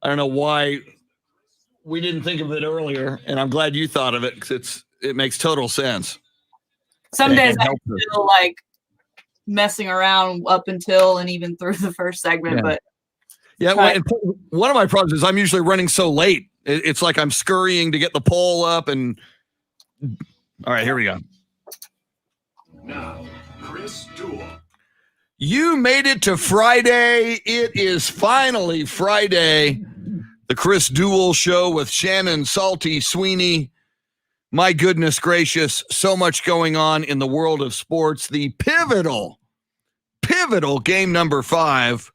I don't know why we didn't think of it earlier, and I'm glad you thought of it because it makes total sense. Some days I feel like messing around up until and even through the first segment, but one of my problems is I'm usually running so late. It's like I'm scurrying to get the poll up, and all right, here we go. Now, Chris Duel. You made it to Friday. It is finally Friday. The Chris Duel Show with Shannon Salty Sweeney. My goodness gracious, so much going on in the world of sports. The pivotal game number 5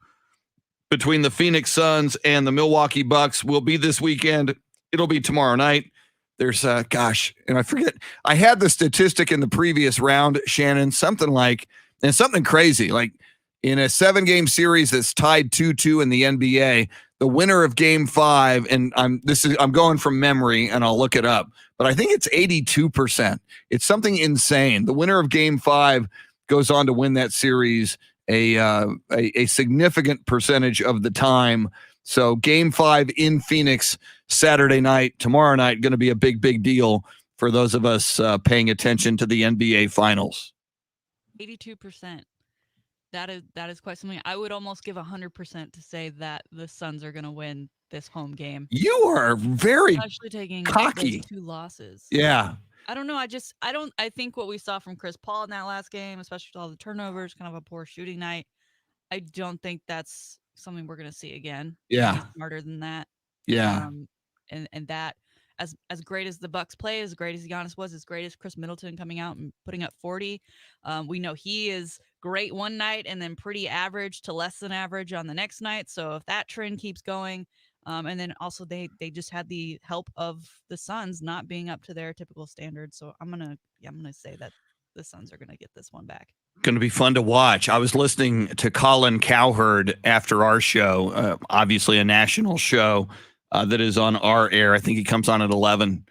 between the Phoenix Suns and the Milwaukee Bucks will be this weekend. It'll be tomorrow night. There's, and I forget, I had the statistic in the previous round, Shannon, something crazy, like in a 7-game series that's tied 2-2 in the NBA, the winner of game 5, and I'm going from memory and I'll look it up, but I think it's 82%. It's something insane. The winner of game 5 goes on to win that series a significant percentage of the time. So game 5 in Phoenix Saturday night, tomorrow night, going to be a big deal for those of us paying attention to the NBA Finals. 82%. That is quite something. I would almost give 100% to say that the Suns are going to win this home game. You are very especially taking cocky. Those 2 losses. Yeah. I don't know. I think what we saw from Chris Paul in that last game, especially with all the turnovers, kind of a poor shooting night, I don't think that's something we're going to see again. Yeah. Smarter than that. Yeah. And that as great as the Bucks play, as great as Giannis was, as great as Chris Middleton coming out and putting up 40, we know he is great one night and then pretty average to less than average on the next night. So if that trend keeps going, and then also they just had the help of the Suns not being up to their typical standards. So I'm gonna say that the Suns are gonna get this one back. Going to be fun to watch. I was listening to Colin Cowherd after our show, obviously a national show that is on our air. I think he comes on at 11.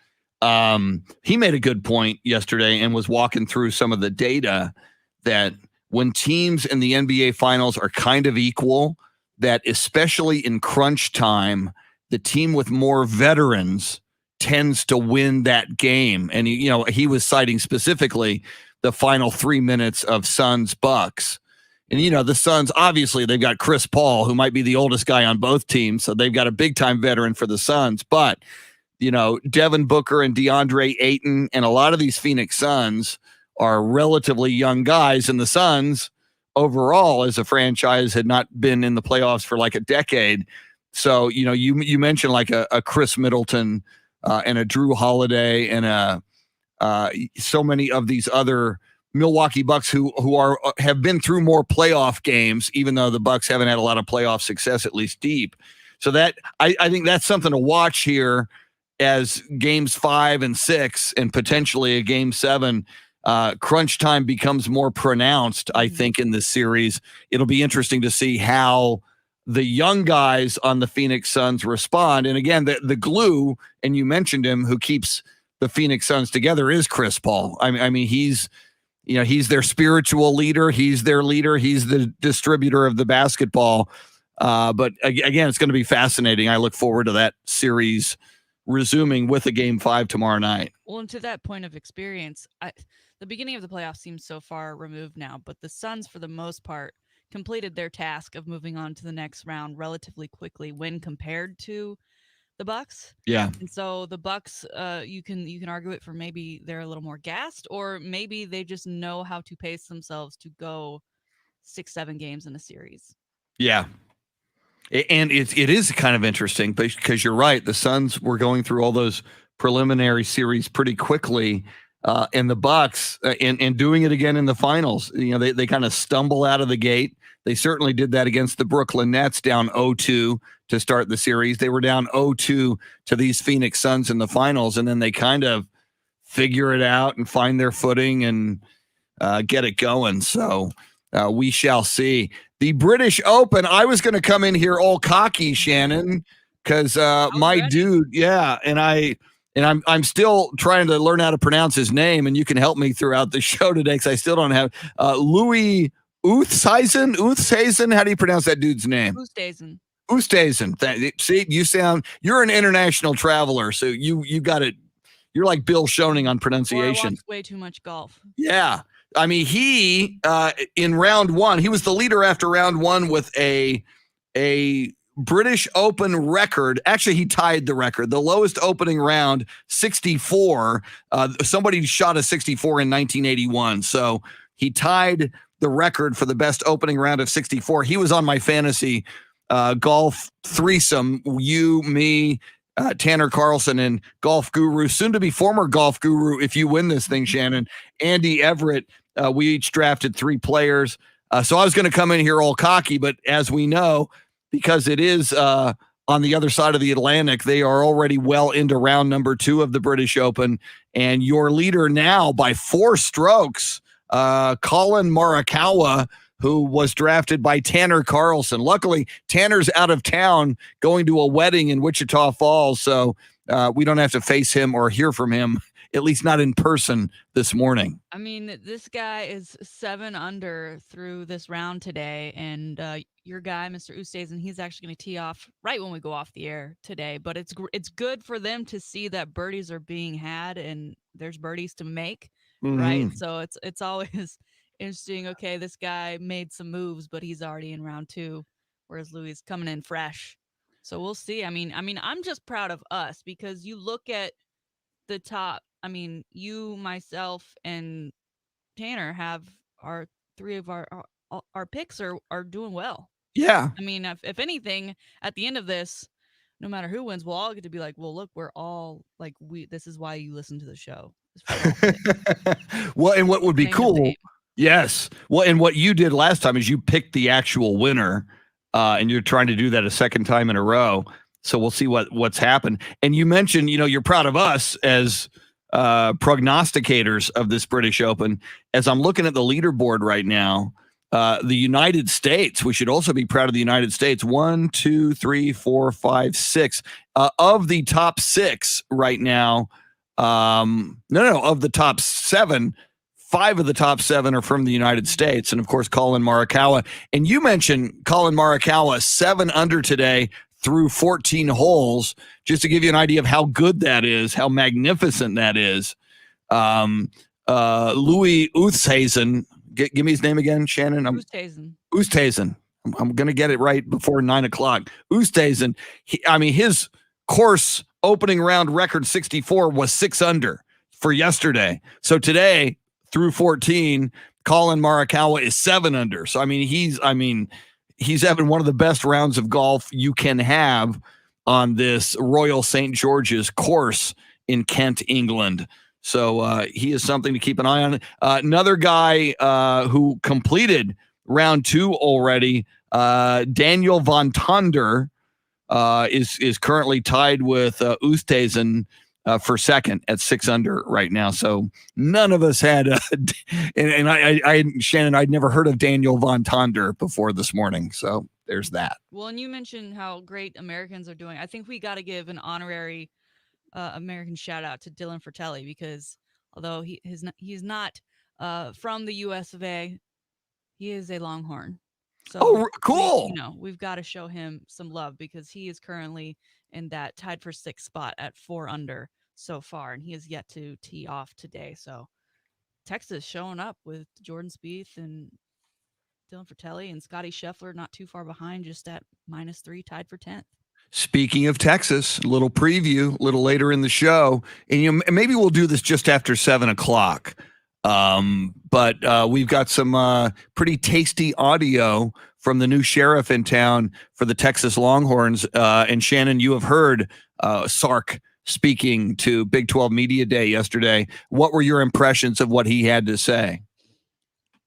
He made a good point yesterday and was walking through some of the data that when teams in the NBA Finals are kind of equal, that especially in crunch time, the team with more veterans tends to win that game. And he was citing specifically the final 3 minutes of Suns Bucks. And, the Suns, obviously, they've got Chris Paul, who might be the oldest guy on both teams. So they've got a big-time veteran for the Suns. But, Devin Booker and DeAndre Ayton and a lot of these Phoenix Suns are relatively young guys. And the Suns, overall, as a franchise, had not been in the playoffs for like a decade. So, you mentioned like a Chris Middleton and a Drew Holiday and so many of these other Milwaukee Bucks who have been through more playoff games, even though the Bucks haven't had a lot of playoff success, at least deep. So that I think that's something to watch here as games 5 and 6 and potentially a game 7. Crunch time becomes more pronounced, I think, in this series. It'll be interesting to see how the young guys on the Phoenix Suns respond. And again, the glue, and you mentioned him, who keeps the Phoenix Suns together is Chris Paul. I mean, he's their spiritual leader. He's their leader. He's the distributor of the basketball. But again, it's going to be fascinating. I look forward to that series resuming with a game 5 tomorrow night. Well, and to that point of experience, the beginning of the playoffs seems so far removed now, but the Suns, for the most part, completed their task of moving on to the next round relatively quickly when compared to the Bucks. Yeah. And so the Bucks, you can argue it for maybe they're a little more gassed, or maybe they just know how to pace themselves to go 6-7 games in a series. Yeah. And it is kind of interesting because you're right. The Suns were going through all those preliminary series pretty quickly, and the Bucks and doing it again in the finals. They kind of stumble out of the gate. They certainly did that against the Brooklyn Nets, down 0-2 to start the series. They were down 0-2 to these Phoenix Suns in the finals, and then they kind of figure it out and find their footing and get it going. So we shall see. The British Open, I was going to come in here all cocky, Shannon, because my dude, yeah, and I'm still trying to learn how to pronounce his name, and you can help me throughout the show today because I still don't have Louis Oosthuizen. How do you pronounce that dude's name? Oosthuizen. Oosthuizen. See, you're an international traveler, so you got it. You're like Bill Schoening on Or I pronunciation. watch way too much golf. Yeah. I mean, he in round one, he was the leader after round one with a British Open record. Actually, he tied the record. The lowest opening round, 64. Somebody shot a 64 in 1981. So he tied the record for the best opening round of 64. He was on my fantasy golf threesome. You, me, Tanner Carlson, and golf guru, soon to be former golf guru, if you win this thing, Shannon, Andy Everett. We each drafted 3 players. So I was going to come in here all cocky, but as we know, because it is on the other side of the Atlantic, they are already well into round number 2 of the British Open. And your leader now by 4 strokes, Colin Morikawa, who was drafted by Tanner Carlson. Luckily, Tanner's out of town going to a wedding in Wichita Falls, so we don't have to face him or hear from him, at least not in person this morning. I mean, this guy is 7 under through this round today, and your guy, Mr. Oosthuizen, he's actually going to tee off right when we go off the air today. But it's good for them to see that birdies are being had and there's birdies to make, right? So it's always interesting. Okay, this guy made some moves, but he's already in round 2, whereas Louis coming in fresh. So we'll see. I mean, I'm just proud of us because you look at the top. I mean, you, myself, and Tanner have our 3 of our picks are doing well. Yeah. I mean, if anything, at the end of this, no matter who wins, we'll all get to be like, well, look, we're all like, this is why you listen to the show. Well, and what would be cool? Yes. Well, and what you did last time is you picked the actual winner, and you're trying to do that a second time in a row. So we'll see what's happened. And you mentioned, you're proud of us as prognosticators of this British Open. As I'm looking at the leaderboard right now, the United States, we should also be proud of the United States. 1, 2, 3, 4, 5, 6 of the top 6 right now. Of the top 7, 5 of the top 7 are from the United States. And of course, Colin Morikawa. And you mentioned Colin Morikawa, 7 under today through 14 holes, just to give you an idea of how good that is, how magnificent that is. Louis Oosthuizen, give me his name again, Shannon. Oosthuizen. I'm going to get it right before 9 o'clock. Oosthuizen, his course opening round record 64 was 6 under for yesterday. So today, through 14, Colin Morikawa is 7 under. So, he's having one of the best rounds of golf you can have on this Royal St. George's course in Kent, England. So he is something to keep an eye on. Another guy who completed round 2 already, Daniel Van Tonder, is currently tied with Oosthuizen for second at 6 under right now. So none of us had, and I Shannon, I'd never heard of Daniel Van Tonder before this morning. So there's that. Well, and you mentioned how great Americans are doing. I think we got to give an honorary American shout out to Dylan Fratelli, because although he's not from the US of A, he is a Longhorn. So cool. We've got to show him some love because he is currently in that tied for 6th spot at 4 under so far, and he has yet to tee off today. So Texas showing up with Jordan Spieth and Dylan Fratelli and Scotty Scheffler not too far behind, just at -3, tied for 10th. Speaking of Texas, a little preview, a little later in the show, and maybe we'll do this just after 7 o'clock. But we've got some pretty tasty audio from the new sheriff in town for the Texas Longhorns. And Shannon, you have heard Sark speaking to Big 12 Media Day yesterday. What were your impressions of what he had to say?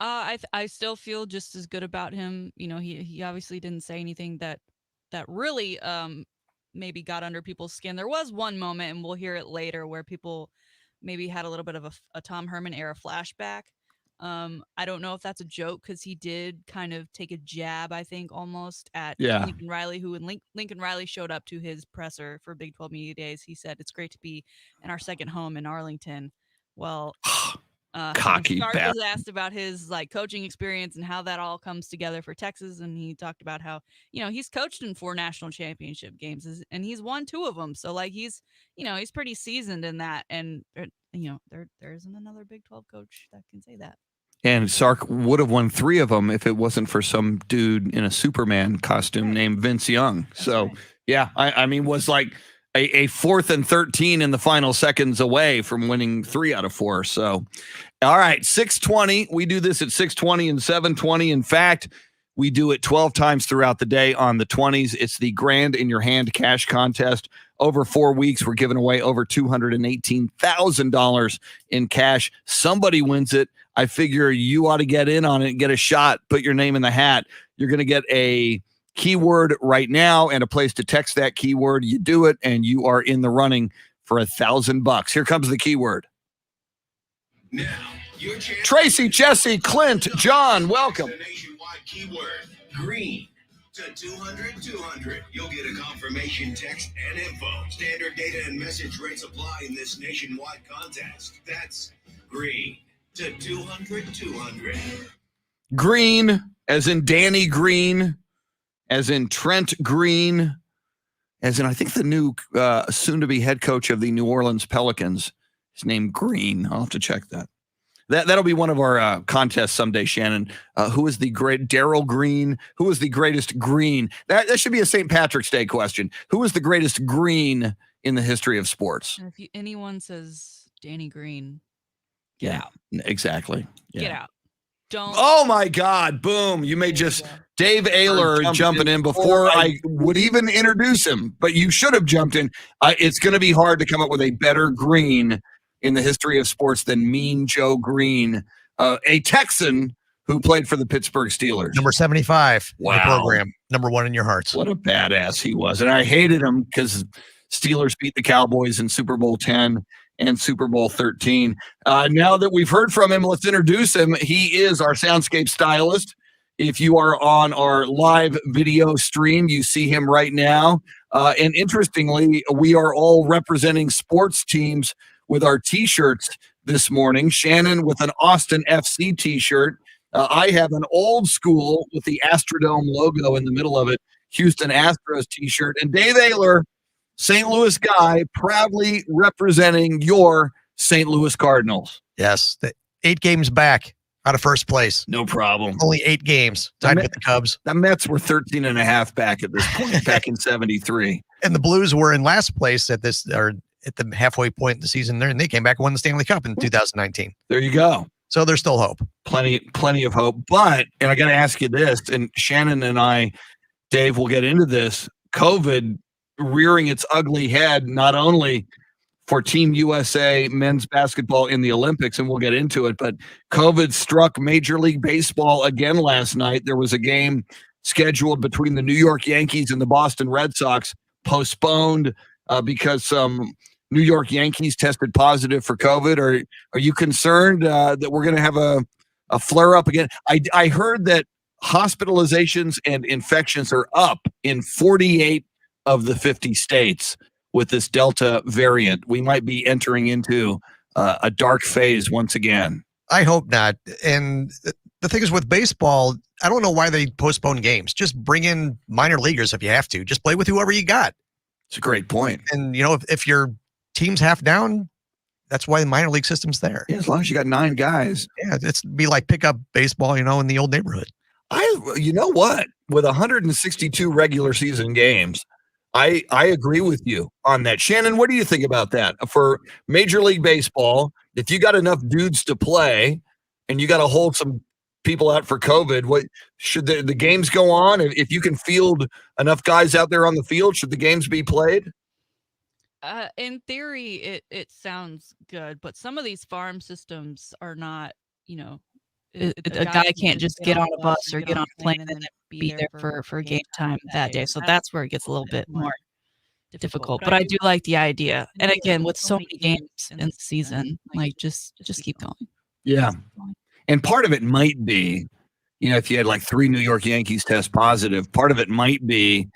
I still feel just as good about him. He obviously didn't say anything that really maybe got under people's skin. There was one moment, and we'll hear it later, where people maybe had a little bit of a Tom Herman era flashback. I don't know if that's a joke, because he did kind of take a jab, I think, almost at Lincoln Riley, who when Lincoln Riley showed up to his presser for Big 12 Media Days, he said, "It's great to be in our second home in Arlington." Well, Cocky Stark bastard. was asked about his like coaching experience and how that all comes together for Texas, and he talked about how he's coached in 4 national championship games and he's won 2 of them. So like he's pretty seasoned in that, and there isn't another Big 12 coach that can say that. And Sark would have won 3 of them if it wasn't for some dude in a Superman costume named Vince Young. That's so, yeah, I mean, was like a 4th and 13 in the final seconds away from winning 3 out of 4. So, all right, 6:20. We do this at 6:20 and 7:20. In fact, we do it 12 times throughout the day on the 20s. It's the Grand in Your Hand cash contest. Over 4 weeks, we're giving away over $218,000 in cash. Somebody wins it. I figure you ought to get in on it and get a shot. Put your name in the hat. You're going to get a keyword right now and a place to text that keyword. You do it, and you are in the running for $1,000. Here comes the keyword. Now, Tracy, Jesse, Clint, John, welcome. The nationwide keyword, green. To 200-200, you'll get a confirmation text and info. Standard data and message rates apply in this nationwide contest. That's green. To 200-200. Green, as in Danny Green, as in Trent Green, as in I think the new soon-to-be head coach of the New Orleans Pelicans. His name Green. I'll have to check that. That'll be one of our contests someday, Shannon. Who is the great Daryl Green? Who is the greatest green? That should be a St. Patrick's Day question. Who is the greatest green in the history of sports? And if anyone says Danny Green, get out. Exactly. Yeah. Get out. Don't. Oh my God! Boom! You may just Dave Ayler jumping in before I would even introduce him, but you should have jumped in. It's going to be hard to come up with a better green in the history of sports than Mean Joe Green, a Texan who played for the Pittsburgh Steelers. Number 75 Wow. in the program. Number 1 in your hearts. What a badass he was. And I hated him because Steelers beat the Cowboys in Super Bowl 10 and Super Bowl 13. Now that we've heard from him, let's introduce him. He is our soundscape stylist. If you are on our live video stream, you see him right now. And interestingly, we are all representing sports teams with our T-shirts this morning. Shannon with an Austin FC T-shirt. I have an old school with the Astrodome logo in the middle of it, Houston Astros T-shirt. And Dave Ayler, St. Louis guy, proudly representing your St. Louis Cardinals. Yes. 8 games back out of first place. No problem. Only 8 games. Tied with the Cubs. The Mets were 13 and a half back at this point, back in 73. And the Blues were in last place at the halfway point in the season there, and they came back and won the Stanley Cup in 2019. There you go. So there's still hope. Plenty of hope. But, and I got to ask you this, and Shannon and I, Dave, will get into this. COVID rearing its ugly head, not only for Team USA men's basketball in the Olympics, and we'll get into it, but COVID struck Major League Baseball again last night. There was a game scheduled between the New York Yankees and the Boston Red Sox, postponed because some New York Yankees tested positive for COVID. Are you concerned that we're going to have a flare up again? I heard that hospitalizations and infections are up in 48 of the 50 states with this Delta variant. We might be entering into a dark phase once again. I hope not. And the thing is with baseball, I don't know why they postpone games. Just bring in minor leaguers if you have to. Just play with whoever you got. It's a great point. And, if your team's half down, that's why the minor league system's there. Yeah, as long as you got 9 guys. Yeah, it's be like pickup baseball, in the old neighborhood. You know what? With 162 regular season games, I agree with you on that. Shannon, what do you think about that? For Major League Baseball, if you got enough dudes to play and you got to hold some people out for COVID, what should the games go on? If you can field enough guys out there on the field, should the games be played? In theory, it sounds good, but some of these farm systems are not, a guy can't just get on a bus or get on a plane and then be there for game time that day. So that's where it gets a little bit more difficult. But I do like the idea. And again, with so many games in the season, like just keep going. Yeah. And part of it might be, if you had like 3 New York Yankees test positive, part of it might be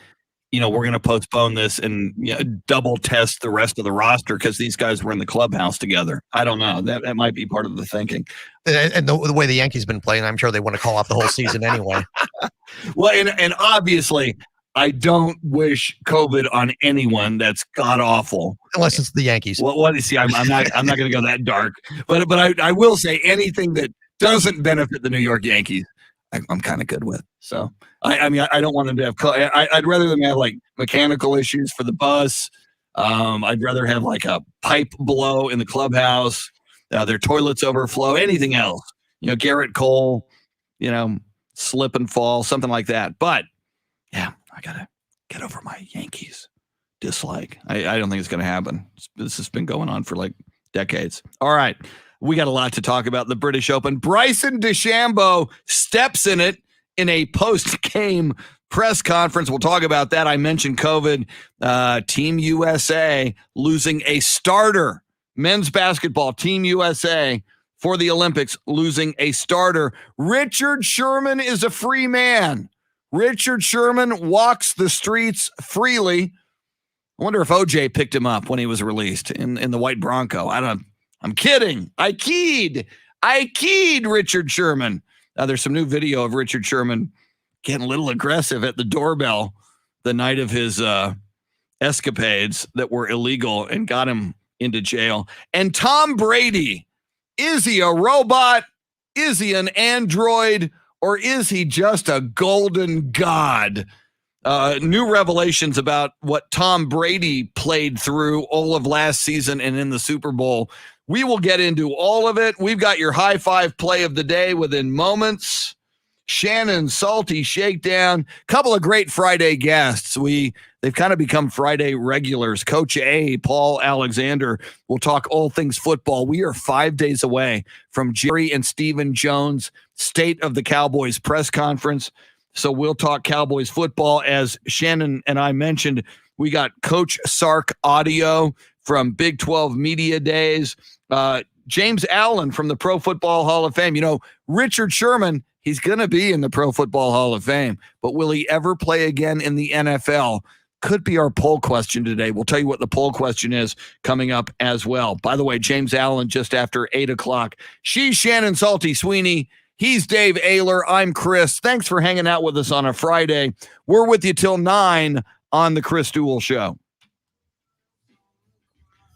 we're going to postpone this and double test the rest of the roster because these guys were in the clubhouse together. I don't know. That might be part of the thinking. And the way the Yankees been playing, I'm sure they want to call off the whole season anyway. Well, and obviously, I don't wish COVID on anyone. That's god awful. Unless it's the Yankees. Well, what is he? I'm not going to go that dark. But I will say anything that doesn't benefit the New York Yankees, I'm kind of good with. So I mean, I don't want them to have. I'd rather them have like mechanical issues for the bus. I'd rather have like a pipe blow in the clubhouse, their toilets overflow, anything else. Garrett Cole, slip and fall, something like that. But yeah, I gotta get over my Yankees dislike. I don't think it's gonna happen. This has been going on for like decades. All right. We got a lot to talk about. The British Open. Bryson DeChambeau steps in it in a post-game press conference. We'll talk about that. I mentioned COVID. Team USA losing a starter. Men's basketball, Team USA for the Olympics, losing a starter. Richard Sherman is a free man. Richard Sherman walks the streets freely. I wonder if OJ picked him up when he was released in the white Bronco. I'm kidding. I keyed Richard Sherman. There's some new video of Richard Sherman getting a little aggressive at the doorbell the night of his escapades that were illegal and got him into jail. And Tom Brady, is he a robot? Is he an android? Or is he just a golden god? New revelations about what Tom Brady played through all of last season and in the Super Bowl. We will get into all of it. We've got your high five play of the day within moments. Shannon Salty Shakedown. Couple of great Friday guests. They've kind of become Friday regulars. Coach A, Paul Alexander, will talk all things football. We are 5 days away from Jerry and Stephen Jones' State of the Cowboys press conference. So we'll talk Cowboys football. As Shannon and I mentioned, we got Coach Sark audio from Big 12 Media Days. James Allen from the Pro Football Hall of Fame. Richard Sherman, he's going to be in the Pro Football Hall of Fame, but will he ever play again in the NFL? Could be our poll question today. We'll tell you what the poll question is coming up as well. By the way, James Allen just after 8 o'clock. She's Shannon Salty Sweeney. He's Dave Ayler. I'm Chris. Thanks for hanging out with us on a Friday. We're with you till 9 on the Chris Duel Show.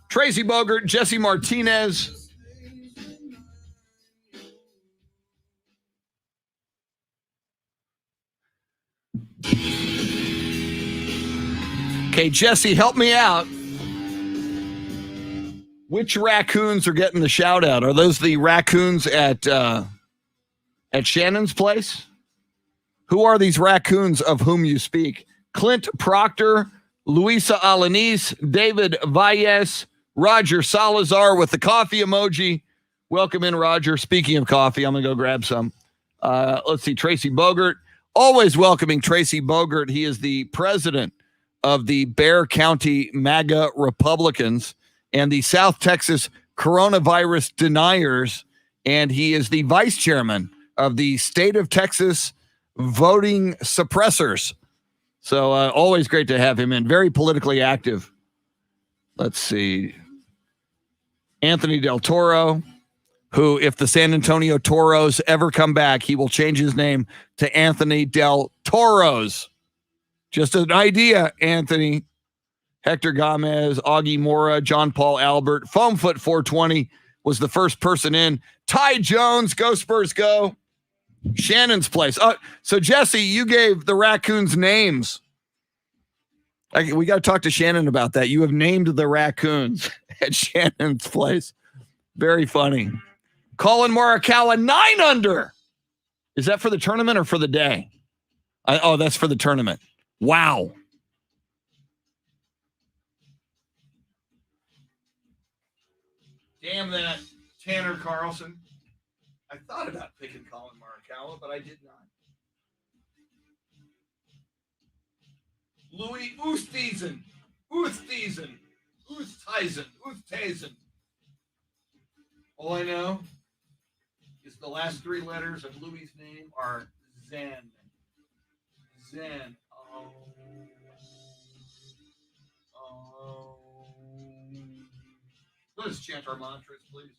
Tracy Bogert, Jesse Martinez. Okay, Jesse, help me out. Which raccoons are getting the shout out? Are those the raccoons at Shannon's place? Who are these raccoons of whom you speak? Clint Proctor, Luisa Alanis, David Valles, Roger Salazar with the coffee emoji. Welcome in, Roger. Speaking of coffee, I'm going to go grab some. Let's see, Tracy Bogert. Always welcoming Tracy Bogert. He is the president of the Bexar County MAGA Republicans and the South Texas Coronavirus Deniers, and he is the vice chairman of the State of Texas Voting Suppressors. So always great to have him in. Very politically active. Let's see. Anthony Del Toro, who, if the San Antonio Toros ever come back, he will change his name to Anthony Del Toros. Just an idea, Anthony. Hector Gomez, Augie Mora, John Paul Albert. Foamfoot 420 was the first person in. Ty Jones, go Spurs, go. Shannon's place. So, Jesse, you gave the raccoons names. We got to talk to Shannon about that. You have named the raccoons at Shannon's place. Very funny. Colin Morikawa, 9 under. Is that for the tournament or for the day? That's for the tournament. Wow. Damn that, Tanner Carlson. I thought about picking Colin Morikawa, but I did not. Louis Oosthuizen. All I know is the last 3 letters of Louis' name are Zen. Oh. Let us chant our mantras, please.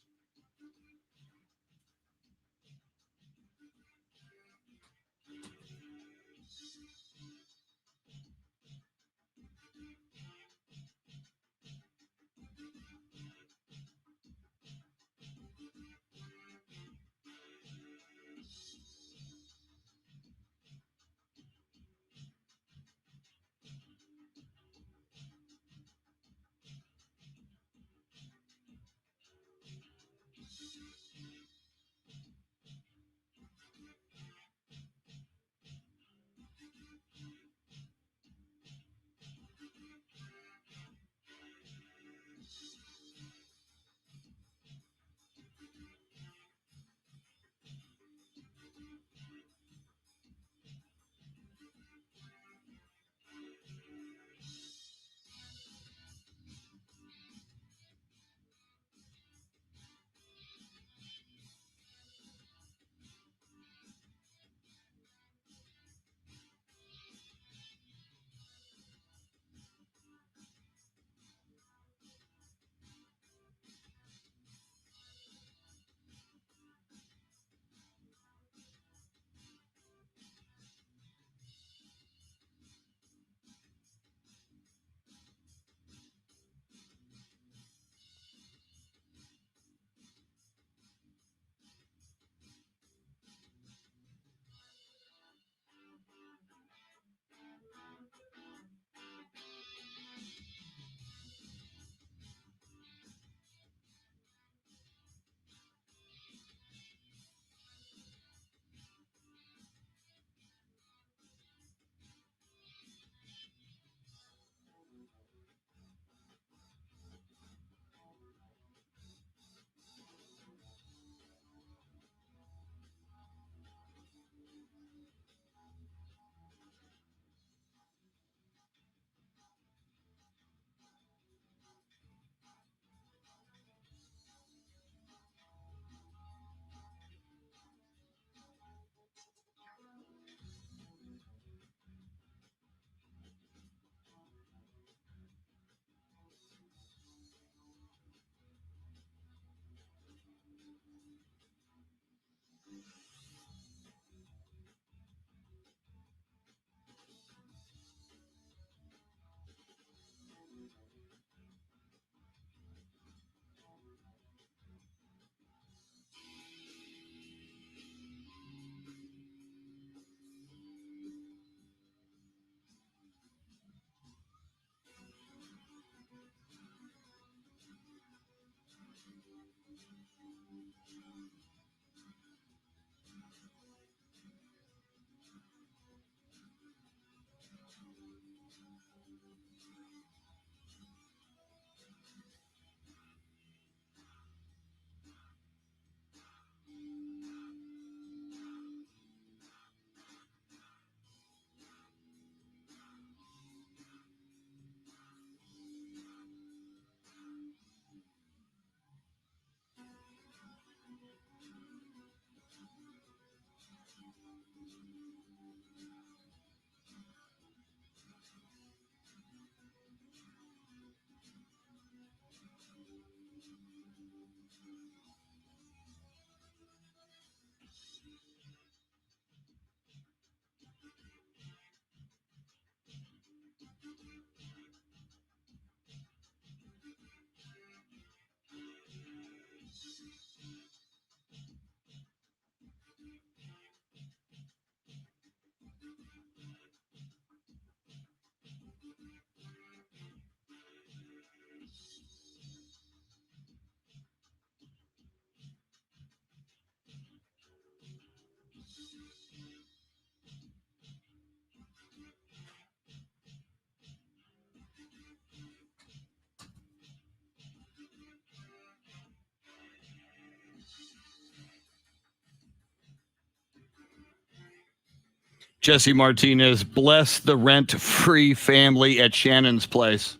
Jesse Martinez, bless the rent-free family at Shannon's place.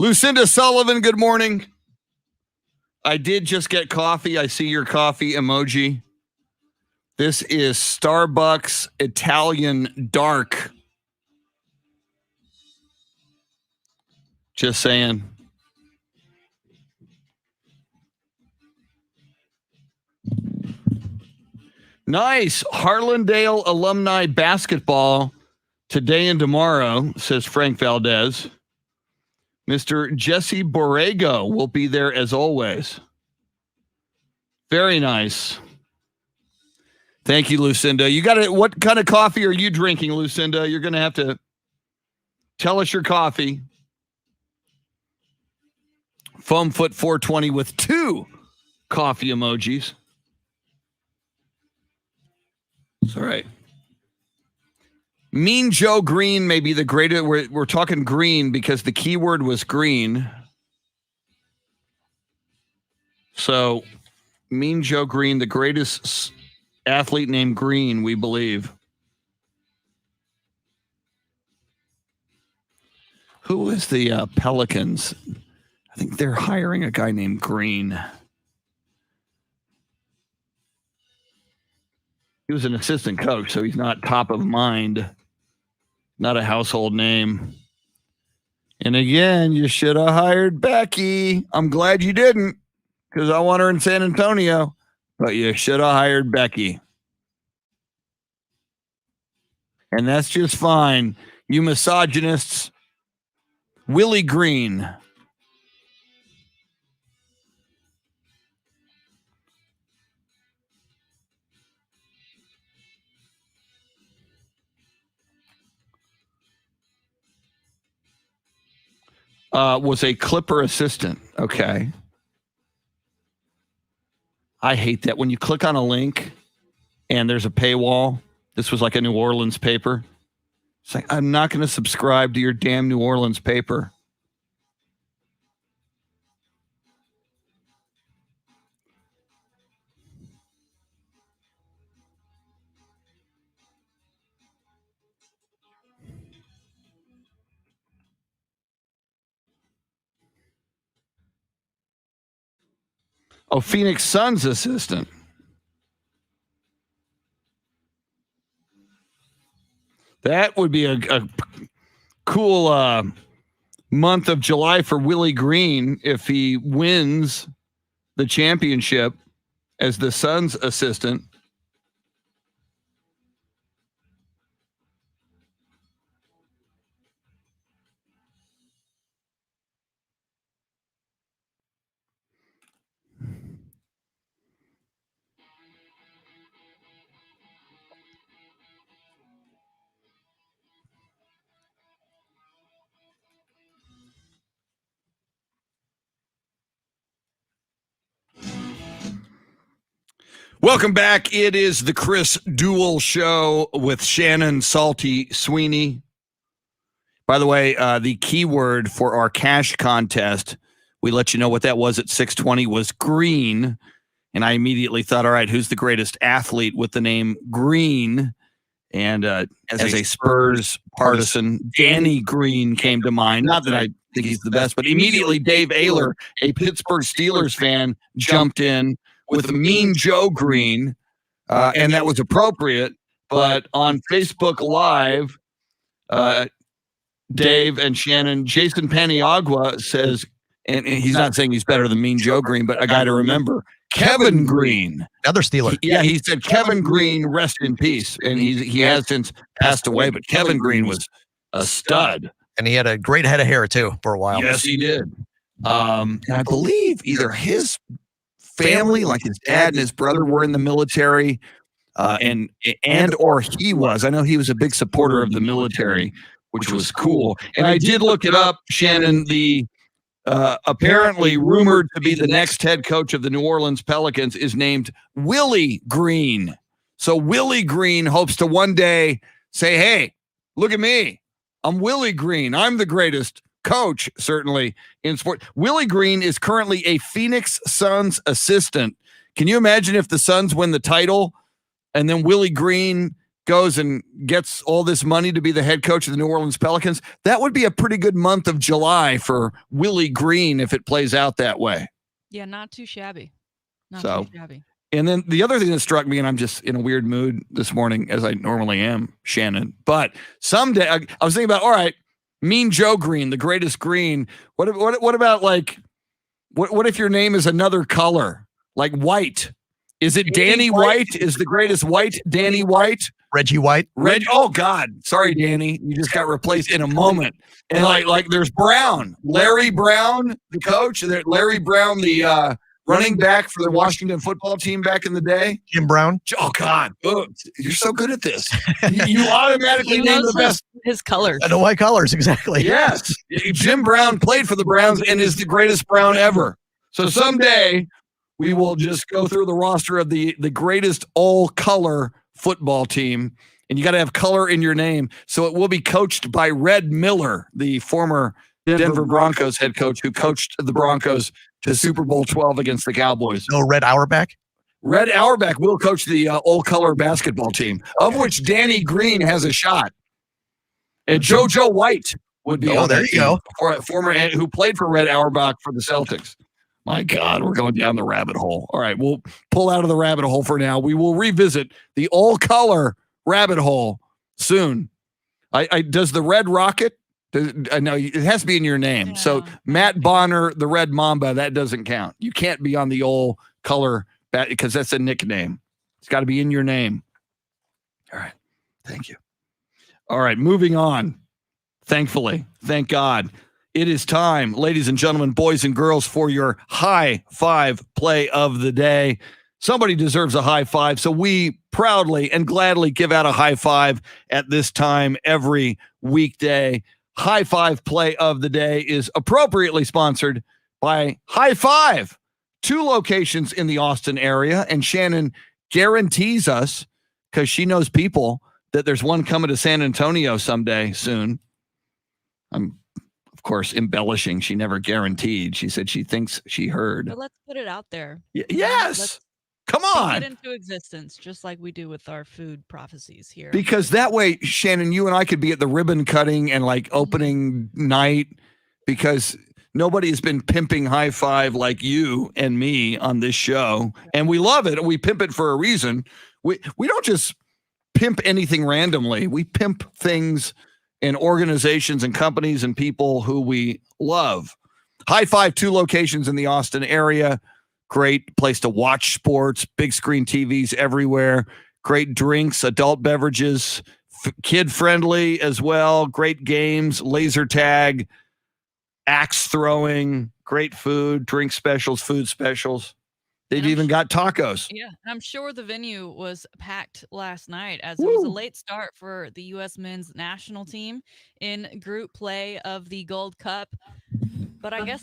Lucinda Sullivan, good morning. I did just get coffee. I see your coffee emoji. This is Starbucks Italian Dark. Just saying. Nice. Harlandale alumni basketball today and tomorrow, says Frank Valdez. Mr. Jesse Borrego will be there as always. Very nice. Thank you, Lucinda. You got it. What kind of coffee are you drinking, Lucinda? You're going to have to tell us your coffee. Foamfoot 420 with 2 coffee emojis. It's all right. Mean Joe Green may be the greatest. We're talking green because the keyword was green. So, Mean Joe Green, the greatest athlete named Green, we believe. Who is the Pelicans? I think they're hiring a guy named Green. He was an assistant coach, so he's not top of mind. Not a household name. And again, you should have hired Becky. I'm glad you didn't, because I want her in San Antonio. But you should have hired Becky. And that's just fine. You misogynists. Willie Green. Was a Clipper assistant. Okay. I hate that when you click on a link and there's a paywall. This was like a New Orleans paper. It's like, I'm not going to subscribe to your damn New Orleans paper. Oh, Phoenix Suns assistant. That would be a cool month of July for Willie Green if he wins the championship as the Suns assistant. Welcome back. It is the Chris Duel Show with Shannon Salty Sweeney. By the way, the keyword for our cash contest, we let you know what that was at 6:20, was green. And I immediately thought, all right, who's the greatest athlete with the name Green? And as a Spurs partisan, Danny Green came to mind. Not that I think he's the best, but immediately Dave Ayler, a Pittsburgh Steelers fan, jumped in with Mean Joe Green, and that was appropriate. But on Facebook Live, Dave and Shannon, Jason Paniagua says, and he's not saying he's better than Mean Joe Green, but a guy to remember, Kevin Green. Another Steeler. He said Kevin Green, rest in peace. And he has since passed away, but Kevin Green was a stud. And he had a great head of hair, too, for a while. Yes, he did. And I believe either his family, like his dad and his brother, were in the military, and or he was. I know he was a big supporter of the military, which was cool. And I did look it up, Shannon. The apparently rumored to be the next head coach of the New Orleans Pelicans is named Willie Green. So Willie Green hopes to one day say, hey, look at me. I'm Willie Green. I'm the greatest coach, certainly, in sport. Willie Green is currently a Phoenix Suns assistant. Can you imagine if the Suns win the title and then Willie Green goes and gets all this money to be the head coach of the New Orleans Pelicans? That would be a pretty good month of July for Willie Green if it plays out that way. Yeah, not too shabby. Not too shabby. And then the other thing that struck me, and I'm just in a weird mood this morning, as I normally am, Shannon, but someday I was thinking about, all right, Mean Joe Green, the greatest green. What about like, what if your name is another color, like white? Is it Danny White? Is the greatest white Danny White? Reggie White. Oh God, sorry, Danny, you just got replaced in a moment. And like there's Brown, Larry Brown, the coach. Larry Brown, the running back for the Washington football team back in the day. Jim Brown. Oh God, you're so good at this. You automatically name the best. His colors. I know white colors exactly. Yes, Jim Brown played for the Browns and is the greatest Brown ever. So someday we will just go through the roster of the greatest all-color football team, and you got to have color in your name. So it will be coached by Red Miller, the former Denver Broncos head coach who coached the Broncos to Super Bowl 12 against the Cowboys. No Red Auerbach? Red Auerbach will coach the all-color basketball team, of which Danny Green has a shot. And JoJo White would be on there that you team, go. former who played for Red Auerbach for the Celtics. My God, we're going down the rabbit hole. All right, we'll pull out of the rabbit hole for now. We will revisit the all-color rabbit hole soon. Does the Red Rocket? No, it has to be in your name. Yeah. So Matt Bonner, the Red Mamba, that doesn't count. You can't be on the all-color because that's a nickname. It's got to be in your name. All right, thank you. All right, moving on. Thankfully, thank God. It is time, ladies and gentlemen, boys and girls, for your high five play of the day. Somebody deserves a high five, so we proudly and gladly give out a high five at this time every weekday. High five play of the day is appropriately sponsored by High Five, 2 locations in the Austin area, and Shannon guarantees us, because she knows people, that there's one coming to San Antonio someday soon. I'm, of course, embellishing. She never guaranteed. She said she thinks she heard. But let's put it out there. Yes. Come on. Get into existence, just like we do with our food prophecies here. Because that way, Shannon, you and I could be at the ribbon cutting and like opening night, because nobody has been pimping High Five like you and me on this show. And we love it. We pimp it for a reason. We don't just pimp anything randomly. We pimp things in organizations and companies and people who we love. High Five, 2 locations in the Austin area. Great place to watch sports, big screen TVs everywhere, great drinks, adult beverages, kid friendly as well, great games, laser tag, axe throwing, great food, drink specials, food specials. They've even got tacos. Yeah, and I'm sure the venue was packed last night, as it was a late start for the U.S. men's national team in group play of the Gold Cup. But I guess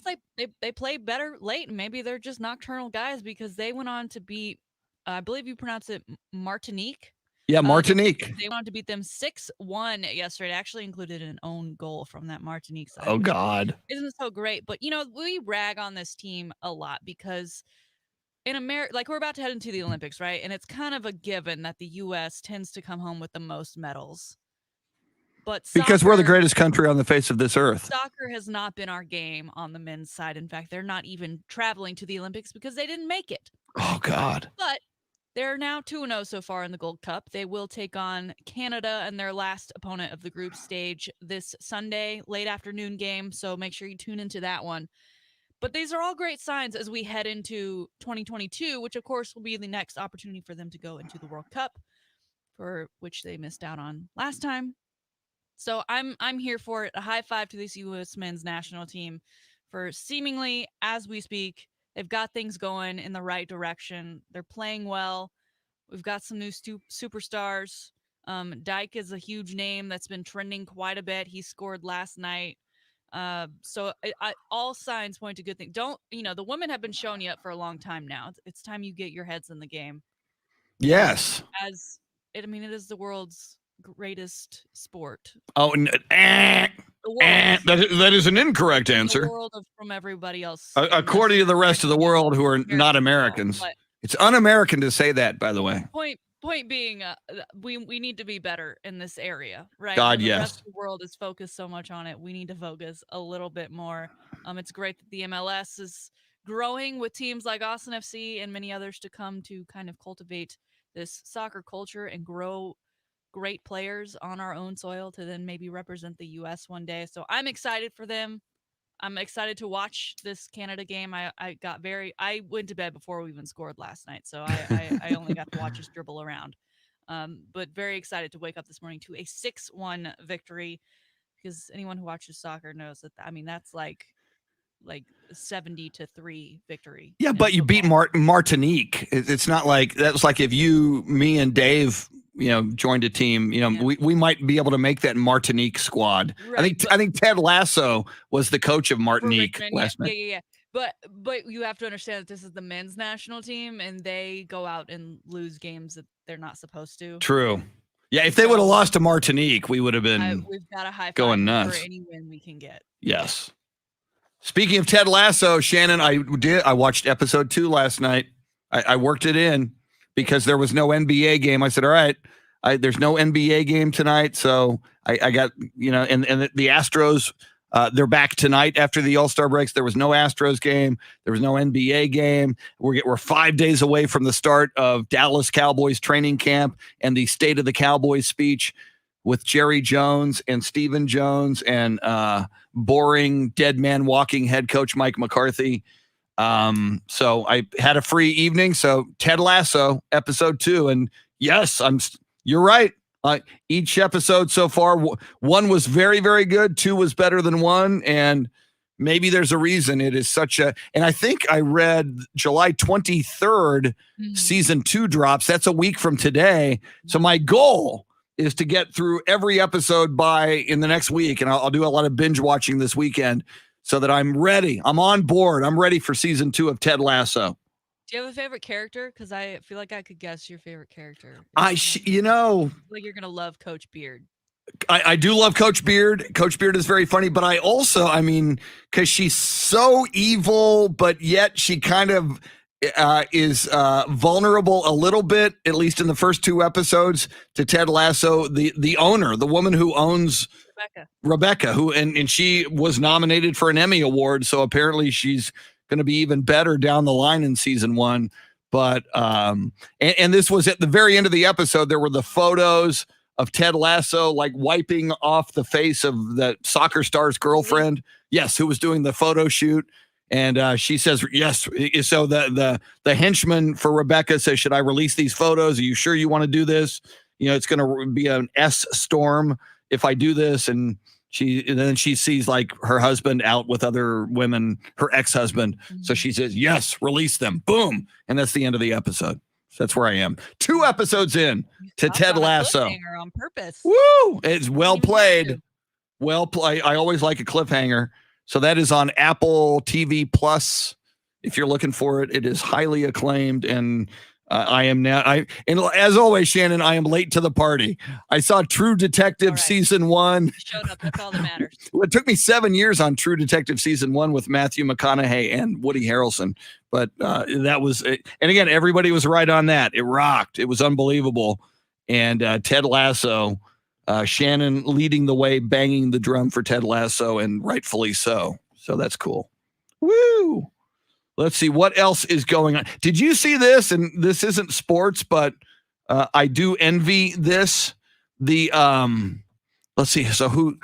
they play better late, and maybe they're just nocturnal guys, because they went on to beat, I believe you pronounce it Martinique. Yeah, Martinique. They went on to beat them 6-1 yesterday. It actually included an own goal from that Martinique side. Oh, God. Isn't so great. But, we rag on this team a lot because in America, like, we're about to head into the Olympics, right? And it's kind of a given that the U.S. tends to come home with the most medals. But because we're the greatest country on the face of this earth. Soccer has not been our game on the men's side. In fact, they're not even traveling to the Olympics because they didn't make it. Oh, God. But they're now 2-0 so far in the Gold Cup. They will take on Canada and their last opponent of the group stage this Sunday, late afternoon game. So make sure you tune into that one. But these are all great signs as we head into 2022, which, of course, will be the next opportunity for them to go into the World Cup, for which they missed out on last time. So I'm here for it. A high five to this U.S. men's national team for seemingly, as we speak, they've got things going in the right direction. They're playing well. We've got some new superstars. Dyke is a huge name that's been trending quite a bit. He scored last night. So all signs point to good things. The women have been showing you up for a long time now. It's time you get your heads in the game. Yes. It is the world's greatest sport. Oh, that is an incorrect answer. The world from everybody else. According to the rest of the world who are not Americans. It's un-American to say that, by the way. Point being, we need to be better in this area, right? God, yes. The rest of the world is focused so much on it. We need to focus a little bit more. It's great that the MLS is growing with teams like Austin FC and many others to come to kind of cultivate this soccer culture and grow great players on our own soil to then maybe represent the U.S. one day. So I'm excited for them. I'm excited to watch this Canada game. I went to bed before we even scored last night, so I only got to watch us dribble around. But very excited to wake up this morning to a 6-1 victory, because anyone who watches soccer knows that. I mean, that's like 70-3 victory. Yeah, in but you beat football. Martinique. It's not like that was like if me and Dave, joined a team. Yeah. We might be able to make that Martinique squad. Right, I think Ted Lasso was the coach of for Martinique Richmond, last night. yeah. But you have to understand that this is the men's national team, and they go out and lose games that they're not supposed to. True. Yeah, if they would have lost to Martinique, we would have been We've got a high five going for nuts. any win we can get. Yes. Speaking of Ted Lasso, Shannon, I watched episode 2 last night. I worked it in because there was no NBA game. I said, all right, there's no NBA game tonight. So I got, and the Astros, they're back tonight after the All-Star breaks. There was no Astros game. There was no NBA game. We're 5 days away from the start of Dallas Cowboys training camp and the State of the Cowboys speech with Jerry Jones and Stephen Jones and boring dead man walking head coach Mike McCarthy. So I had a free evening. So Ted Lasso episode 2, and yes, you're right. Each episode so far, 1 was very, very good. 2 was better than 1. And maybe there's a reason it is and I think I read July 23rd, season 2 drops. That's a week from today. So my goal is to get through every episode in the next week. And I'll do a lot of binge watching this weekend so that I'm ready. I'm on board. I'm ready for season 2 of Ted Lasso. Do you have a favorite character? Because I feel like I could guess your favorite character. Like you're going to love Coach Beard. I do love Coach Beard. Coach Beard is very funny, but I also, because she's so evil, but yet she kind of is vulnerable a little bit, at least in the first 2 episodes, to Ted Lasso, the owner, the woman who owns Rebecca, who and she was nominated for an Emmy Award, so apparently she's going to be even better down the line in season 1. But and this was at the very end of the episode. There were the photos of Ted Lasso like wiping off the face of the soccer star's girlfriend. Yes, who was doing the photo shoot. And she says, yes. So the henchman for Rebecca says, should I release these photos? Are you sure you want to do this? It's going to be an S storm if I do this. And then she sees like her husband out with other women, her ex-husband. Mm-hmm. So she says, yes, release them. Boom. And that's the end of the episode. So that's where I am. 2 episodes in to Ted Lasso. On purpose. Woo! It's well played. Well played. I always like a cliffhanger. So that is on Apple TV Plus. If you're looking for it, it is highly acclaimed. And I am now. And as always, Shannon, I am late to the party. I saw True Detective season 1. You showed up. That's all that matters. Well, it took me 7 years on True Detective season 1 with Matthew McConaughey and Woody Harrelson. But that was it. And again, everybody was right on that. It rocked. It was unbelievable. And Ted Lasso. Shannon leading the way, banging the drum for Ted Lasso, and rightfully so. So that's cool. Woo! Let's see what else is going on. Did you see this? And this isn't sports, but I do envy this. Let's see. So who?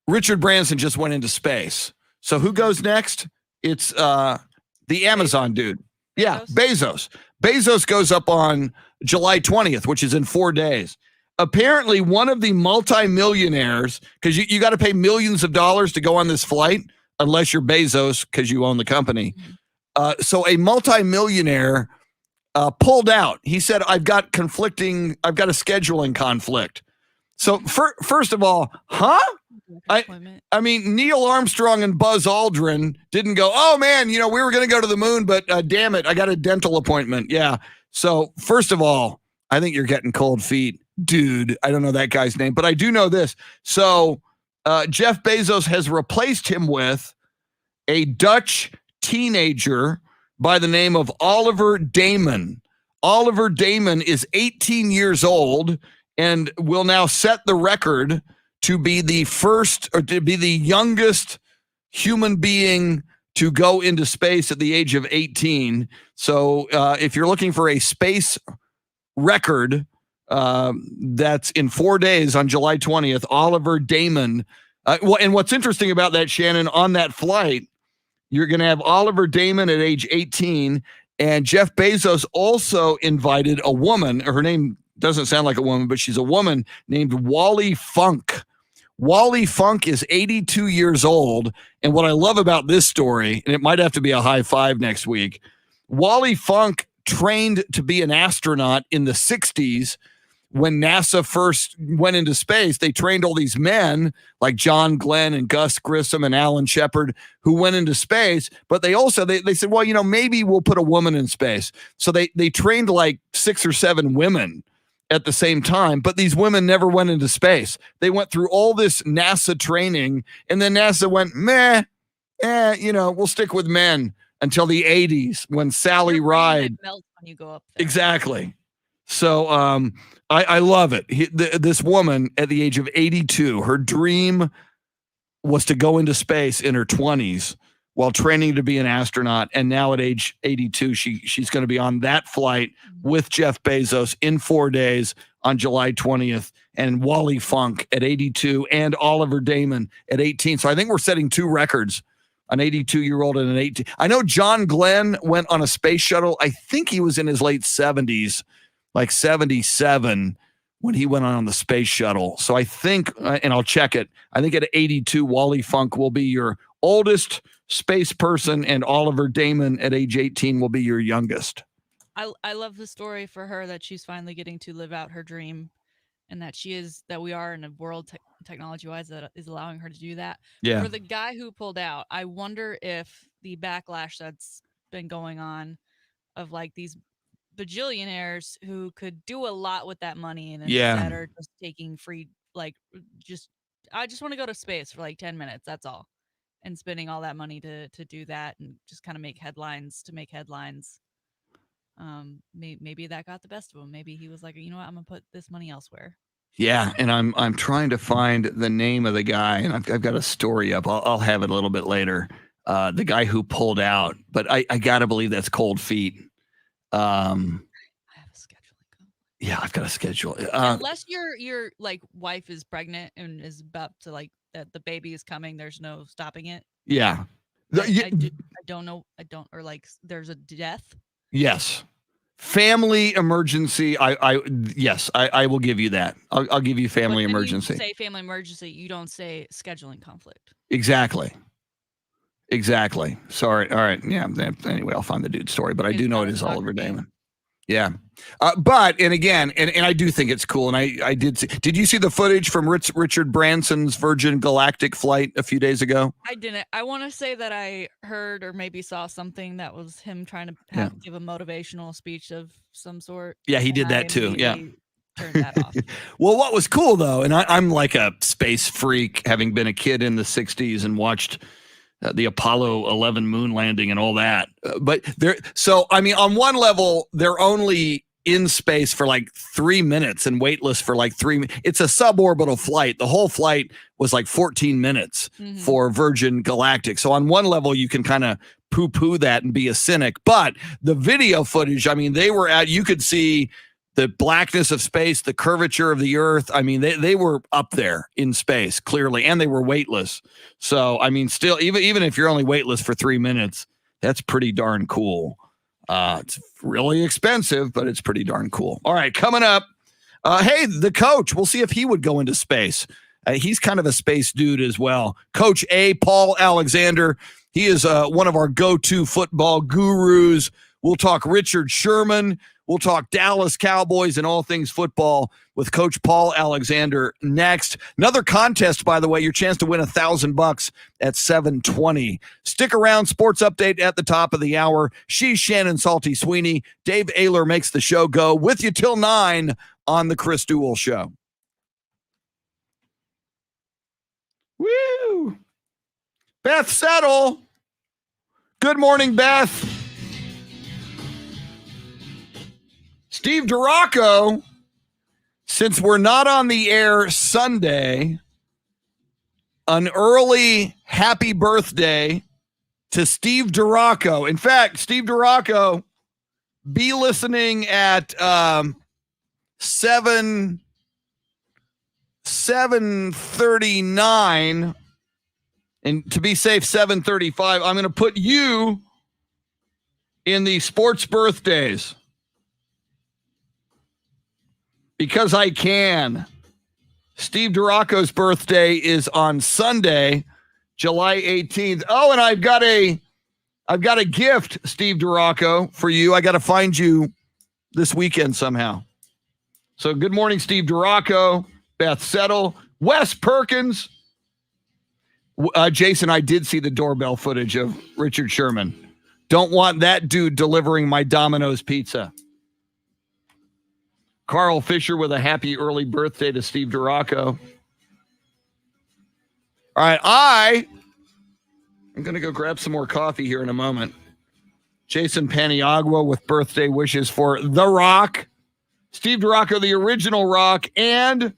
Richard Branson just went into space. So who goes next? It's the Amazon dude. Yeah, Bezos. Bezos goes up on July 20th, which is in 4 days. Apparently, one of the multimillionaires, because you got to pay millions of dollars to go on this flight, unless you're Bezos, because you own the company. So a multimillionaire pulled out. He said, I've got a scheduling conflict. So first of all, I mean, Neil Armstrong and Buzz Aldrin didn't go, oh man, we were going to go to the moon, but damn it, I got a dental appointment. Yeah. So first of all, I think you're getting cold feet. Dude, I don't know that guy's name, but I do know this. So Jeff Bezos has replaced him with a Dutch teenager by the name of Oliver Damon. Oliver Damon is 18 years old and will now set the record to be the first or to be the youngest human being to go into space at the age of 18. So if you're looking for a space record, that's in 4 days on July 20th. Oliver Damon And what's interesting about that, Shannon, on that flight, you're going to have Oliver Damon at age 18, and Jeff Bezos also invited a woman. Her name doesn't sound like a woman, but she's a woman named Wally Funk. Wally Funk is 82 years old, and what I love about this story, and it might have to be a high five next week, Wally Funk trained to be an astronaut in the 60s. When NASA first went into space, they trained all these men like John Glenn and Gus Grissom and Alan Shepard who went into space. But they also, they said, well, maybe we'll put a woman in space. So they trained like 6 or 7 women at the same time. But these women never went into space. They went through all this NASA training. And then NASA went, we'll stick with men until the 80s when Sally Ride. Melts when you go up there. Exactly. So I love it. This woman at the age of 82, her dream was to go into space in her 20s while training to be an astronaut. And now at age 82, she's going to be on that flight with Jeff Bezos in 4 days on July 20th, and Wally Funk at 82 and Oliver Damon at 18. So I think we're setting 2 records, an 82-year-old and an 18. I know John Glenn went on a space shuttle. I think he was in his late 70s. Like 77 when he went on the space shuttle. So I think, and I'll check it, I think at 82, Wally Funk will be your oldest space person, and Oliver Damon at age 18 will be your youngest. I love the story for her that she's finally getting to live out her dream, and that we are in a world technology-wise that is allowing her to do that. Yeah. For the guy who pulled out, I wonder if the backlash that's been going on of like these bajillionaires who could do a lot with that money and instead are just taking free, like, I just want to go to space for like 10 minutes, that's all, and spending all that money to do that and just kind of make headlines to make headlines. Maybe that got the best of him. Maybe he was like, you know what, I'm gonna put this money elsewhere. Yeah, and I'm trying to find the name of the guy, and I've got a story up. I'll have it a little bit later. The guy who pulled out, but I gotta believe that's cold feet. I have a scheduling conflict. Yeah, I've got a schedule. Unless your like wife is pregnant and is about to like that the baby is coming, there's no stopping it. Yeah. I don't know. Or like there's a death. Yes. Family emergency. Yes, I will give you that. I'll give you family emergency. You say family emergency, you don't say scheduling conflict. Exactly. Sorry. All right. Yeah. Anyway, I'll find the dude's story, but I do know it is Oliver Damon. Yeah. But again, I do think it's cool. And I did see. Did you see the footage from Richard Branson's Virgin Galactic flight a few days ago? I didn't. I want to say that I heard or maybe saw something that was him trying to give a motivational speech of some sort. Yeah, he did that too. Yeah. Turned that off. Well, what was cool though, and I'm like a space freak, having been a kid in the 60s and watched the Apollo 11 moon landing and all that. But on one level, they're only in space for like 3 minutes and weightless for like 3 minutes. It's a suborbital flight. The whole flight was like 14 minutes for Virgin Galactic. So on one level, you can kind of poo-poo that and be a cynic. But the video footage, you could see the blackness of space, the curvature of the earth. I mean, they were up there in space, clearly, and they were weightless. So, still, even if you're only weightless for 3 minutes, that's pretty darn cool. It's really expensive, but it's pretty darn cool. All right, coming up, hey, the coach. We'll see if he would go into space. He's kind of a space dude as well. Coach Paul Alexander. He is one of our go-to football gurus. We'll talk Richard Sherman. We'll talk Dallas Cowboys and all things football with Coach Paul Alexander next. Another contest, by the way, your chance to win $1,000 at 7:20. Stick around. Sports update at the top of the hour. She's Shannon Salty Sweeney. Dave Ayler makes the show go with you till 9 on the Chris Duel Show. Woo! Beth Settle. Good morning, Beth. Steve DeRocco, since we're not on the air Sunday, an early happy birthday to Steve DeRocco. In fact, Steve DeRocco, be listening at 7 7:39. And to be safe, 7:35. I'm going to put you in the sports birthdays because I can. Steve Duraco's birthday is on Sunday, July 18th. Oh, and I've got a gift, Steve Duraco, for you. I got to find you this weekend somehow. So good morning, Steve Duraco, Beth Settle, Wes Perkins. Jason, I did see the doorbell footage of Richard Sherman. Don't want that dude delivering my Domino's pizza. Carl Fisher with a happy early birthday to Steve Duraco. All right, I'm going to go grab some more coffee here in a moment. Jason Paniagua with birthday wishes for The Rock, Steve Duraco, the original Rock, and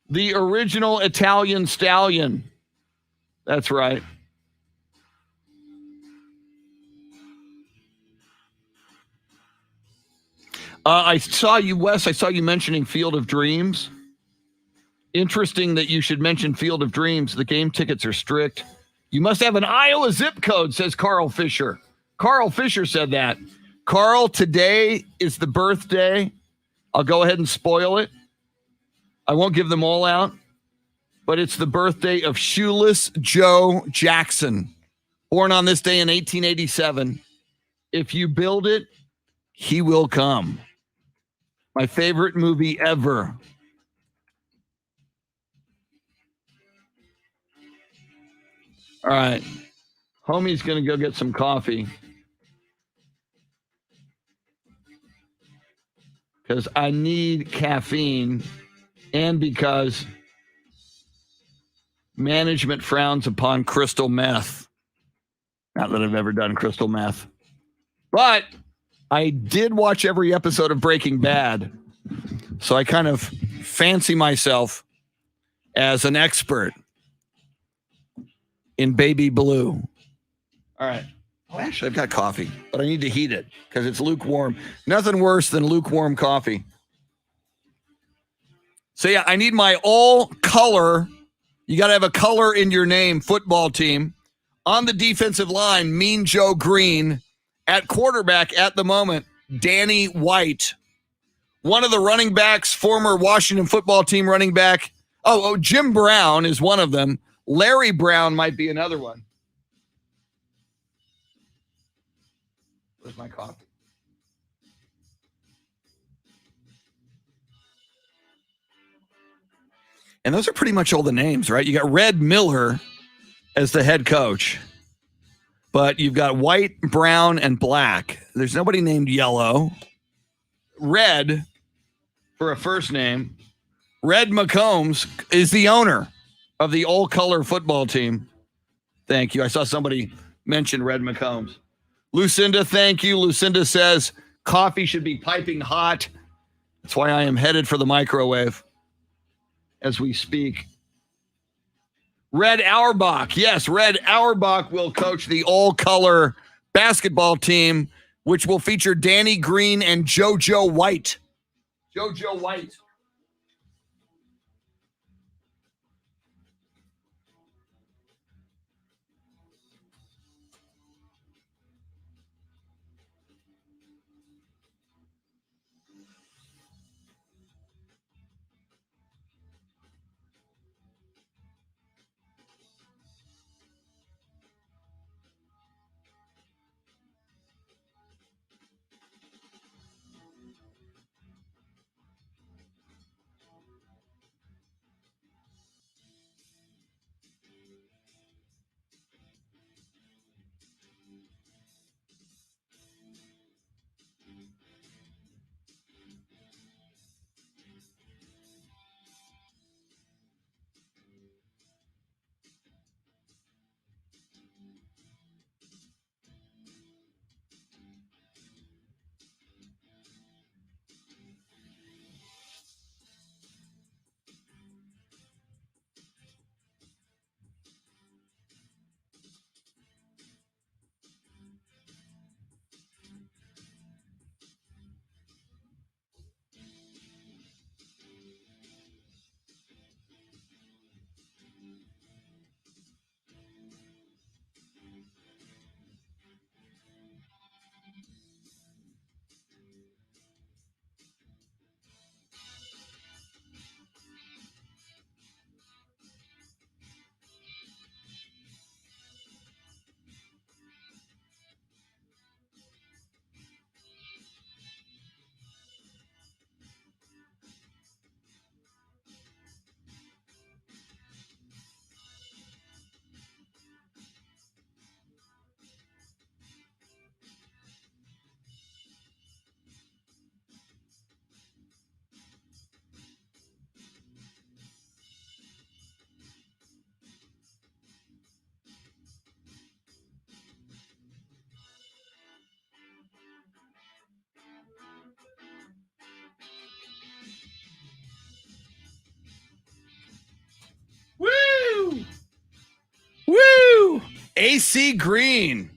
the original Italian Stallion. That's right. I saw you, Wes. I saw you mentioning Field of Dreams. Interesting that you should mention Field of Dreams. The game tickets are strict. You must have an Iowa zip code, says Carl Fisher. Carl Fisher said that. Carl, today is the birthday. I'll go ahead and spoil it. I won't give them all out, but it's the birthday of Shoeless Joe Jackson, born on this day in 1887. If you build it, he will come. My favorite movie ever. All right. Homie's going to go get some coffee. Because I need caffeine and because management frowns upon crystal meth. Not that I've ever done crystal meth. But I did watch every episode of Breaking Bad. So I kind of fancy myself as an expert in baby blue. All right. Oh, actually, I've got coffee, but I need to heat it because it's lukewarm. Nothing worse than lukewarm coffee. So, yeah, I need my all color. You got to have a color in your name football team. On the defensive line, Mean Joe Green. At quarterback at the moment, Danny White. One of the running backs, former Washington football team running back. Oh, Jim Brown is one of them. Larry Brown might be another one. Where's my coffee? And those are pretty much all the names, right? You got Red Miller as the head coach. But you've got White, Brown, and Black. There's nobody named Yellow. Red, for a first name. Red McCombs is the owner of the all-color football team. Thank you. I saw somebody mention Red McCombs. Lucinda, thank you. Lucinda says coffee should be piping hot. That's why I am headed for the microwave as we speak. Red Auerbach. Yes, Red Auerbach will coach the all-color basketball team, which will feature Danny Green and JoJo White. JoJo White. AC Green.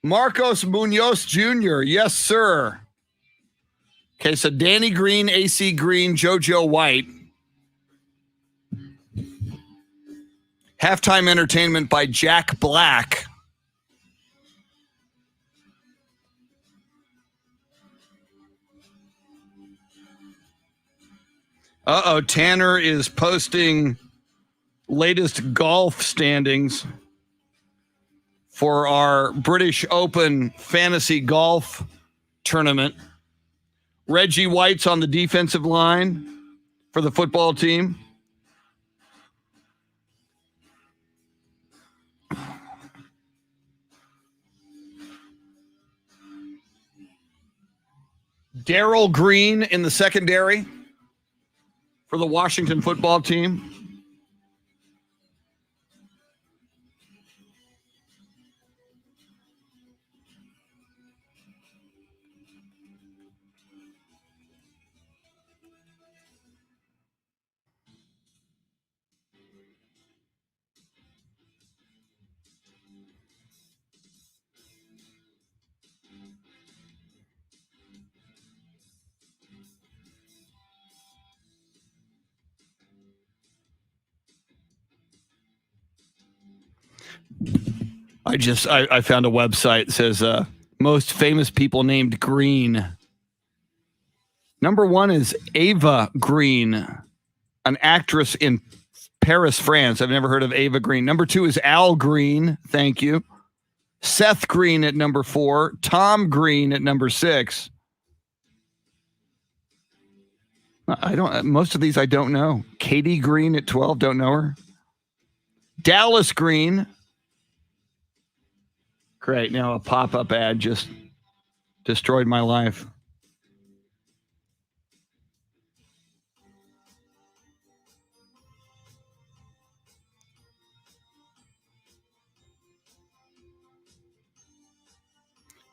Marcos Munoz Jr. Yes, sir. Okay, so Danny Green, AC Green, JoJo White. Halftime entertainment by Jack Black. Uh-oh, Tanner is posting latest golf standings for our British Open fantasy golf tournament. Reggie White's on the defensive line for the football team. Darrell Green in the secondary for the Washington football team. I found a website that says most famous people named Green. Number 1 is Ava Green, an actress in Paris, France. I've never heard of Ava Green. Number 2 is Al Green. Thank you. Seth Green at number 4. Tom Green at number 6. Most of these I don't know. Katie Green at 12. Don't know her. Dallas Green. Great. Now a pop-up ad just destroyed my life.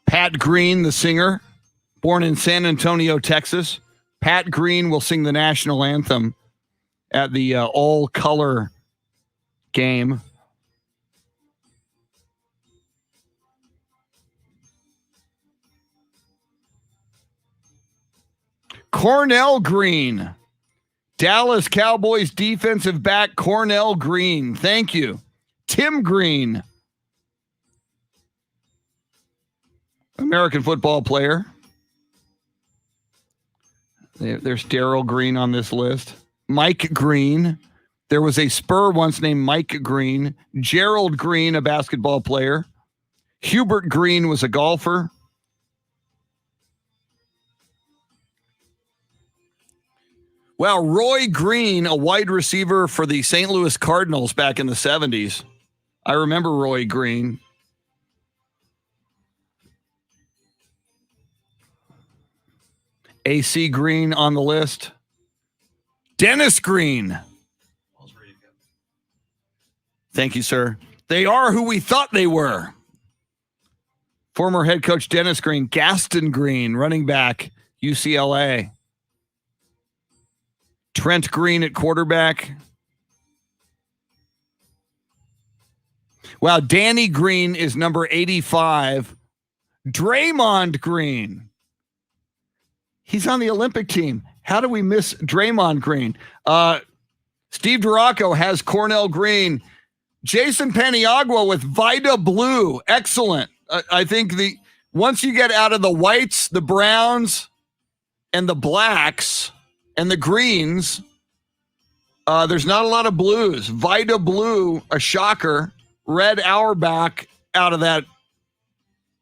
Pat Green, the singer, born in San Antonio, Texas. Pat Green will sing the national anthem at the all-color game. Cornell Green, Dallas Cowboys defensive back Cornell Green. Thank you. Tim Green, American football player. There's Darrell Green on this list. Mike Green. There was a Spur once named Mike Green. Gerald Green, a basketball player. Hubert Green was a golfer. Well, Roy Green, a wide receiver for the St. Louis Cardinals back in the 70s. I remember Roy Green. AC Green on the list. Dennis Green. Thank you, sir. They are who we thought they were. Former head coach Dennis Green. Gaston Green, running back, UCLA. Trent Green at quarterback. Wow, Danny Green is number 85. Draymond Green. He's on the Olympic team. How do we miss Draymond Green? Steve Duraco has Cornell Green. Jason Paniagua with Vida Blue. Excellent. I think once you get out of the whites, the browns, and the blacks, and the greens, there's not a lot of blues. Vida Blue, a shocker. Red Auerbach out of that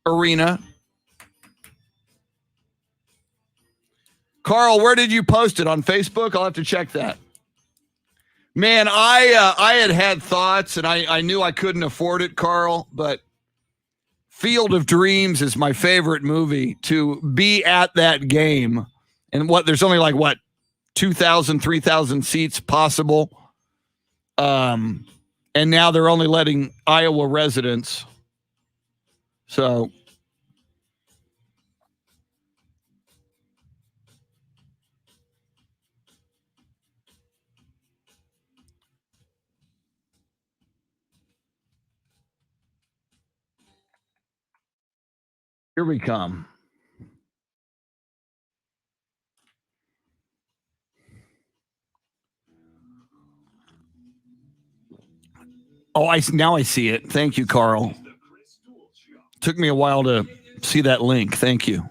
arena. Carl, where did you post it? On Facebook? I'll have to check that. Man, I had thoughts, and I knew I couldn't afford it, Carl, but Field of Dreams is my favorite movie. To be at that game, and there's only 2,000, 3,000 seats possible. And now they're only letting Iowa residents. So Here we come. Oh, now I see it. Thank you, Carl. Took me a while to see that link. Thank you.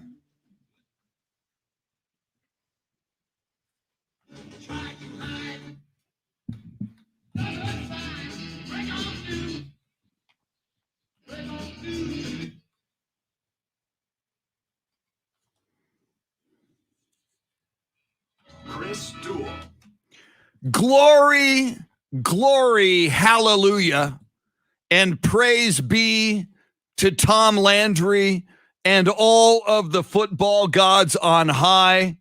Chris Duel. Glory, glory, hallelujah, and praise be to Tom Landry and all of the football gods on high.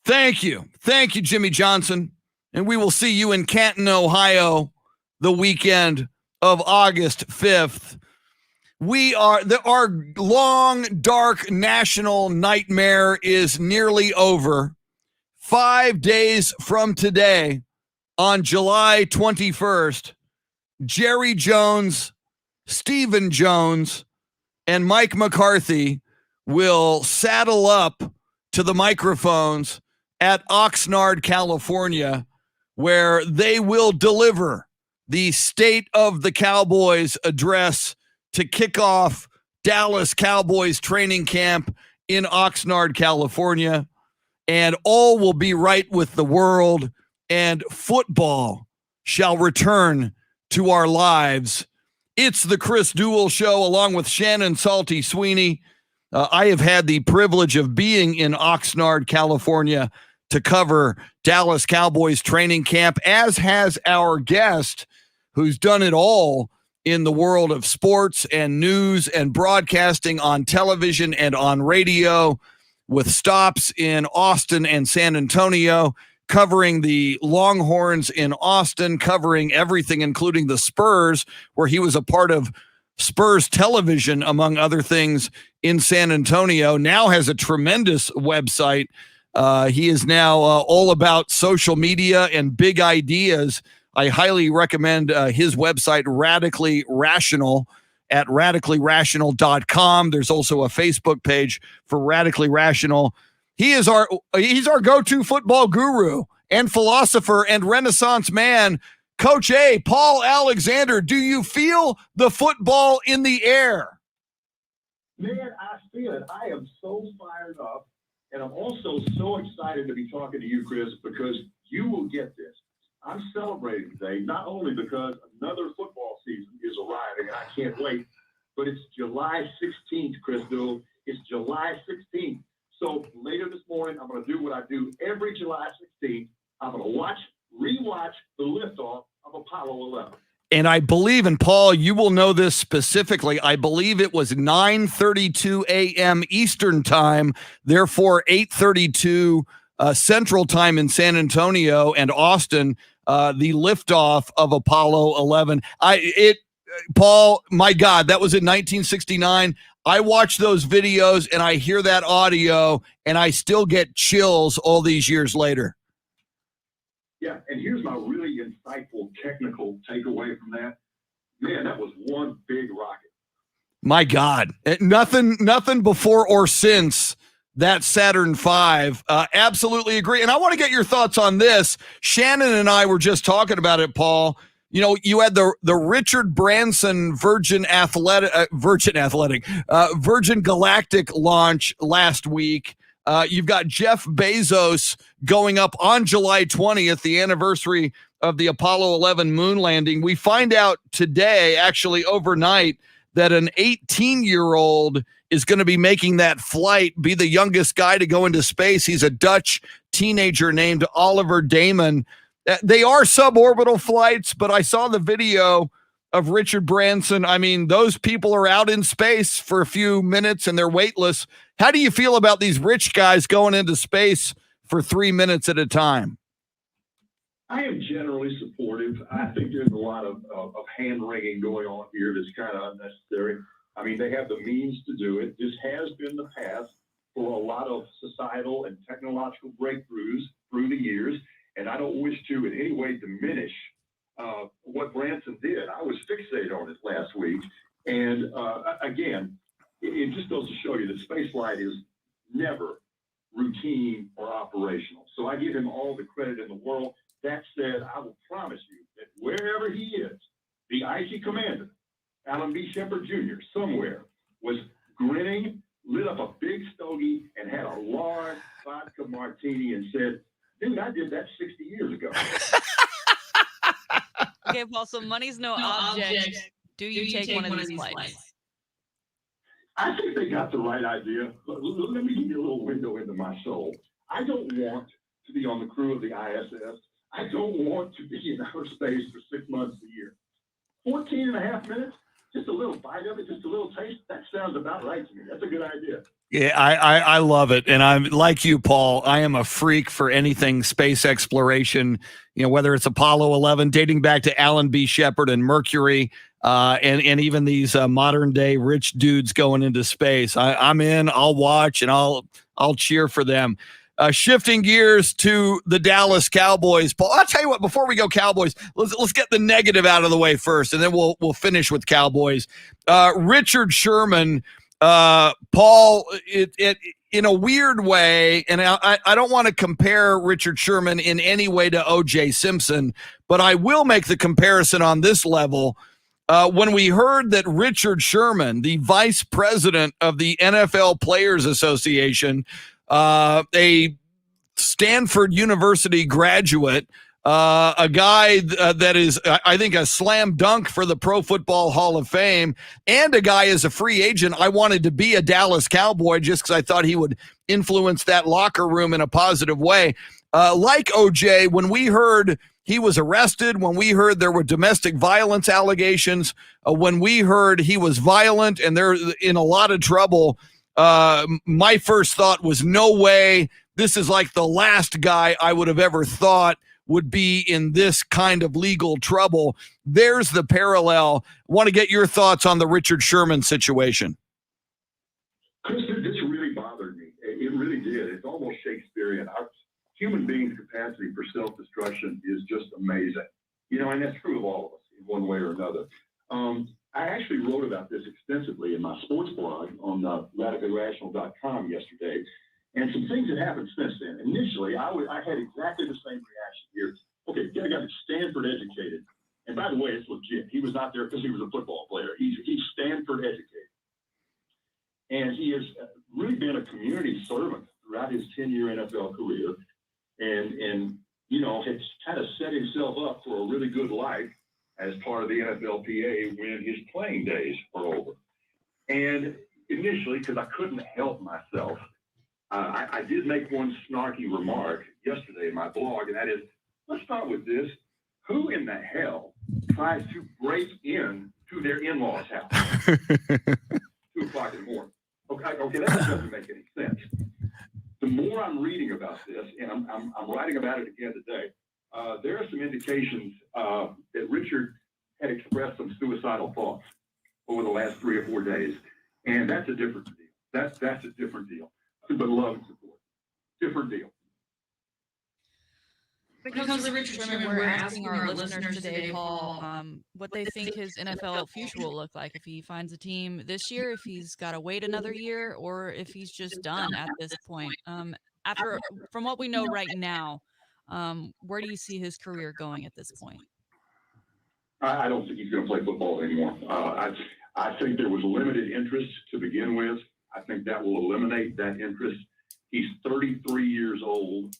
Thank you, Jimmy Johnson, and we will see you in Canton, Ohio, the weekend of August 5th. Our long, dark national nightmare is nearly over. 5 days from today, on July 21st, Jerry Jones, Stephen Jones, and Mike McCarthy will saddle up to the microphones at Oxnard, California, where they will deliver the State of the Cowboys address to kick off Dallas Cowboys training camp in Oxnard, California. And all will be right with the world, and football shall return to our lives. It's the Chris Duel Show, along with Shannon Salty Sweeney. I have had the privilege of being in Oxnard, California, to cover Dallas Cowboys training camp, as has our guest, who's done it all in the world of sports and news and broadcasting on television and on radio, with stops in Austin and San Antonio, covering the Longhorns in Austin, covering everything, including the Spurs, where he was a part of Spurs television, among other things, in San Antonio. Now has a tremendous website. He is now all about social media and big ideas. I highly recommend his website, Radically Rational, at radicallyrational.com. There's also a Facebook page for Radically Rational. He's our go-to football guru and philosopher and Renaissance man, Coach A, Paul Alexander. Do you feel the football in the air? Man, I feel it. I am so fired up, and I'm also so excited to be talking to you, Chris, because you will get this. I'm celebrating today, not only because another football season is arriving, and I can't wait, but it's July 16th, Chris Duel. It's July 16th. So later this morning, I'm going to do what I do every July 16th. I'm going to rewatch the liftoff of Apollo 11. And I believe, and Paul, you will know this specifically, I believe it was 9:32 a.m. Eastern time, therefore 8:32 Central time in San Antonio and Austin, the liftoff of Apollo 11. Paul, my God, that was in 1969. I watch those videos and I hear that audio and I still get chills all these years later. Yeah, and here's my really insightful technical takeaway from that. Man, that was one big rocket. My God, nothing before or since that Saturn V. Absolutely agree. And I want to get your thoughts on this. Shannon and I were just talking about it, Paul. You know, you had the Richard Branson Virgin Galactic launch last week. You've got Jeff Bezos going up on July 20th, the anniversary of the Apollo 11 moon landing. We find out today, actually overnight, that an 18-year-old is going to be making that flight, be the youngest guy to go into space. He's a Dutch teenager named Oliver Damon. They are suborbital flights, but I saw the video of Richard Branson. I mean, those people are out in space for a few minutes and they're weightless. How do you feel about these rich guys going into space for 3 minutes at a time? I am generally supportive. I think there's a lot of hand-wringing going on here that's kind of unnecessary. I mean, they have the means to do it. This has been the path for a lot of societal and technological breakthroughs through the years, and I don't wish to in any way diminish what Branson did. I was fixated on it last week, and again, it just goes to show you that space flight is never routine or operational. So I give him all the credit in the world. That said, I will promise you that wherever he is, the IC commander, Alan B. Shepard Jr., somewhere, was grinning, lit up a big stogie, and had a large vodka martini and said, dude, I did that 60 years ago. Okay, Paul, so money's no object. Do you take one of these flights? I think they got the right idea. Let me give you a little window into my soul. I don't want to be on the crew of the ISS. I don't want to be in outer space for 6 months a year. 14 and a half minutes, just a little bite of it, just a little taste. That sounds about right to me. That's a good idea. Yeah, I love it. And I'm like you, Paul, I am a freak for anything space exploration, whether it's Apollo 11, dating back to Alan B. Shepard and Mercury, and even these modern day rich dudes going into space. I'm in, I'll watch, and I'll cheer for them. Shifting gears to the Dallas Cowboys. Paul, I'll tell you what, before we go Cowboys, let's get the negative out of the way first, and then we'll finish with Cowboys. Richard Sherman, Paul, it in a weird way, and I don't want to compare Richard Sherman in any way to O.J. Simpson, but I will make the comparison on this level. When we heard that Richard Sherman, the vice president of the NFL Players Association, a Stanford University graduate, a guy that is, I think, a slam dunk for the Pro Football Hall of Fame, and a guy as a free agent. I wanted to be a Dallas Cowboy just because I thought he would influence that locker room in a positive way. Like OJ, when we heard he was arrested, when we heard there were domestic violence allegations, when we heard he was violent and they're in a lot of trouble, my first thought was, no way, this is like the last guy I would have ever thought would be in this kind of legal trouble. There's the parallel. Want to get your thoughts on the Richard Sherman situation. Chris, this really bothered me. It really did. It's almost Shakespearean. Our human beings' capacity for self-destruction is just amazing. And that's true of all of us in one way or another. I actually wrote about this extensively in my sports blog on radicallyrational.com yesterday. And some things have happened since then. Initially, I had exactly the same reaction here. Okay, guy got Stanford educated. And by the way, it's legit. He was not there because he was a football player. He's Stanford educated. And he has really been a community servant throughout his 10-year NFL career. And has kind of set himself up for a really good life as part of the NFLPA when his playing days are over. And initially, because I couldn't help myself, I did make one snarky remark yesterday in my blog, and that is, let's start with this. Who in the hell tries to break in to their in-laws' house 2 o'clock in the morning? Okay, that doesn't make any sense. The more I'm reading about this, and I'm writing about it again today, there are some indications that Richard had expressed some suicidal thoughts over the last 3 or 4 days, and that's a different deal. That's a different deal. But love and support, different deal. When it comes to Richard Sherman, we're asking our listeners today, Paul, what they think his NFL future will look like if he finds a team this year, if he's got to wait another year, or if he's just done at this point. From what we know right now, where do you see his career going at this point? I don't think he's going to play football anymore. I think there was limited interest to begin with. I think that will eliminate that interest. He's 33 years old,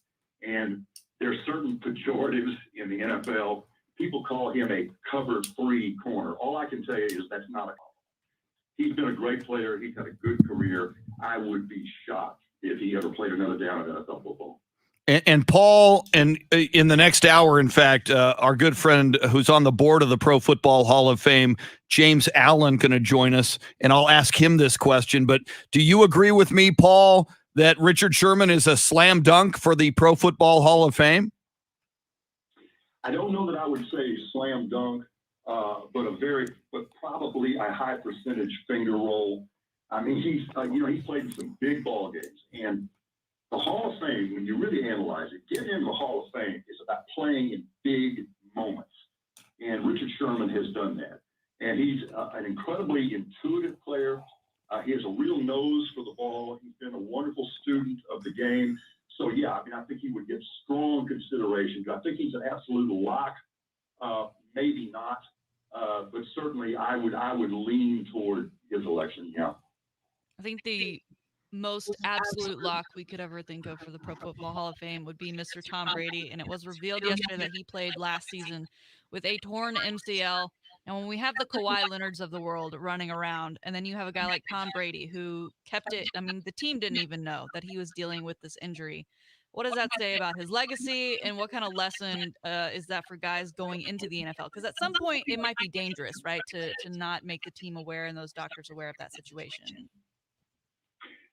and there are certain pejoratives in the NFL. People call him a cover-free corner. All I can say is that's not a call. He's been a great player. He's had a good career. I would be shocked if he ever played another down in NFL football. And Paul, and in the next hour, in fact, our good friend who's on the board of the Pro Football Hall of Fame, James Allen, going to join us, and I'll ask him this question. But do you agree with me, Paul, that Richard Sherman is a slam dunk for the Pro Football Hall of Fame? I don't know that I would say slam dunk, but probably a high percentage finger roll. I mean, he's played in some big ball games, and the Hall of Fame, when you really analyze it, getting into the Hall of Fame is about playing in big moments. And Richard Sherman has done that. And he's an incredibly intuitive player. He has a real nose for the ball. He's been a wonderful student of the game. So, yeah, I mean, I think he would get strong consideration. I think he's an absolute lock. Maybe not, but certainly I would lean toward his election. Yeah. I think the most absolute lock we could ever think of for the Pro Football Hall of Fame would be Mr. Tom Brady. And it was revealed yesterday that he played last season with a torn MCL. And when we have the Kawhi Leonards of the world running around, and then you have a guy like Tom Brady who kept it, I mean, the team didn't even know that he was dealing with this injury. What does that say about his legacy, and what kind of lesson is that for guys going into the NFL? Because at some point it might be dangerous, right, to not make the team aware and those doctors aware of that situation.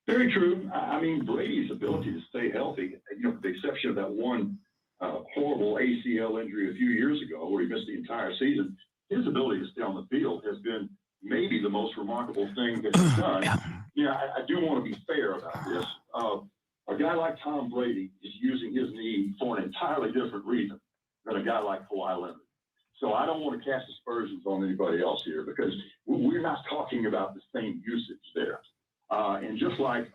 Very true. I mean, Brady's ability to stay healthy, with the exception of that one horrible ACL injury a few years ago where he missed the entire season, his ability to stay on the field has been maybe the most remarkable thing that he's done. I do want to be fair about this. A guy like Tom Brady is using his knee for an entirely different reason than a guy like Kawhi Leonard. So I don't want to cast aspersions on anybody else here because we're not talking about the same usage there. And just like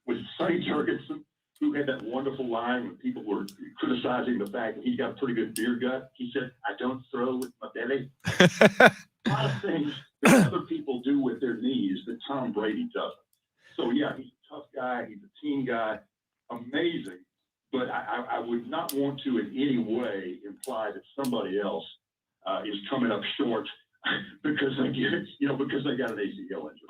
with Sonny Jurgensen, who had that wonderful line when people were criticizing the fact that he's got a pretty good beer gut, he said, "I don't throw with my belly." A lot of things that other people do with their knees that Tom Brady doesn't. So, yeah, he's a tough guy. He's a team guy. Amazing. But I would not want to in any way imply that somebody else is coming up short because they got an ACL injury.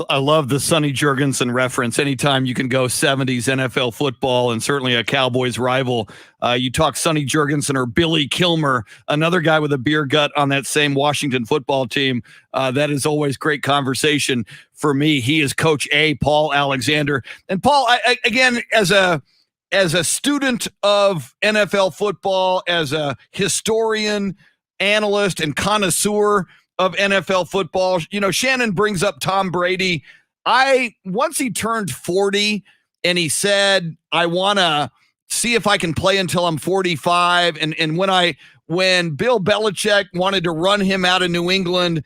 I love the Sonny Jurgensen reference. Anytime you can go 70s NFL football and certainly a Cowboys rival, you talk Sonny Jurgensen or Billy Kilmer, another guy with a beer gut on that same Washington football team. That is always great conversation for me. He is Coach A, Paul Alexander. And Paul, again, as a student of NFL football, as a historian, analyst, and connoisseur of NFL football, Shannon brings up Tom Brady. Once he turned 40 and he said, "I want to see if I can play until I'm 45." And when Bill Belichick wanted to run him out of New England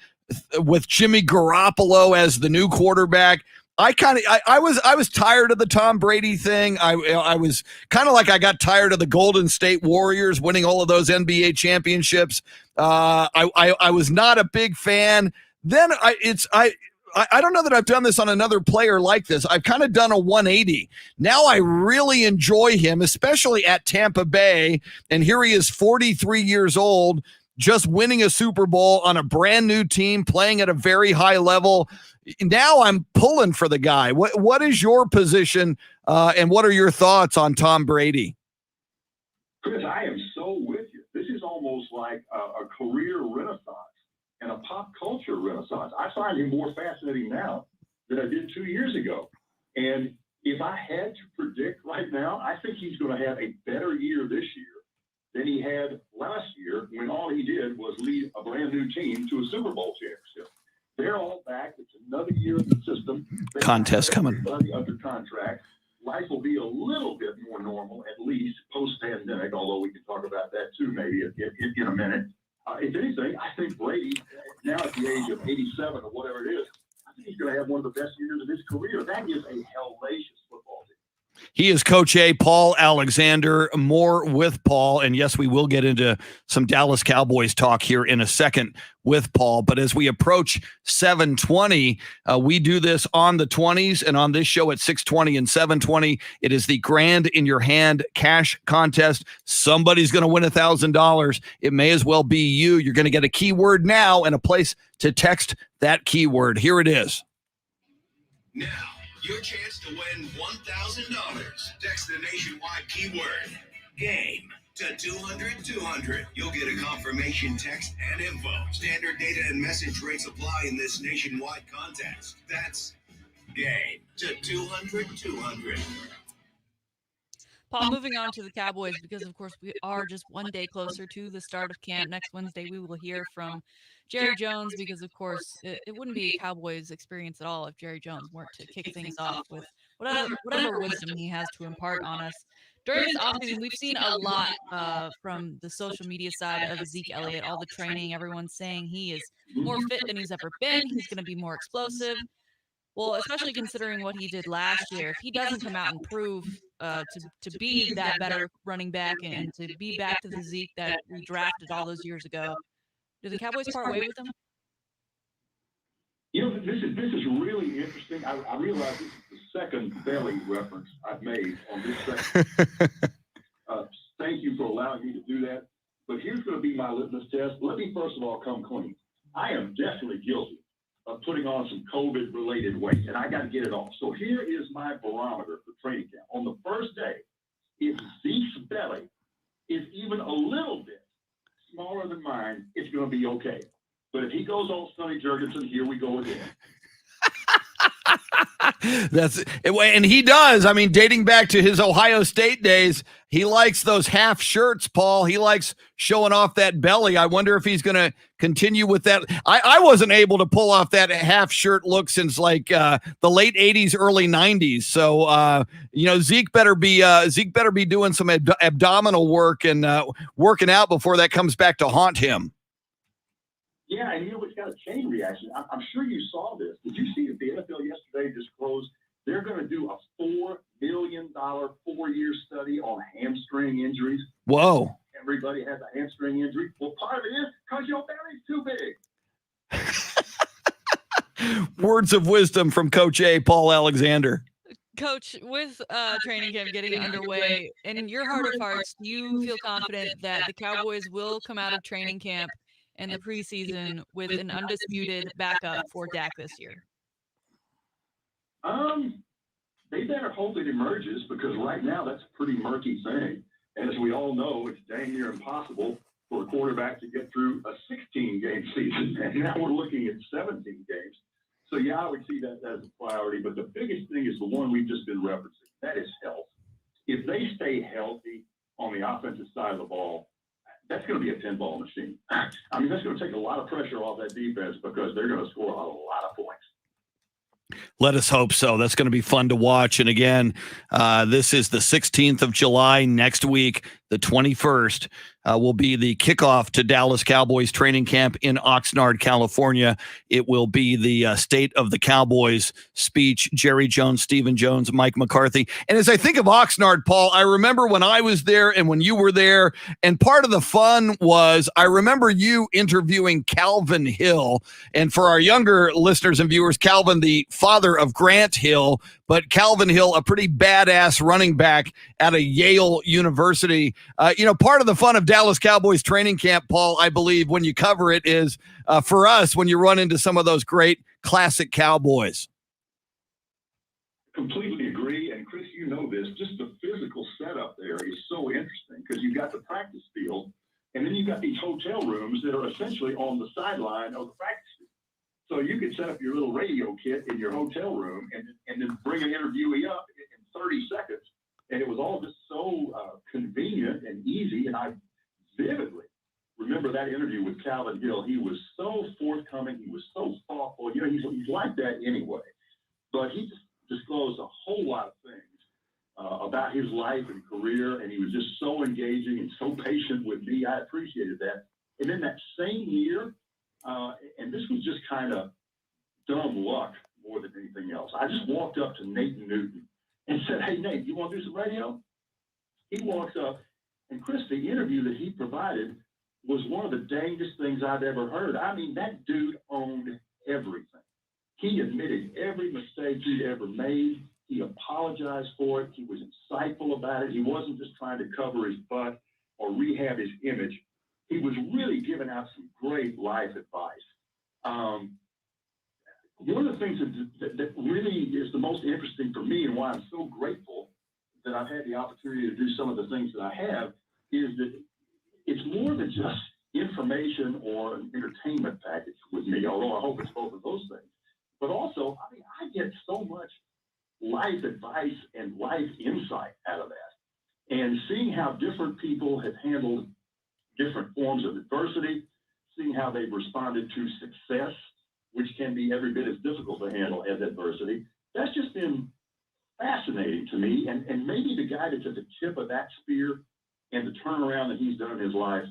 with Jimmy Garoppolo as the new quarterback, I was tired of the Tom Brady thing. I was kind of like I got tired of the Golden State Warriors winning all of those NBA championships. I was not a big fan. Then I don't know that I've done this on another player like this. I've kind of done a 180. Now I really enjoy him, especially at Tampa Bay. And here he is, 43 years old, just winning a Super Bowl on a brand new team, playing at a very high level. Now I'm pulling for the guy. What is your position, and what are your thoughts on Tom Brady? Chris, I am so with you. This is almost like a career renaissance and a pop culture renaissance. I find him more fascinating now than I did 2 years ago. And if I had to predict right now, I think he's going to have a better year this year than he had last year when all he did was lead a brand new team to a Super Bowl championship. They're all back. It's another year in the system. Contest coming. Under contract. Life will be a little bit more normal, at least post-pandemic, although we can talk about that too maybe in a minute. If anything, I think Brady, now at the age of 87 or whatever it is, I think he's going to have one of the best years of his career. That is a hellacious football team. He is Coach A, Paul Alexander. More with Paul. And yes, we will get into some Dallas Cowboys talk here in a second with Paul. But as we approach 7:20, we do this on the 20s, and on this show at 6:20 and 7:20, it is the Grand in Your Hand cash contest. Somebody's going to win $1,000. It may as well be you. You're going to get a keyword now and a place to text that keyword. Here it is. Now, your chance to win $1,000. Text the nationwide keyword GAME to 200-200. You'll get a confirmation text and info. Standard data and message rates apply in this nationwide contest. That's GAME to 200-200. Paul, moving on to the Cowboys, because of course we are just one day closer to the start of camp. Next Wednesday we will hear from Jerry Jones, because of course it wouldn't be a Cowboys experience at all if Jerry Jones weren't to kick things off with whatever wisdom he has to impart on us during this offseason, we've seen a lot from the social media side of Zeke Elliott, all the training, everyone's saying he is more fit than he's ever been. He's going to be more explosive. Well, especially considering what he did last year, if he doesn't come out and prove to be that better running back and to be back to the Zeke that we drafted all those years ago, do the Cowboys part way with him? You know, this is really interesting. I realize this is the second belly reference I've made on this segment. Thank you for allowing me to do that. But here's going to be my litmus test. Let me first of all come clean. I am definitely guilty of putting on some COVID-related weight, and I got to get it off. So here is my barometer for training camp. On the first day, if Zeke's belly is even a little bit smaller than mine, it's going to be okay. But if he goes all Sonny Jurgensen, here we go again. And he does. I mean, dating back to his Ohio State days, he likes those half shirts, Paul. He likes showing off that belly. I wonder if he's going to continue with that. I wasn't able to pull off that half shirt look since like the late 80s, early 90s. So, Zeke better be doing some abdominal work and working out before that comes back to haunt him. Yeah, and it's got a chain reaction. I'm sure you saw this. Did you see that the NFL yesterday disclosed they're going to do a $4 million 4-year study on hamstring injuries? Whoa. Everybody has a hamstring injury. Well, part of it is because your belly's too big. Words of wisdom from Coach A, Paul Alexander. Coach, with training camp getting underway, in your heart of hearts, do you feel confident that the Cowboys will come out of training camp and the preseason with an undisputed backup for Dak this year? They better hope it emerges, because right now that's a pretty murky thing. And as we all know, it's dang near impossible for a quarterback to get through a 16-game season. And now we're looking at 17 games. So, yeah, I would see that as a priority. But the biggest thing is the one we've just been referencing. That is health. If they stay healthy on the offensive side of the ball, that's going to be a 10-ball machine. I mean, that's going to take a lot of pressure off that defense, because they're going to score a lot of points. Let us hope so. That's going to be fun to watch. And again, this is the 16th of July. Next week, the 21st, will be the kickoff to Dallas Cowboys training camp in Oxnard, California. It will be the State of the Cowboys speech. Jerry Jones, Stephen Jones, Mike McCarthy. And as I think of Oxnard, Paul, I remember when I was there and when you were there, and part of the fun was I remember you interviewing Calvin Hill. And for our younger listeners and viewers, Calvin, the father of Grant Hill, but Calvin Hill, a pretty badass running back at a Yale University. Part of the fun of Dallas Cowboys training camp, Paul, I believe, when you cover it is for us when you run into some of those great classic Cowboys. Completely agree. And Chris, you know this, just the physical setup there is so interesting, because you've got the practice field, and then you've got these hotel rooms that are essentially on the sideline of the practice field. So you could set up your little radio kit in your hotel room and then bring an interviewee up in 30 seconds. And it was all just so convenient and easy. And I vividly remember that interview with Calvin Hill. He was so forthcoming. He was so thoughtful. He's like that anyway. But he just disclosed a whole lot of things about his life and career. And he was just so engaging and so patient with me. I appreciated that. And then that same year, and this was just kind of dumb luck more than anything else, I just walked up to Nathan Newton and said, "Hey, Nate, you want to do some radio?" He walks up, and Chris, the interview that he provided was one of the dangest things I've ever heard. I mean, that dude owned everything. He admitted every mistake he'd ever made. He apologized for it. He was insightful about it. He wasn't just trying to cover his butt or rehab his image. He was really giving out some great life advice. One of the things that really is the most interesting for me, and why I'm so grateful that I've had the opportunity to do some of the things that I have, is that it's more than just information or an entertainment package with me, although I hope it's both of those things. But also, I get so much life advice and life insight out of that. And seeing how different people have handled different forms of adversity, seeing how they've responded to success, which can be every bit as difficult to handle as adversity, that's just been fascinating to me. And maybe the guy that's at the tip of that spear and the turnaround that he's done in his life,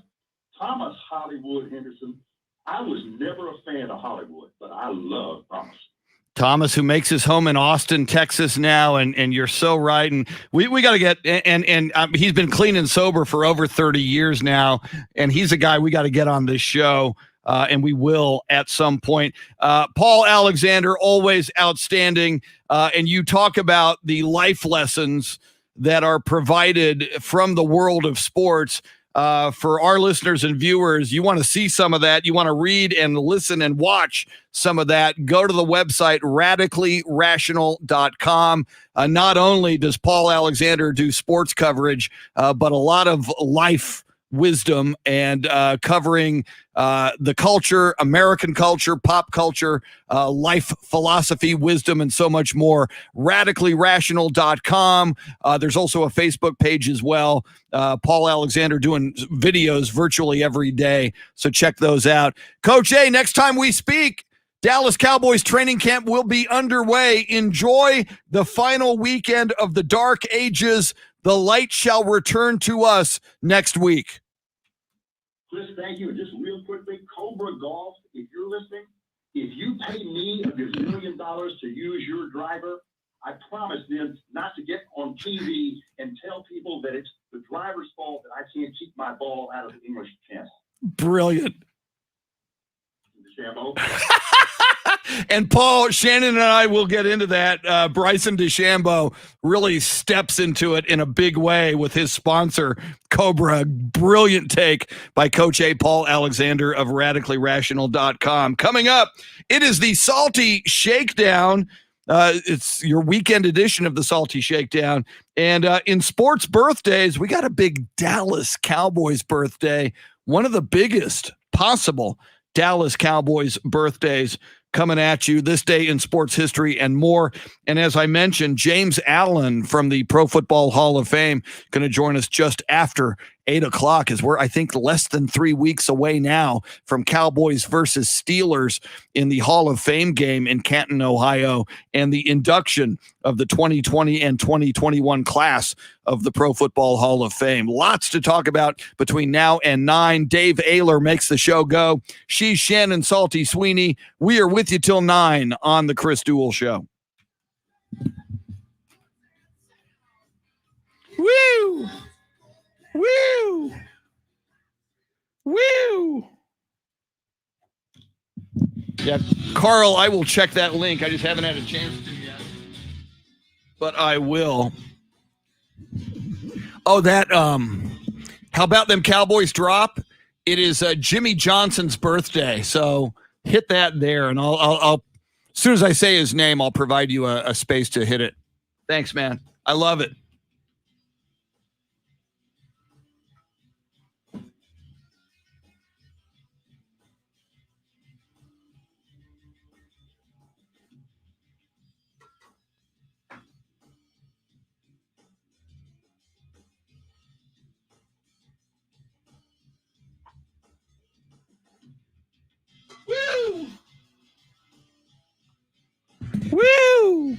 Thomas Hollywood Henderson. I was never a fan of Hollywood, but I love Thomas. Thomas, who makes his home in Austin, Texas now, and you're so right. And we got to get and he's been clean and sober for over 30 years now, and he's a guy we got to get on this show, and we will at some point. Paul Alexander, always outstanding, and you talk about the life lessons that are provided from the world of sports. For our listeners and viewers, you want to see some of that, you want to read and listen and watch some of that, go to the website radicallyrational.com. Not only does Paul Alexander do sports coverage, but a lot of life wisdom and covering the culture, American culture, pop culture, life philosophy, wisdom, and so much more. radicallyrational.com. There's also a Facebook page as well. Paul Alexander doing videos virtually every day, so check those out. Coach A, next time we speak, Dallas Cowboys training camp will be underway. Enjoy the final weekend of the dark ages. The light shall return to us next week. Chris, thank you. And just real quickly, Cobra Golf, if you're listening, if you pay me $1 gazillion to use your driver, I promise them not to get on TV and tell people that it's the driver's fault that I can't keep my ball out of the English Channel. Brilliant. DeChambeau. And Paul, Shannon and I will get into that. Bryson DeChambeau really steps into it in a big way with his sponsor, Cobra. Brilliant take by Coach A. Paul Alexander of radicallyrational.com. Coming up, it is the Salty Shakedown. It's your weekend edition of the Salty Shakedown. And in sports birthdays, we got a big Dallas Cowboys birthday, one of the biggest possible Dallas Cowboys birthdays coming at you this day in sports history and more. And as I mentioned, James Allen from the Pro Football Hall of Fame going to join us just after 8 o'clock, as we're, I think, less than 3 weeks away now from Cowboys versus Steelers in the Hall of Fame game in Canton, Ohio, and the induction of the 2020 and 2021 class of the Pro Football Hall of Fame. Lots to talk about between now and 9. Dave Ayler makes the show go. She's Shannon Salty Sweeney. We are with you till 9 on the Chris Duel Show. Woo! Woo! Woo! Yeah, Carl, I will check that link. I just haven't had a chance to yet. But I will. Oh, that, how about them Cowboys drop? It is Jimmy Johnson's birthday. So hit that there, and I'll as soon as I say his name, I'll provide you a space to hit it. Thanks, man. I love it. Woo! Woo!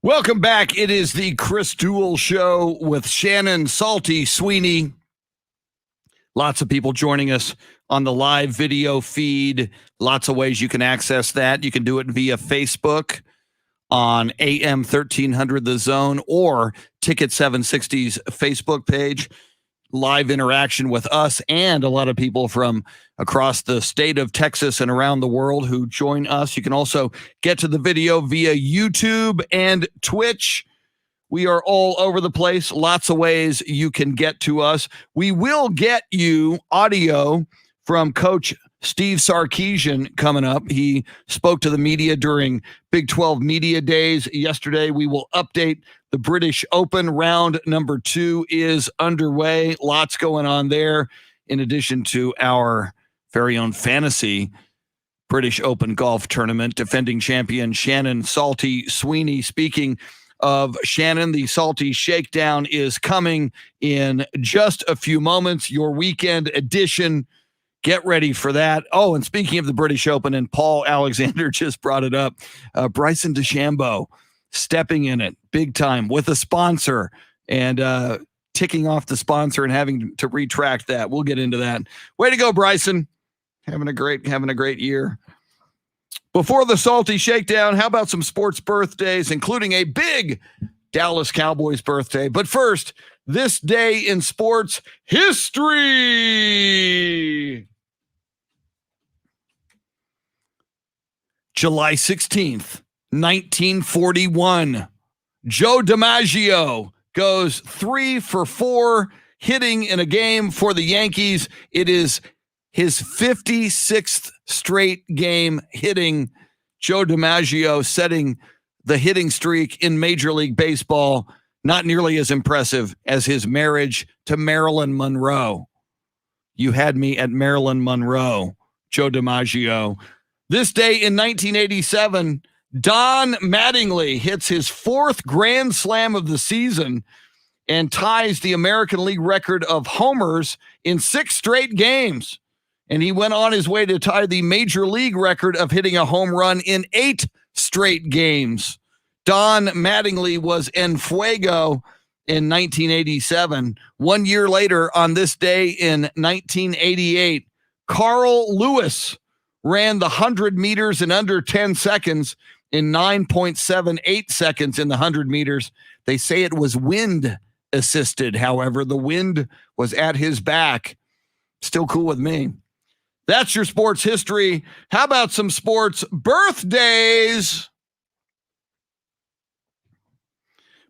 Welcome back. It is the Chris Duel Show with Shannon Salty Sweeney. Lots of people joining us on the live video feed. Lots of ways you can access that. You can do it via Facebook on AM 1300 The Zone or Ticket 760's Facebook page. Live interaction with us and a lot of people from across the state of Texas and around the world who join us. You can also get to the video via YouTube and Twitch. We are all over the place. Lots of ways you can get to us. We will get you audio from Coach Steve Sarkisian coming up. He spoke to the media during Big 12 Media Days yesterday. We will update the British Open. Round number 2 is underway. Lots going on there, in addition to our very own fantasy British Open golf tournament. Defending champion Shannon Salty Sweeney. Speaking of Shannon, the Salty Shakedown is coming in just a few moments. Your weekend edition. Get ready for that. Oh, and speaking of the British Open, and Paul Alexander just brought it up, Bryson DeChambeau stepping in it big time with a sponsor and ticking off the sponsor and having to retract that. We'll get into that. Way to go, Bryson. Having a great year. Before the Salty Shakedown, how about some sports birthdays, including a big Dallas Cowboys birthday? But first, this day in sports history. July 16th, 1941. Joe DiMaggio goes 3 for 4 hitting in a game for the Yankees. It is his 56th straight game hitting. Joe DiMaggio setting the hitting streak in Major League Baseball. Not nearly as impressive as his marriage to Marilyn Monroe. You had me at Marilyn Monroe, Joe DiMaggio. This day in 1987, Don Mattingly hits his 4th grand slam of the season and ties the American League record of homers in 6 straight games. And he went on his way to tie the Major League record of hitting a home run in 8 straight games. Don Mattingly was en fuego in 1987. 1 year later, on this day in 1988, Carl Lewis ran the 100 meters in under 10 seconds in 9.78 seconds in the 100 meters. They say it was wind assisted. However, the wind was at his back. Still cool with me. That's your sports history. How about some sports birthdays?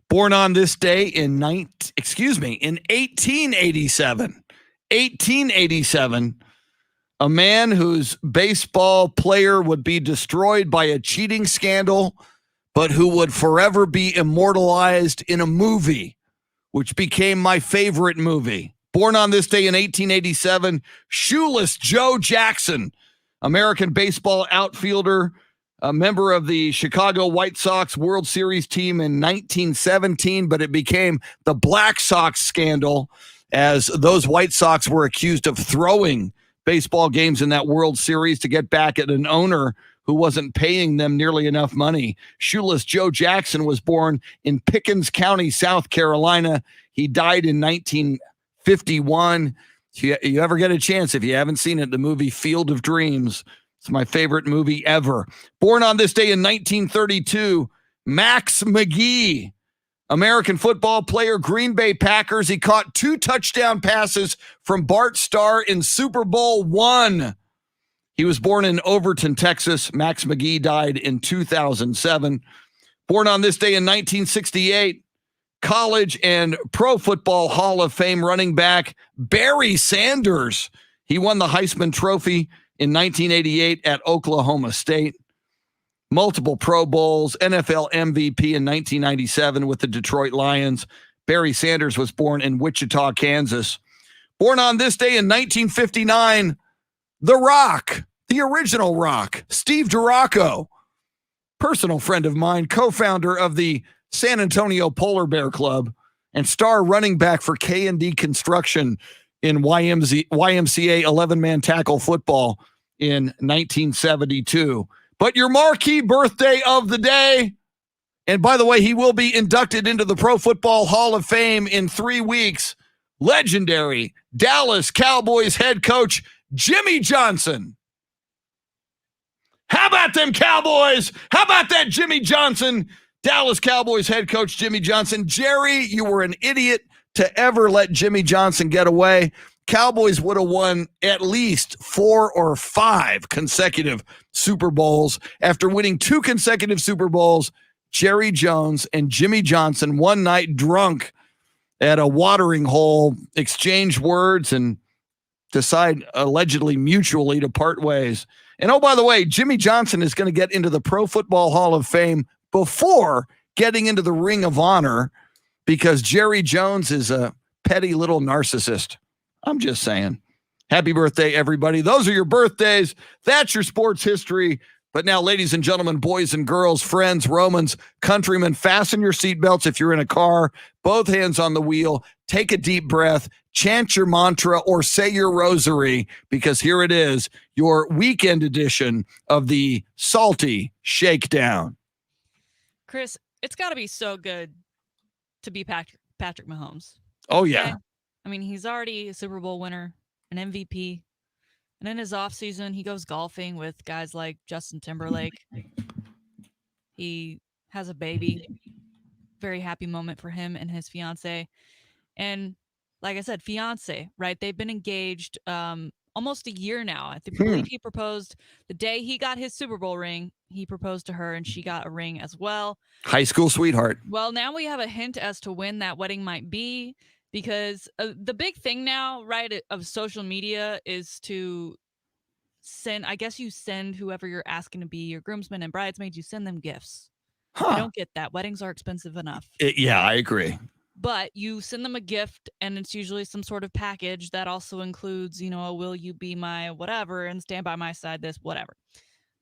Born on this day in 1887. 1887. A man whose baseball player would be destroyed by a cheating scandal, but who would forever be immortalized in a movie, which became my favorite movie. Born on this day in 1887, Shoeless Joe Jackson, American baseball outfielder, a member of the Chicago White Sox World Series team in 1917, but it became the Black Sox scandal as those White Sox were accused of throwing baseball games in that World Series to get back at an owner who wasn't paying them nearly enough money. Shoeless Joe Jackson was born in Pickens County, South Carolina. He died in 1951. If you ever get a chance, if you haven't seen it, the movie Field of Dreams. It's my favorite movie ever. Born on this day in 1932, Max McGee, American football player, Green Bay Packers. He caught 2 touchdown passes from Bart Starr in Super Bowl I. He was born in Overton, Texas. Max McGee died in 2007. Born on this day in 1968, College and Pro Football Hall of Fame running back Barry Sanders. He won the Heisman Trophy in 1988 at Oklahoma State. Multiple Pro Bowls, NFL MVP in 1997 with the Detroit Lions. Barry Sanders was born in Wichita, Kansas. Born on this day in 1959, The Rock, the original Rock, Steve DiRocco, personal friend of mine, co-founder of the San Antonio Polar Bear Club and star running back for K&D Construction in YMCA 11-man tackle football in 1972. But your marquee birthday of the day, and by the way, he will be inducted into the Pro Football Hall of Fame in 3 weeks, legendary Dallas Cowboys head coach Jimmy Johnson. How about them Cowboys? How about that Jimmy Johnson? Dallas Cowboys head coach Jimmy Johnson. Jerry, you were an idiot to ever let Jimmy Johnson get away. Cowboys would have won at least 4 or 5 consecutive Super Bowls. After winning 2 consecutive Super Bowls, Jerry Jones and Jimmy Johnson one night drunk at a watering hole exchange words and decide allegedly mutually to part ways. And oh, by the way, Jimmy Johnson is going to get into the Pro Football Hall of Fame before getting into the Ring of Honor because Jerry Jones is a petty little narcissist. I'm just saying. Happy birthday, everybody. Those are your birthdays. That's your sports history. But now, ladies and gentlemen, boys and girls, friends, Romans, countrymen, fasten your seatbelts if you're in a car, both hands on the wheel, take a deep breath, chant your mantra, or say your rosary, because here it is, your weekend edition of the Salty Shakedown. Chris, it's got to be so good to be Patrick Mahomes. Oh, yeah. Okay? I mean, he's already a Super Bowl winner, an MVP. And in his offseason, he goes golfing with guys like Justin Timberlake. He has a baby. Very happy moment for him and his fiance. And like I said, fiance, right? They've been engaged almost a year now. I believe he proposed the day he got his Super Bowl ring. He proposed to her and she got a ring as well. High school sweetheart. Well, now we have a hint as to when that wedding might be, because the big thing now, right, of social media is to send, I guess you send whoever you're asking to be your groomsmen and bridesmaids, you send them gifts. I don't get that. Weddings are expensive enough. Yeah, I agree. But you send them a gift, and it's usually some sort of package that also includes, you know, a will you be my whatever and stand by my side, this, whatever.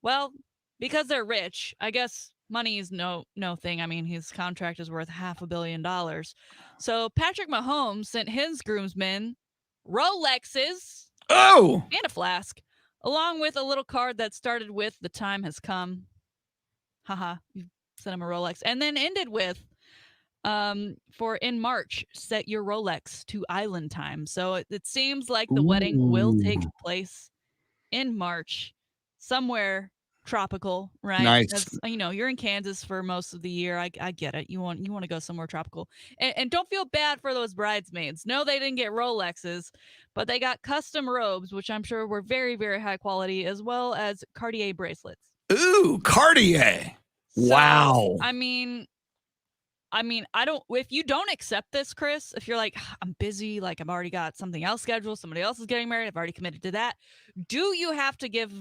Well, because they're rich, I guess money is no thing. I mean, his contract is worth $500 million. So Patrick Mahomes sent his groomsmen Rolexes Oh, and a flask, along with a little card that started with "The time has come." Haha, you sent him a Rolex, and then ended with for in March, set your Rolex to island time. So it seems like the wedding will take Ooh. place in March, somewhere tropical, right? Nice. Because you're in Kansas for most of the year. I get it. You want to go somewhere tropical, and don't feel bad for those bridesmaids. No, they didn't get Rolexes, but they got custom robes, which I'm sure were very, very high quality, as well as Cartier bracelets. Ooh, Cartier. So, Wow. I mean, I don't, if you don't accept this, Chris, if you're like, I'm busy, like I've already got something else scheduled, somebody else is getting married, I've already committed to that. Do you have to give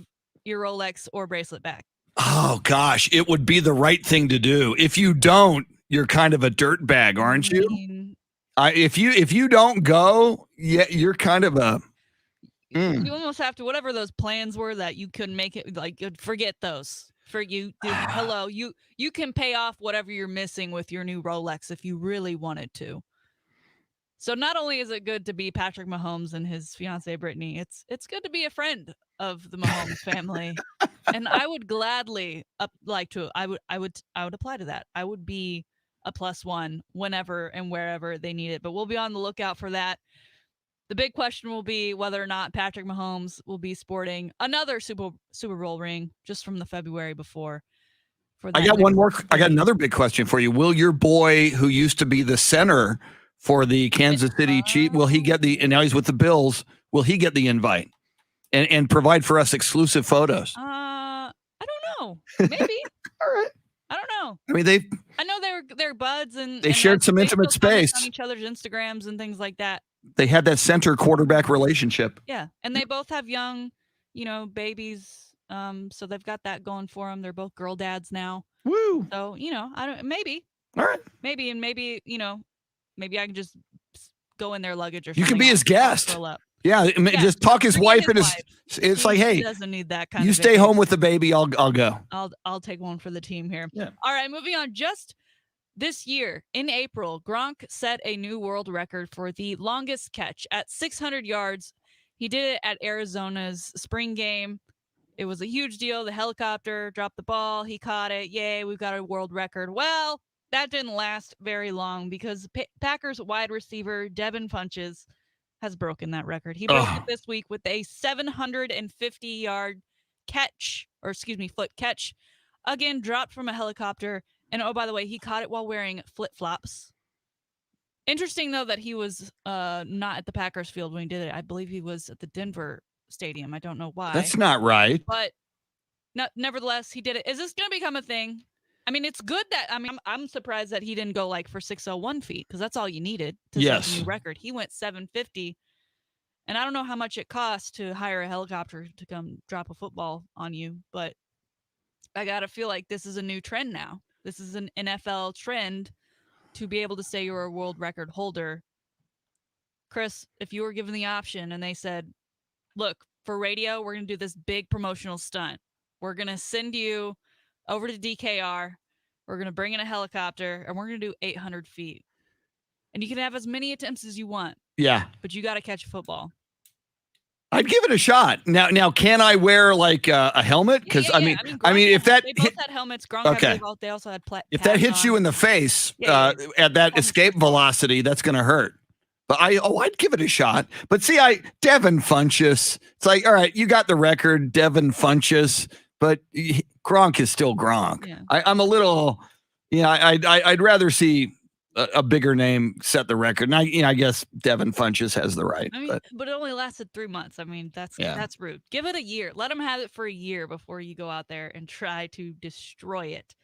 your Rolex or bracelet back? Oh gosh, it would be the right thing to do. If you don't, you're kind of a dirtbag, aren't you? If you don't go, yeah, you're kind of a. You almost have to, whatever those plans were that you couldn't make it, like forget those. For you, hello, you can pay off whatever you're missing with your new Rolex if you really wanted to. So not only is it good to be Patrick Mahomes and his fiancee Brittany, it's good to be a friend of the Mahomes family, and I would gladly I would apply to that. I would be a +1 whenever and wherever they need it. But we'll be on the lookout for that. The big question will be whether or not Patrick Mahomes will be sporting another Super Bowl ring just from the February before. I got one more. I got another big question for you. Will your boy, who used to be the center for the Kansas City Chiefs, will he get and now he's with the Bills, will he get the invite and provide for us exclusive photos? I don't know. Maybe. All right. I don't know. I mean, I know they're buds and they shared some intimate space on each other's Instagrams and things like that. They had that center quarterback relationship. Yeah, and they both have young, babies. So they've got that going for them. They're both girl dads now. Woo. So I don't maybe. All right. Maybe maybe I can just go in their luggage or something. You can be his guest. Yeah, just talk his wife and his. It's like, hey, doesn't need that kind. You stay home with the baby. I'll go. I'll take one for the team here. Yeah. All right, moving on. Just this year in April, Gronk set a new world record for the longest catch at 600 yards. He did it at Arizona's spring game. It was a huge deal. The helicopter dropped the ball. He caught it. Yay, we've got a world record. Well, that didn't last very long because Packers wide receiver Devin Funchess has broken that record. He broke it this week with a 750-yard foot catch. Again, dropped from a helicopter. And oh, by the way, he caught it while wearing flip-flops. Interesting, though, that he was not at the Packers field when he did it. I believe he was at the Denver stadium. I don't know why. That's not right. But nevertheless, he did it. Is this going to become a thing? I mean, it's good that, I'm surprised that he didn't go for 601 feet because that's all you needed to set a new record. He went 750. And I don't know how much it costs to hire a helicopter to come drop a football on you, but I got to feel like this is a new trend now. This is an NFL trend to be able to say you're a world record holder. Chris, if you were given the option and they said, look, for radio, we're going to do this big promotional stunt. We're going to send you over to DKR. We're going to bring in a helicopter and we're going to do 800 feet. And you can have as many attempts as you want. Yeah. But you got to catch a football. I'd give it a shot. Now, can I wear a helmet? Because I mean, if that they both had helmets. Gronk they also had if that hits you in the face at that escape velocity, that's going to hurt. But I'd give it a shot. But see, Devin Funchess. It's like, all right, you got the record, Devin Funchess, but Gronk is still Gronk. Yeah. I'm a little, I'd rather see a bigger name set the record. And I guess Devin Funchess has the right. But it only lasted 3 months. I mean, that's rude. Give it a year. Let him have it for a year before you go out there and try to destroy it,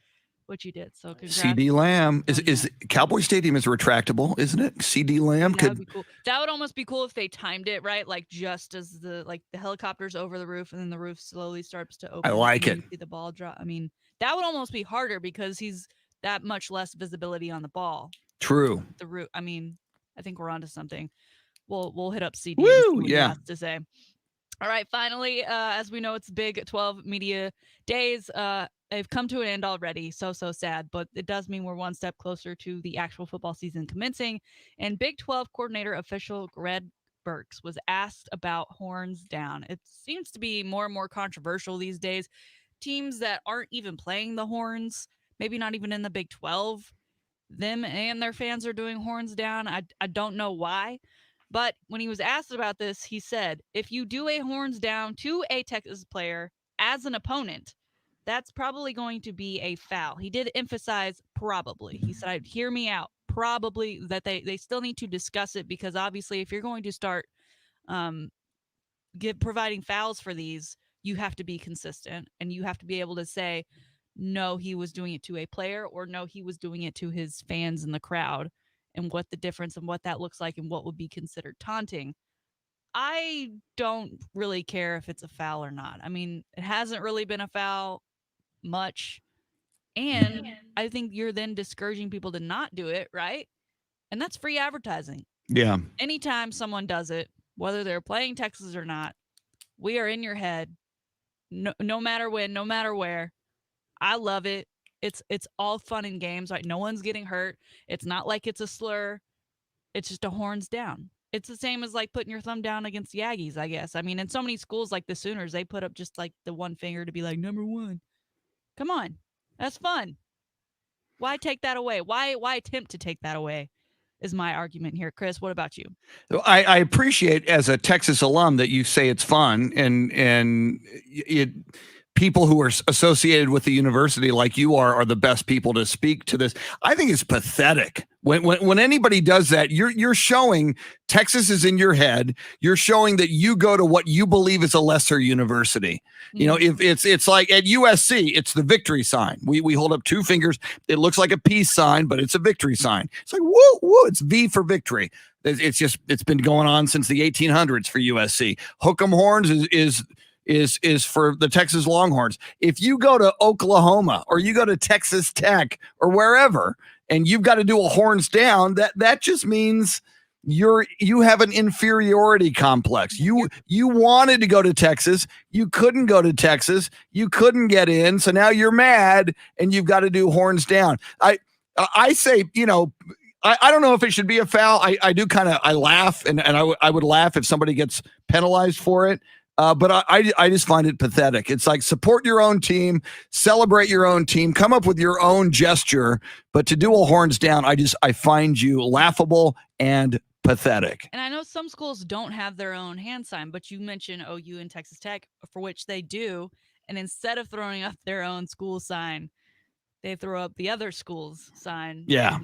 which you did. So congrats. CD Lamb is Cowboy Stadium is retractable, isn't it? CD Lamb would be cool. That would almost be cool if they timed it right, like just as the helicopter's over the roof and then the roof slowly starts to open. I like it. You see the ball drop. I mean, that would almost be harder because he's that much less visibility on the ball. True. The root. I mean, I think we're onto something. We'll hit up CD. Woo, yeah. To say. All right, finally, as we know, it's Big 12 media days. They've come to an end already. So sad, but it does mean we're one step closer to the actual football season commencing. And Big 12 coordinator official Greg Burks was asked about horns down. It seems to be more and more controversial these days. Teams that aren't even playing the horns, maybe not even in the Big 12, them and their fans are doing horns down. I don't know why. But when he was asked about this, he said, if you do a horns down to a Texas player as an opponent, that's probably going to be a foul. He did emphasize probably. He said, hear me out. Probably that they still need to discuss it because obviously if you're going to start um, providing fouls for these, you have to be consistent and you have to be able to say, no, he was doing it to a player or no, he was doing it to his fans in the crowd and what the difference and what that looks like and what would be considered taunting. I don't really care if it's a foul or not. I mean, it hasn't really been a foul much. And I think you're then discouraging people to not do it, right? And that's free advertising. Yeah. Anytime someone does it, whether they're playing Texas or not, we are in your head no matter when, no matter where. I love it. It's all fun and games. Right? No one's getting hurt. It's not like it's a slur. It's just a horns down. It's the same as like putting your thumb down against the Aggies, I guess. I mean, in so many schools like the Sooners, they put up just like the one finger to be like number one. Come on, that's fun. Why take that away? Why attempt to take that away? Is my argument here, Chris. What about you? I appreciate as a Texas alum that you say it's fun and it people who are associated with the university like you are the best people to speak to this. I think it's pathetic when anybody does that. You're showing Texas is in your head. You're showing that you go to what you believe is a lesser university. You know, if it's like at USC, it's the victory sign. We hold up two fingers. It looks like a peace sign, but it's a victory sign. It's like woo woo. It's V for victory. It's been going on since the 1800s for USC. Hook 'em horns is for the Texas Longhorns. If you go to Oklahoma or you go to Texas Tech or wherever and you've got to do a horns down, that just means you have an inferiority complex. You wanted to go to Texas, you couldn't go to Texas, you couldn't get in, so now you're mad and you've got to do horns down. I say, you know, I don't know if it should be a foul. I do kind of I laugh and I would laugh if somebody gets penalized for it. But I just find it pathetic. It's like support your own team, celebrate your own team, come up with your own gesture. But to do a horns down, I find you laughable and pathetic. And I know some schools don't have their own hand sign, but you mentioned OU and Texas Tech, for which they do. And instead of throwing up their own school sign, they throw up the other school's sign. Yeah.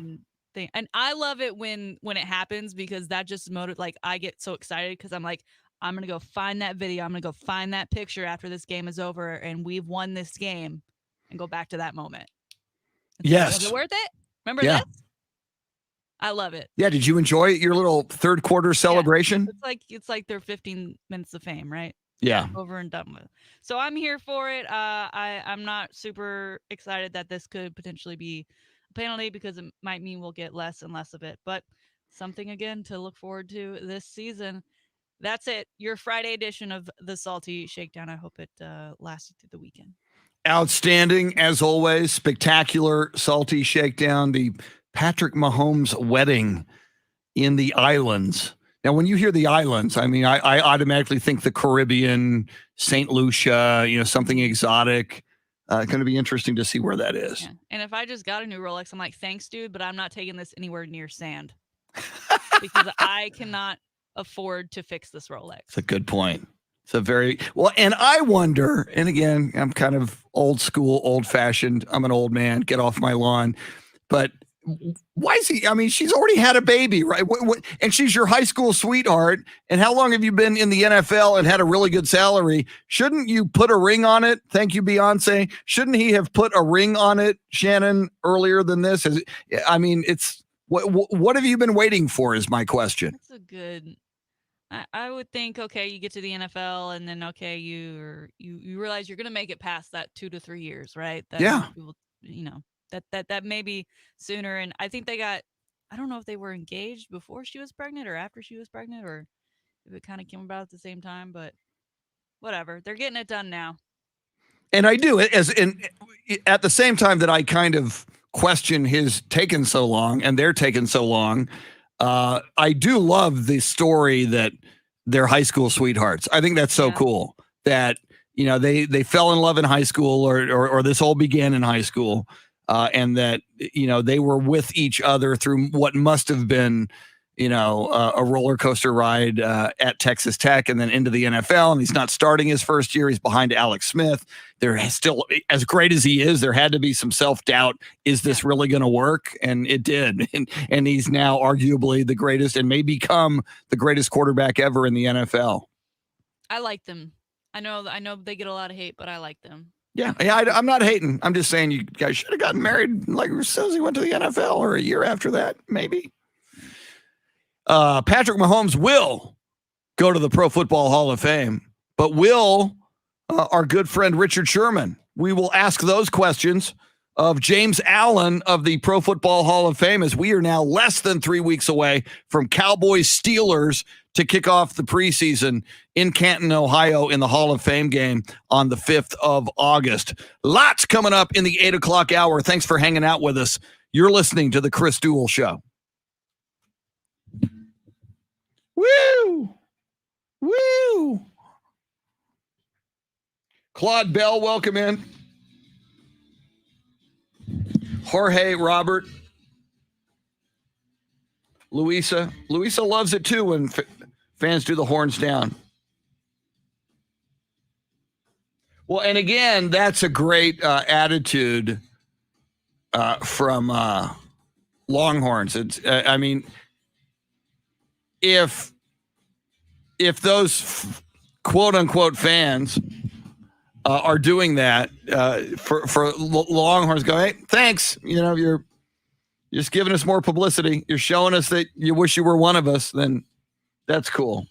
And I love it when it happens because that just like I get so excited because I'm like, I'm going to go find that video. I'm going to go find that picture after this game is over and we've won this game and go back to that moment. Yes. Was it worth it? Remember this? I love it. Yeah. Did you enjoy your little third quarter celebration? Yeah. It's like their 15 minutes of fame, right? Yeah. Over and done with. So I'm here for it. I'm not super excited that this could potentially be a penalty because it might mean we'll get less and less of it. But something again to look forward to this season. That's it. Your Friday edition of the Salty Shakedown. I hope it lasted through the weekend. Outstanding as always. Spectacular Salty Shakedown. The Patrick Mahomes wedding in the islands. Now, when you hear the islands, I mean, I automatically think the Caribbean, St. Lucia, you know, something exotic. Going to be interesting to see where that is. Yeah. And if I just got a new Rolex, I'm like, thanks, dude, but I'm not taking this anywhere near sand because I cannot afford to fix this Rolex. It's a good point. It's a very well, and I wonder, and again, I'm kind of old school, old fashioned. I'm an old man. Get off my lawn. But why is he? I mean, she's already had a baby, right? And she's your high school sweetheart. And how long have you been in the NFL and had a really good salary? Shouldn't you put a ring on it? Thank you, Beyonce. Shouldn't he have put a ring on it, Shannon, earlier than this? I mean, it's what have you been waiting for? Is my question. That's a good. I would think, okay, you get to the NFL and then, okay, you realize you're going to make it past that 2 to 3 years, right? Yeah. People, you know, that may be sooner. And I think I don't know if they were engaged before she was pregnant or after she was pregnant or if it kind of came about at the same time, but whatever. They're getting it done now. And I do at the same time that I kind of question his taking so long and they're taking so long. I do love the story that they're high school sweethearts. I think that's so cool that, they fell in love in high school or this all began in high school. And that, they were with each other through what must have been, a roller coaster ride at Texas Tech and then into the NFL. And he's not starting his first year. He's behind Alex Smith. There is still, as great as he is, there had to be some self-doubt. Is this really going to work? And it did. And he's now arguably the greatest and may become the greatest quarterback ever in the NFL. I like them. I know they get a lot of hate, but I like them. Yeah, I'm not hating. I'm just saying you guys should have gotten married like as soon as he went to the NFL or a year after that, maybe. Patrick Mahomes will go to the Pro Football Hall of Fame, but will our good friend Richard Sherman. We will ask those questions of James Allen of the Pro Football Hall of Fame as we are now less than 3 weeks away from Cowboys Steelers to kick off the preseason in Canton, Ohio in the Hall of Fame game on the 5th of August. Lots coming up in the 8 o'clock hour. Thanks for hanging out with us. You're listening to the Chris Duel Show. Woo! Woo! Claude Bell, welcome in. Jorge, Robert, Luisa. Luisa loves it too when fans do the horns down. Well, and again, that's a great attitude from Longhorns. It's, I mean, if those quote unquote fans are doing that for Longhorns, go, hey, thanks. You're just giving us more publicity. You're showing us that you wish you were one of us. Then that's cool.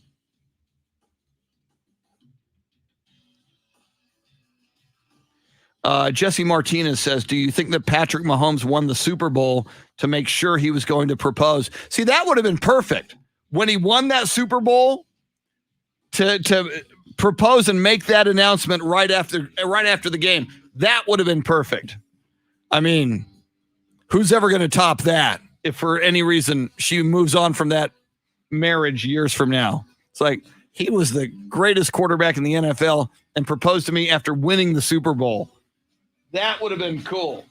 Jesse Martinez says, do you think that Patrick Mahomes won the Super Bowl to make sure he was going to propose? See, that would have been perfect. When he won that Super Bowl to propose and make that announcement right after the game, that would have been perfect. I mean, who's ever going to top that if for any reason she moves on from that marriage years from now? It's like, he was the greatest quarterback in the NFL and proposed to me after winning the Super Bowl. That would have been cool.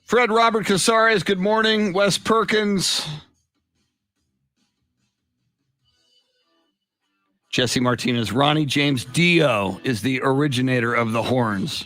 Fred Robert Casares, good morning. Wes Perkins. Jesse Martinez. Ronnie James Dio is the originator of the horns.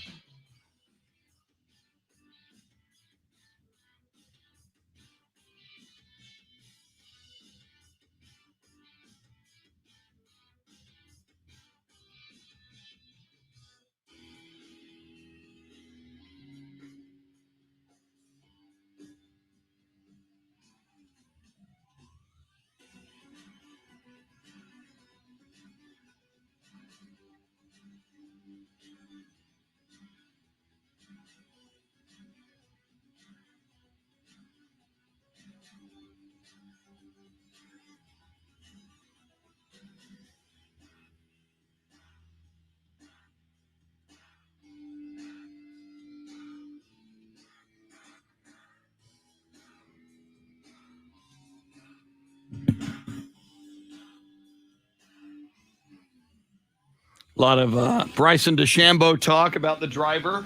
A lot of Bryson DeChambeau talk about the driver.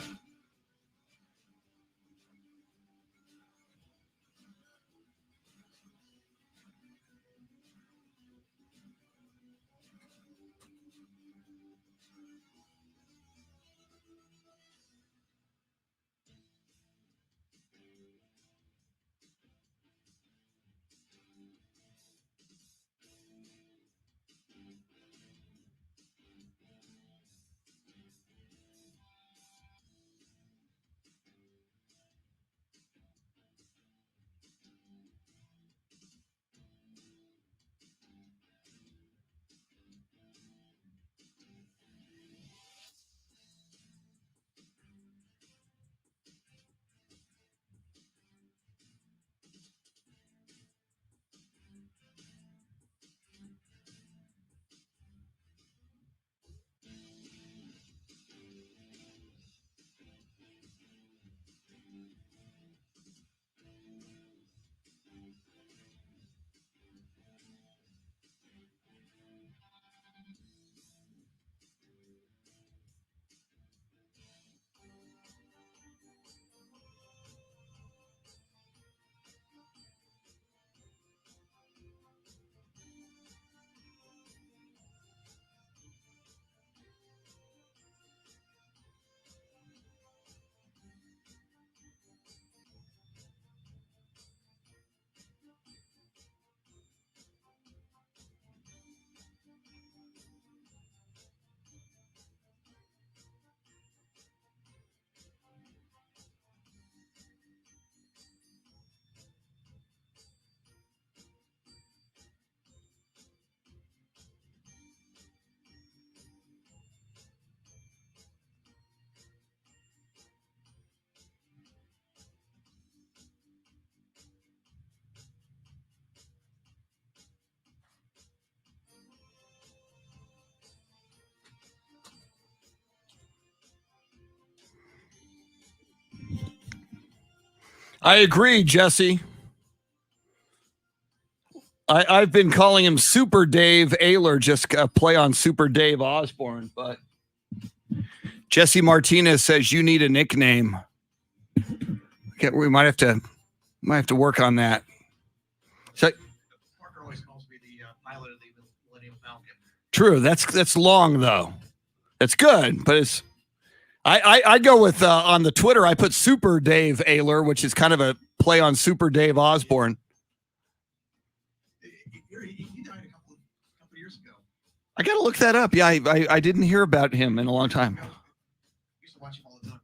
I agree, Jesse. I've been calling him Super Dave Ayler, just a play on Super Dave Osborne, but Jesse Martinez says you need a nickname. Okay, we might have to work on that. So Parker always calls me the pilot of the Millennium Falcon. True. That's long though. That's good, but it's I go with on the Twitter I put Super Dave Ayler, which is kind of a play on Super Dave Osborne. He died a couple years ago. I got to look that up. Yeah, I didn't hear about him in a long time. Used to watch him all the time.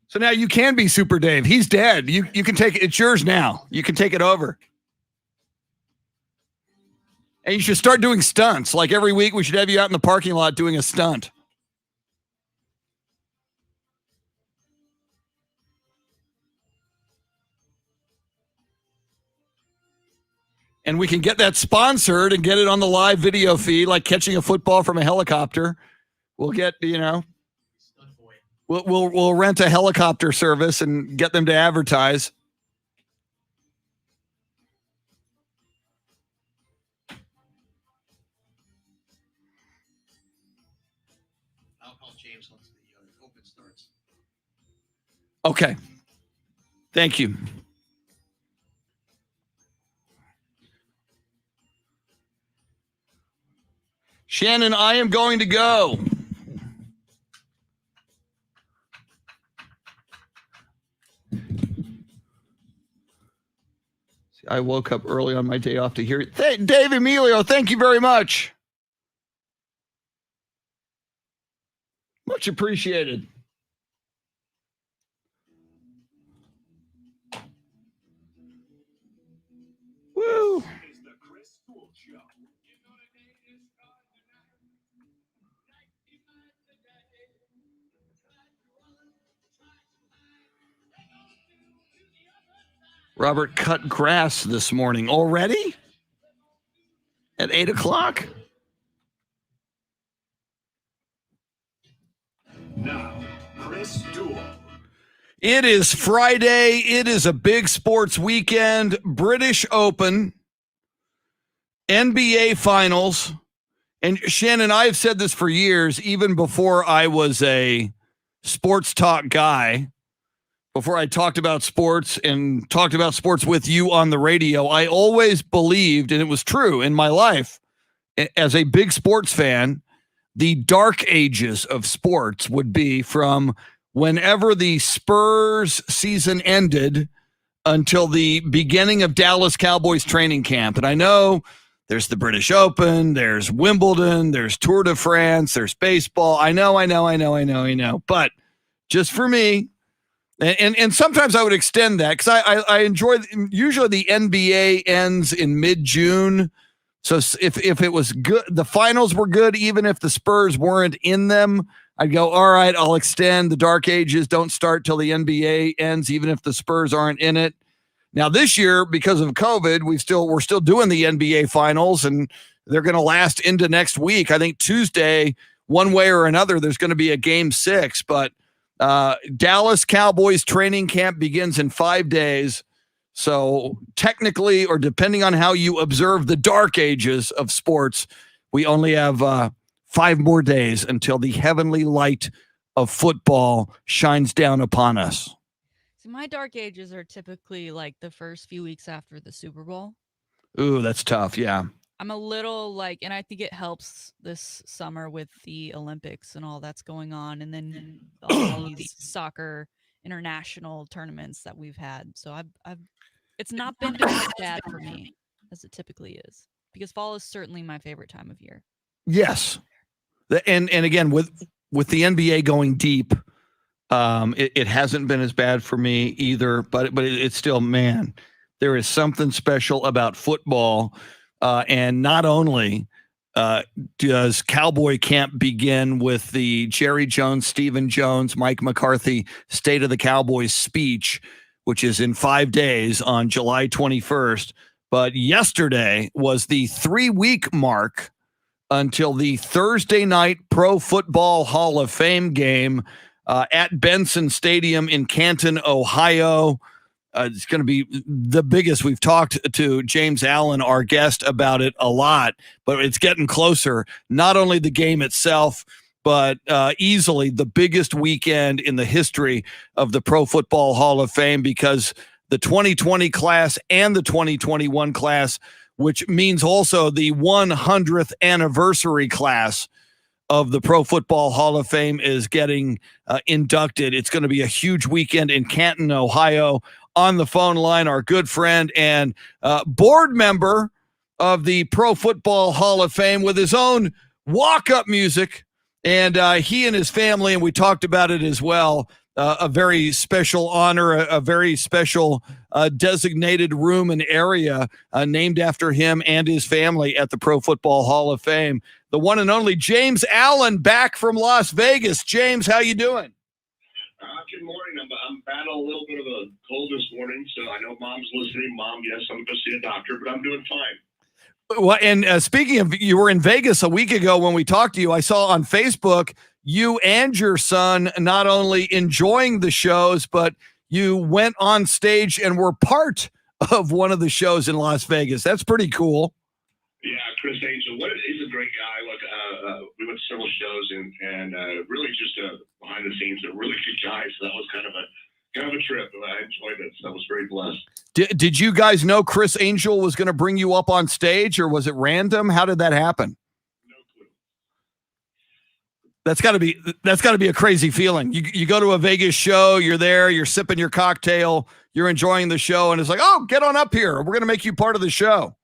So now you can be Super Dave. He's dead. You can take it. It's yours now. You can take it over. And you should start doing stunts. Like every week, we should have you out in the parking lot doing a stunt. And we can get that sponsored and get it on the live video feed, like catching a football from a helicopter. We'll get, we'll rent a helicopter service and get them to advertise. I'll call James once the open starts. Okay. Thank you. Shannon, I am going to go. I woke up early on my day off to hear it. Dave Emilio, thank you very much. Much appreciated. Woo. Robert cut grass this morning already at 8 o'clock. Now, Chris Duel. It is Friday. It is a big sports weekend. British Open, NBA Finals. And Shannon, I have said this for years, even before I was a sports talk guy, before I talked about sports and talked about sports with you on the radio. I always believed, and it was true in my life, as a big sports fan, the dark ages of sports would be from whenever the Spurs season ended until the beginning of Dallas Cowboys training camp. And I know there's the British Open, there's Wimbledon, there's Tour de France, there's baseball. I know. But just for me, and sometimes I would extend that because I enjoy, usually the NBA ends in mid-June. So if it was good, the finals were good, even if the Spurs weren't in them, I'd go, all right, I'll extend. The dark ages don't start till the NBA ends, even if the Spurs aren't in it. Now this year, because of COVID, we're still doing the NBA finals, and they're going to last into next week. I think Tuesday, one way or another, there's going to be a game 6, but Dallas Cowboys training camp begins in 5 days. So technically, or depending on how you observe the dark ages of sports, we only have 5 more days until the heavenly light of football shines down upon us. So my dark ages are typically like the first few weeks after the Super Bowl. Ooh, that's tough. Yeah. I'm a little and I think it helps this summer with the Olympics and all that's going on. And then all these soccer international tournaments that we've had. So it's not been as bad for me as it typically is, because fall is certainly my favorite time of year. Yes. And again, with the NBA going deep, it hasn't been as bad for me either, but it's still, man, there is something special about football. And not only does Cowboy Camp begin with the Jerry Jones, Stephen Jones, Mike McCarthy State of the Cowboys speech, which is in 5 days on July 21st. But yesterday was the 3-week mark until the Thursday night Pro Football Hall of Fame game at Benson Stadium in Canton, Ohio. It's going to be the biggest. We've talked to James Allen, our guest, about it a lot, but it's getting closer. Not only the game itself, but easily the biggest weekend in the history of the Pro Football Hall of Fame, because the 2020 class and the 2021 class, which means also the 100th anniversary class of the Pro Football Hall of Fame, is getting inducted. It's going to be a huge weekend in Canton, Ohio. On the phone line, our good friend and board member of the Pro Football Hall of Fame with his own walk-up music. And he and his family, and we talked about it as well, a very special honor, a very special designated room and area named after him and his family at the Pro Football Hall of Fame. The one and only James Allen, back from Las Vegas. James, how you doing? Good morning. I'm battling a little bit of a cold this morning, so I know Mom's listening. Mom, yes, I'm going to see a doctor, but I'm doing fine. Well, and speaking of, you were in Vegas a week ago when we talked to you. I saw on Facebook you and your son not only enjoying the shows, but you went on stage and were part of one of the shows in Las Vegas. That's pretty cool. Yeah, Chris Angel, he's a great guy. Look, we went to several shows and really just behind the scenes, a really good guy. So that was kind of a kind of a trip, and I enjoyed it. So I was very blessed. Did you guys know Chris Angel was going to bring you up on stage, or was it random? How did that happen? No clue. That's got to be a crazy feeling. You go to a Vegas show, you're there, you're sipping your cocktail, you're enjoying the show, and it's like, oh, get on up here. We're going to make you part of the show.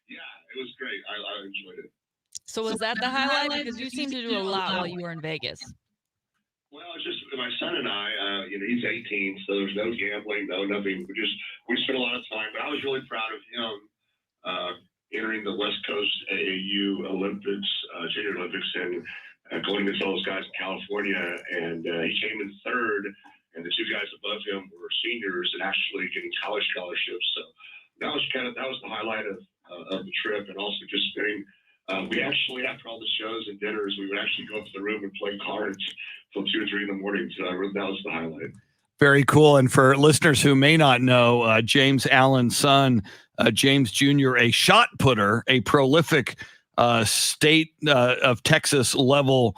Yeah, it was great. I enjoyed it. So was that the highlight? Because you seem to do a lot while you were in Vegas. Well, it's just my son and I, he's 18, so there's no gambling, no nothing. We spent a lot of time, but I was really proud of him entering the West Coast AAU Olympics, Junior Olympics, and going against all those guys in California. And he came in third, and the two guys above him were seniors and actually getting college scholarships. So that was the highlight of the trip, and also just spending. We actually, after all the shows and dinners, we would actually go up to the room and play cards till 2 or 3 in the morning. So that was the highlight. Very cool. And for listeners who may not know, James Allen's son, James Jr., a shot putter, a prolific state of Texas level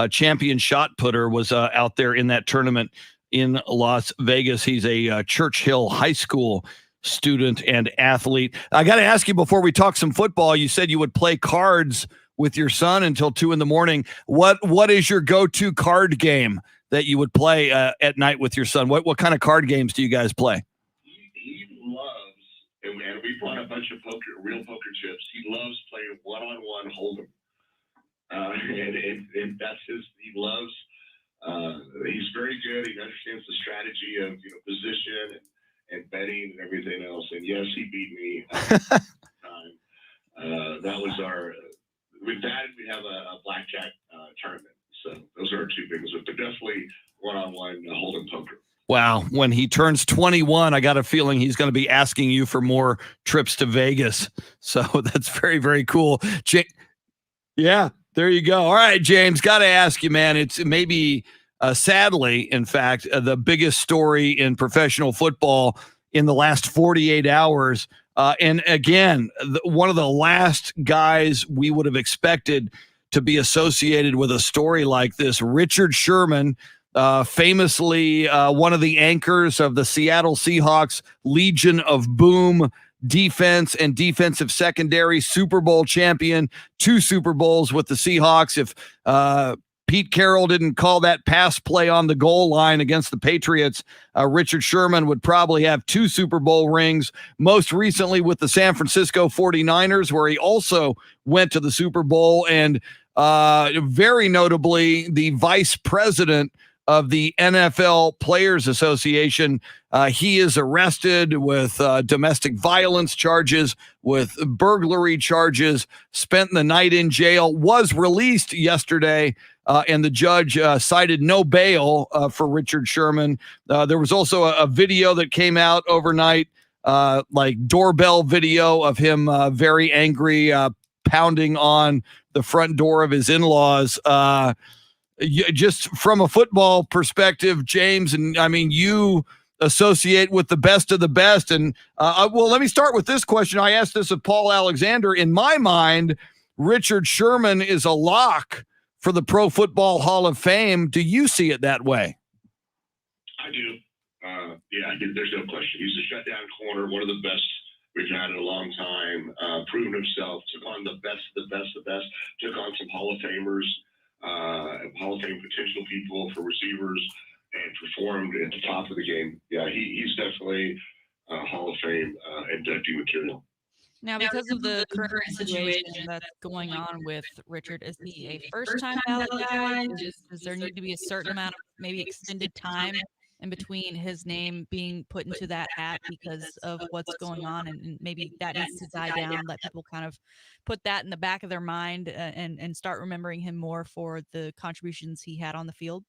champion shot putter, was out there in that tournament in Las Vegas. He's a Churchill High School student and athlete. I got to ask you, before we talk some football, you said you would play cards with your son until 2 a.m. What is your go-to card game that you would play at night with your son? What kind of card games do you guys play? He loves, and we brought a bunch of real poker chips. He loves playing one-on-one hold'em, and that's he loves. He's very good. He understands the strategy of position and betting and everything else. And yes, he beat me. That was with that, we have a blackjack tournament. So those are our two things, but definitely one-on-one hold'em poker. Wow. When he turns 21, I got a feeling he's going to be asking you for more trips to Vegas. So that's very, very cool. Yeah, there you go. All right, James, got to ask you, man, it's maybe sadly, in fact, the biggest story in professional football in the last 48 hours. And again, one of the last guys we would have expected to be associated with a story like this, Richard Sherman, famously one of the anchors of the Seattle Seahawks Legion of Boom defense and defensive secondary, Super Bowl champion, 2 Super Bowls with the Seahawks. If Pete Carroll didn't call that pass play on the goal line against the Patriots, Richard Sherman would probably have 2 Super Bowl rings, most recently with the San Francisco 49ers, where he also went to the Super Bowl, and very notably the vice president of the NFL Players Association. He is arrested with domestic violence charges, with burglary charges, spent the night in jail, was released yesterday, and the judge cited no bail for Richard Sherman. There was also a video that came out overnight, like doorbell video of him very angry, pounding on the front door of his in-laws. Just from a football perspective, James, and I mean, you associate with the best of the best. And well, let me start with this question. I asked this of Paul Alexander. In my mind, Richard Sherman is a lock for the Pro Football Hall of Fame. Do you see it that way? I do. Yeah, there's no question. He's a shutdown corner, one of the best we've had in a long time, proven himself, took on the best, took on some Hall of Famers, Hall of Fame potential people for receivers, and performed at the top of the game. Yeah, he's definitely Hall of Fame inductee material. Now, because of the current situation that's going on with Richard, is he a first-time ballot guy? Does there need to be a certain amount of maybe extended time in between his name being put into that hat because of what's going on, and maybe that needs to die down, let people kind of put that in the back of their mind and start remembering him more for the contributions he had on the field?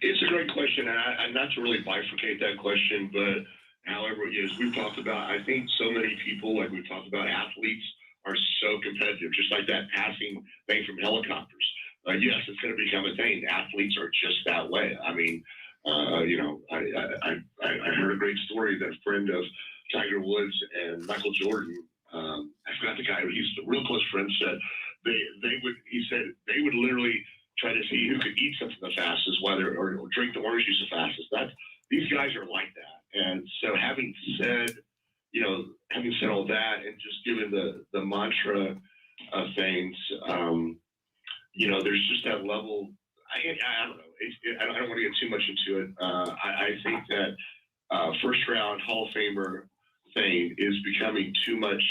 It's a great question, and not to really bifurcate that question, but however, as we've talked about, I think so many people, like we've talked about, athletes are so competitive, just like that passing thing from helicopters. Yes, it's going to become a thing. Athletes are just that way. I mean, I heard a great story that a friend of Tiger Woods and Michael Jordan, I forgot the guy, he's a real close friend, said they would literally trying to see who could eat something the fastest, or drink the orange juice the fastest. These guys are like that. And so having said all that and just given the mantra of things, there's just that level. I don't know. I don't want to get too much into it. I think that first round Hall of Famer thing is becoming too much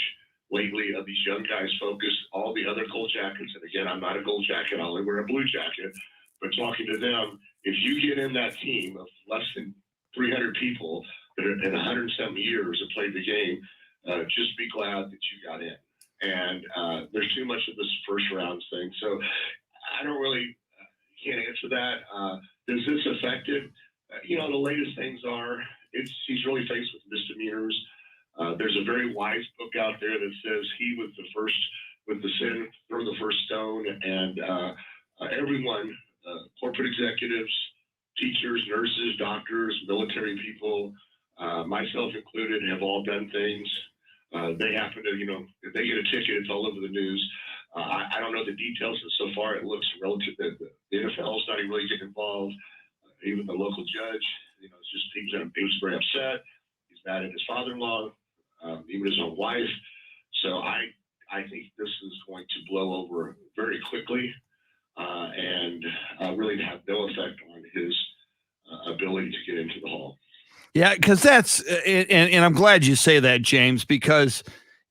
lately of these young guys focused. All the other gold jackets, and again, I'm not a gold jacket. I only wear a blue jacket. But talking to them, if you get in that team of less than 300 people that are in 107 years have played the game, just be glad that you got in. And there's too much of this first round thing. So I don't really can't answer that. Does this affect it? The latest things are he's really faced with misdemeanors. There's a very wise book out there that says he was the first with the sin, throw the first stone, and everyone, corporate executives, teachers, nurses, doctors, military people, myself included, have all done things. They happen to, if they get a ticket, it's all over the news. I don't know the details, but so far it looks relative that the NFL is not even really getting involved. Even the local judge, it's just he was very upset. He's mad at his father-in-law, even his own wife. So I think this is going to blow over very quickly and really have no effect on his ability to get into the Hall. Yeah, because that's and I'm glad you say that, James, because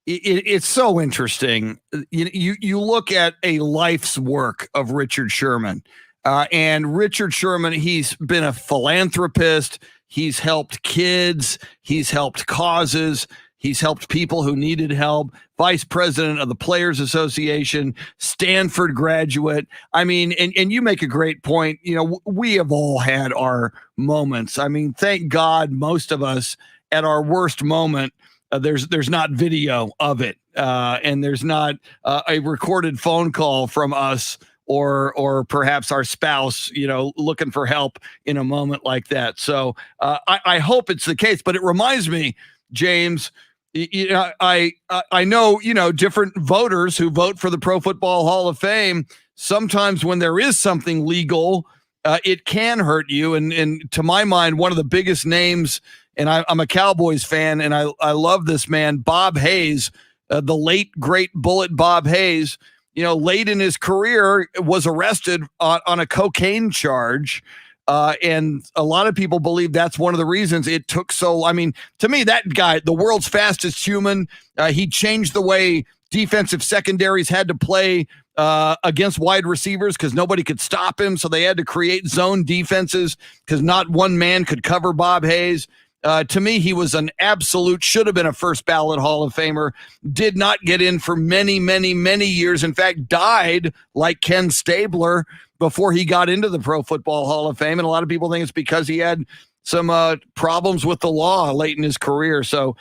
it's so interesting. You look at a life's work of Richard Sherman, and Richard Sherman, he's been a philanthropist. He's helped kids. He's helped causes. He's helped people who needed help. Vice president of the Players Association, Stanford graduate. I mean, and you make a great point. We have all had our moments. I mean, thank God most of us at our worst moment, there's not video of it, and there's not a recorded phone call from us or perhaps our spouse, looking for help in a moment like that. So I hope it's the case. But it reminds me, James, I know, different voters who vote for the Pro Football Hall of Fame, sometimes when there is something legal, it can hurt you. And to my mind, one of the biggest names, and I'm a Cowboys fan, and I love this man, Bob Hayes, the late, great Bullet Bob Hayes, late in his career was arrested on a cocaine charge. And a lot of people believe that's one of the reasons it took so. I mean, to me, that guy, the world's fastest human, he changed the way defensive secondaries had to play against wide receivers because nobody could stop him. So they had to create zone defenses because not one man could cover Bob Hayes. To me, he was an absolute, should have been a first ballot Hall of Famer, did not get in for many, many, many years. In fact, died like Ken Stabler before he got into the Pro Football Hall of Fame. And a lot of people think it's because he had some problems with the law late in his career. So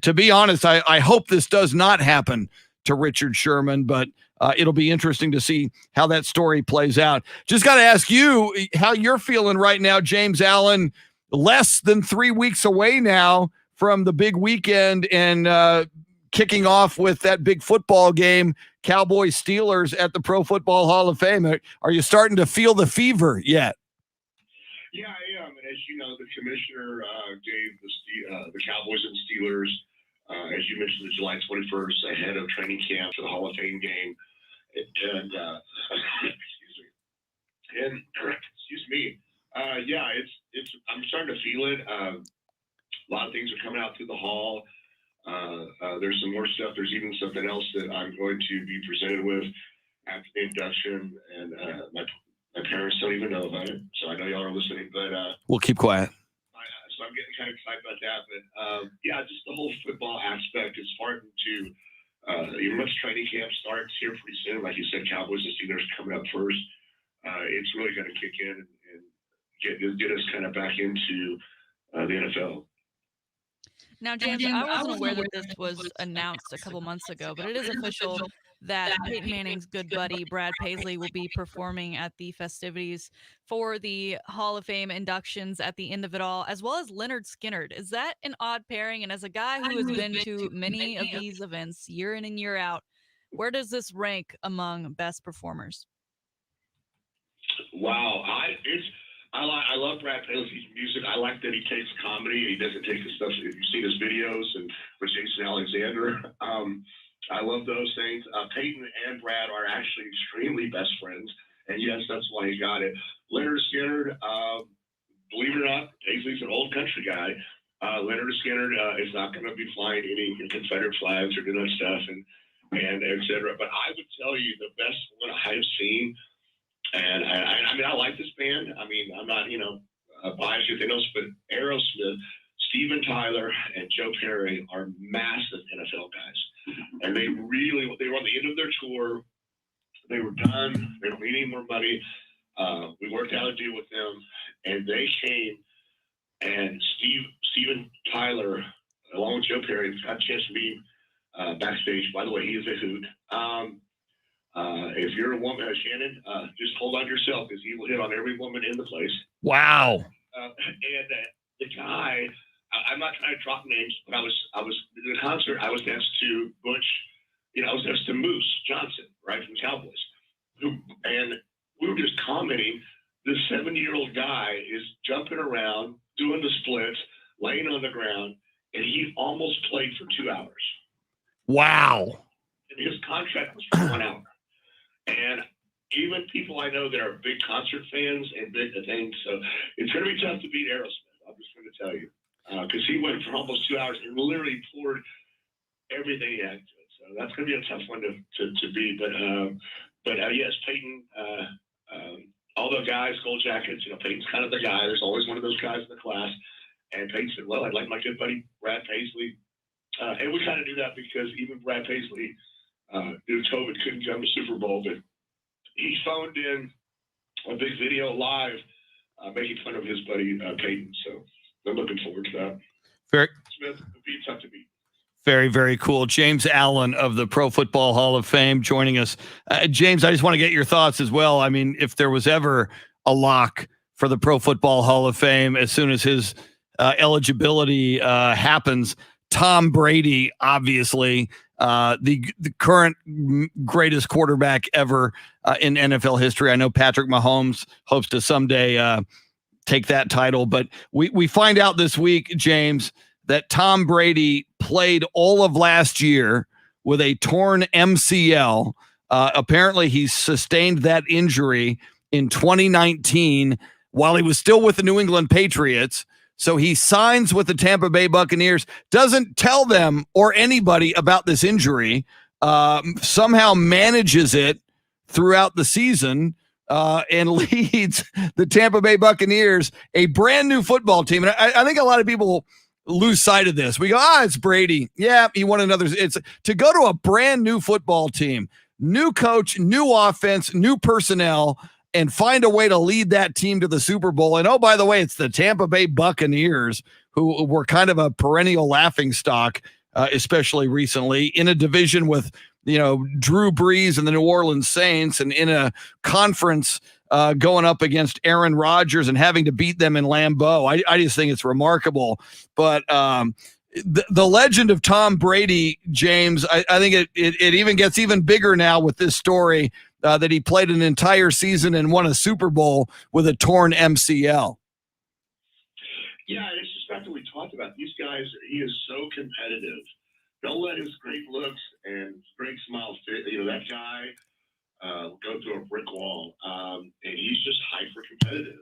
to be honest, I hope this does not happen to Richard Sherman, but it'll be interesting to see how that story plays out. Just got to ask you how you're feeling right now, James Allen, less than 3 weeks away now from the big weekend and kicking off with that big football game, Cowboys Steelers at the Pro Football Hall of Fame. Are you starting to feel the fever yet? Yeah, I am. And as you know, the commissioner gave the Cowboys and Steelers, as you mentioned, the July 21st ahead of training camp for the Hall of Fame game. And excuse me. Yeah, it's. I'm starting to feel it. A lot of things are coming out through the hall. There's some more stuff. There's even something else that I'm going to be presented with after the induction, and my parents don't even know about it. So I know y'all are listening, but we'll keep quiet. So I'm getting kind of excited about that. But yeah, just the whole football aspect is starting to. Once training camp starts here pretty soon, like you said, Cowboys and Steelers coming up first. It's really going to kick in and get us kind of back into the NFL. Now, James, I wasn't aware that this was announced a couple months ago, but it is official that Peyton Manning's good buddy, Brad Paisley, will be performing at the festivities for the Hall of Fame inductions at the end of it all, as well as Leonard Skinner. Is that an odd pairing? And as a guy who has been to many of these events year in and year out, where does this rank among best performers? Wow, I love Brad Paisley's music. I like that he takes comedy and he doesn't take the stuff. If you've seen his videos and with Jason Alexander, I love those things. Peyton and Brad are actually extremely best friends, and yes, that's why he got it. Leonard Skinner, believe it or not, Paisley's an old country guy. Leonard Skinner is not going to be flying any Confederate flags or doing that stuff, and et cetera. But I would tell you the best one I've seen. And I mean, I like this band. I mean, I'm not, biased or anything else, but Aerosmith, Steven Tyler, and Joe Perry are massive NFL guys. And they were on the end of their tour. They were done. They don't need any more money. We worked out a deal with them, and they came. And Steven Tyler, along with Joe Perry, got a chance to meet backstage. By the way, he is a hoot. If you're a woman, Shannon, just hold on to yourself because he will hit on every woman in the place. Wow. And the guy, I'm not trying to drop names, but I was in the concert. I was next to Butch, I was next to Moose Johnson, right, from Cowboys, and we were just commenting. This 70-year-old guy is jumping around, doing the splits, laying on the ground, and he almost played for 2 hours. Wow. And his contract was for 1 hour. And even people I know that are big concert fans and big things, so it's going to be tough to beat Aerosmith. I'm just going to tell you, because he went for almost 2 hours and literally poured everything he had to it. So that's going to be a tough one to beat. But yes, Peyton. All the guys, Gold Jackets. Peyton's kind of the guy. There's always one of those guys in the class. And Peyton said, "Well, I'd like my good buddy Brad Paisley," and we kind of do that because even Brad Paisley, due to COVID, couldn't come to Super Bowl, but he phoned in a big video live making fun of his buddy Peyton. So I'm looking forward to that. Very, Smith would be tough to beat. Very, very cool. James Allen of the Pro Football Hall of Fame joining us. James, I just want to get your thoughts as well. I mean, if there was ever a lock for the Pro Football Hall of Fame, as soon as his eligibility happens, Tom Brady, obviously, the current greatest quarterback ever in NFL history. I know Patrick Mahomes hopes to someday take that title, but we find out this week, James, that Tom Brady played all of last year with a torn MCL. Apparently, he sustained that injury in 2019 while he was still with the New England Patriots. So he signs with the Tampa Bay Buccaneers, doesn't tell them or anybody about this injury, somehow manages it throughout the season, and leads the Tampa Bay Buccaneers, a brand new football team. And I think a lot of people lose sight of this. We go, it's Brady. Yeah, he won another. It's to go to a brand new football team, new coach, new offense, new personnel, and find a way to lead that team to the Super Bowl. And oh, by the way, it's the Tampa Bay Buccaneers, who were kind of a perennial laughingstock, especially recently, in a division with, Drew Brees and the New Orleans Saints, and in a conference going up against Aaron Rodgers and having to beat them in Lambeau. I just think it's remarkable. But the legend of Tom Brady, James, I think it even gets even bigger now with this story that he played an entire season and won a Super Bowl with a torn MCL. Yeah, it's just back to what we talked about. These guys, he is so competitive. Don't let his great looks and great smile fit. That guy go through a brick wall, and he's just hyper competitive,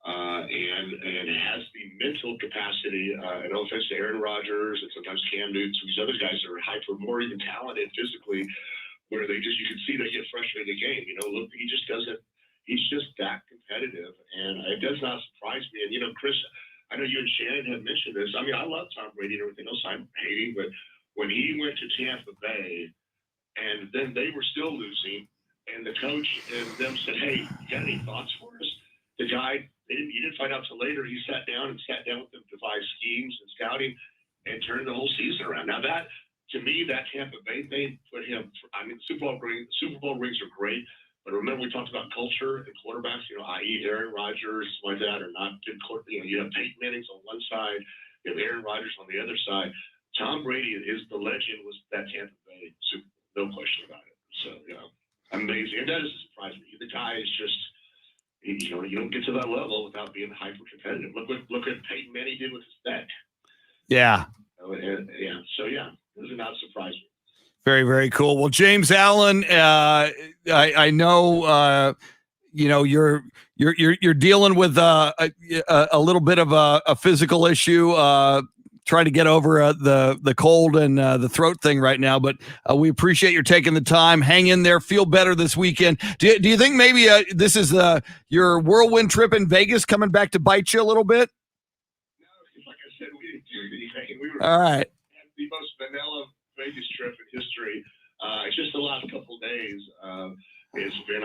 and has the mental capacity. No offense to Aaron Rodgers and sometimes Cam Newton, some of these other guys that are hyper, more even talented physically, where you can see they get frustrated in the game. Look, he just doesn't. He's just that competitive, and it does not surprise me. And Chris, I know you and Shannon have mentioned this. I mean, I love Tom Brady and everything else I'm hating, but when he went to Tampa Bay, and then they were still losing, and the coach and them said, "Hey, you got any thoughts for us?" The guy, you didn't find out till later. He sat down with them, devised schemes and scouting, and turned the whole season around. Now that, to me, that Tampa Bay thing put him. I mean, Super Bowl rings are great, but remember we talked about culture and quarterbacks. I.e. Aaron Rodgers, like that, are not good. You have Peyton Manning's on one side, you have Aaron Rodgers on the other side. Tom Brady is the legend. Was that Tampa Bay Super Bowl, no question about it. So amazing. It doesn't surprise me. The guy is just you don't get to that level without being hyper competitive. Look what Peyton Manning did with his neck. Yeah. Those are not surprising. Very, very cool. Well, James Allen, I know you're dealing with a little bit of a physical issue, trying to get over the cold and the throat thing right now. But we appreciate your taking the time. Hang in there. Feel better this weekend. Do you think maybe this is your whirlwind trip in Vegas coming back to bite you a little bit? No, like I said, we didn't do anything. We were all right. The most vanilla Vegas trip in history. It's just the last couple of days. It's been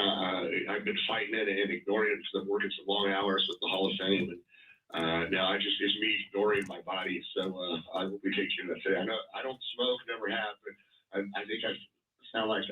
I've been fighting it and ignoring it because I'm working some long hours with the Hall of Fame, and now it's me ignoring my body. So I will be taking that today. I know I don't smoke, never have, but I think I sound like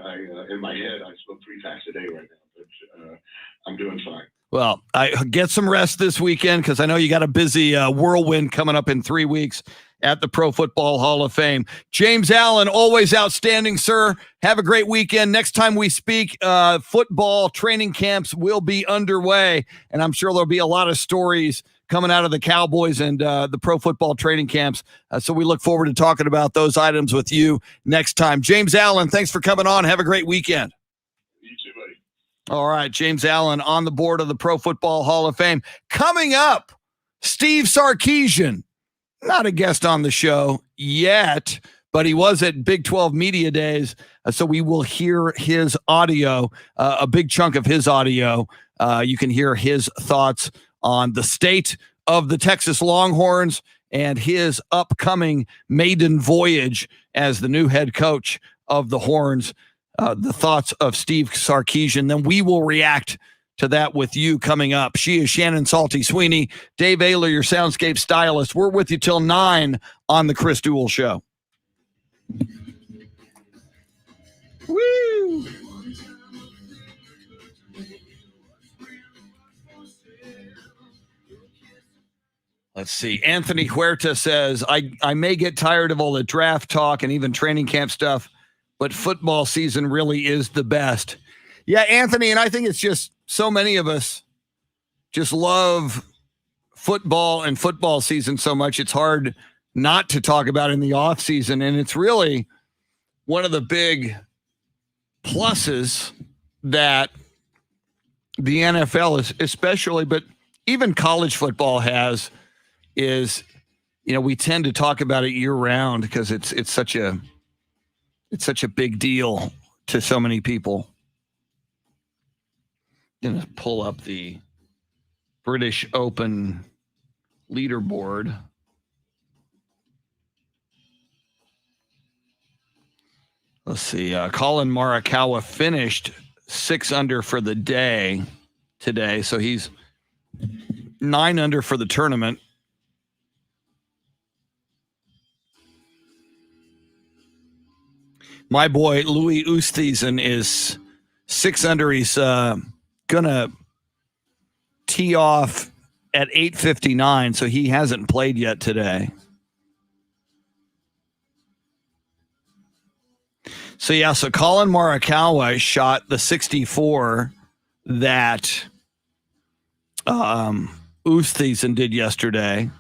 in my head I smoke 3 packs a day right now, but I'm doing fine. Well, I get some rest this weekend because I know you got a busy whirlwind coming up in 3 weeks at the Pro Football Hall of Fame. James Allen, always outstanding, sir. Have a great weekend. Next time we speak, football training camps will be underway, and I'm sure there'll be a lot of stories coming out of the Cowboys and the pro football training camps. So we look forward to talking about those items with you next time. James Allen, thanks for coming on. Have a great weekend. You too, buddy. All right, James Allen on the board of the Pro Football Hall of Fame. Coming up, Steve Sarkisian. Not a guest on the show yet, but he was at Big 12 Media Days, so we will hear his audio, a big chunk of his audio. You can hear his thoughts on the state of the Texas Longhorns and his upcoming maiden voyage as the new head coach of the Horns. The thoughts of Steve Sarkisian. Then we will react to that with you coming up. She is Shannon Salty Sweeney. Dave Ayler, your soundscape stylist. We're with you till 9 on the Chris Duel Show. Woo! Let's see. Anthony Huerta says, I may get tired of all the draft talk and even training camp stuff, but football season really is the best. Yeah, Anthony, and I think it's just so many of us just love football and football season so much. It's hard not to talk about in the off season. And it's really one of the big pluses that the NFL is especially, but even college football has is, we tend to talk about it year round because it's such a big deal to so many people. I'm going to pull up the British Open leaderboard. Let's see. Colin Morikawa finished 6 under for the day today, so he's 9 under for the tournament. My boy Louis Oosthuizen is 6 under. He's gonna tee off at 8:59, so he hasn't played yet today. So Colin Morikawa shot the 64 that Oosthuizen did yesterday,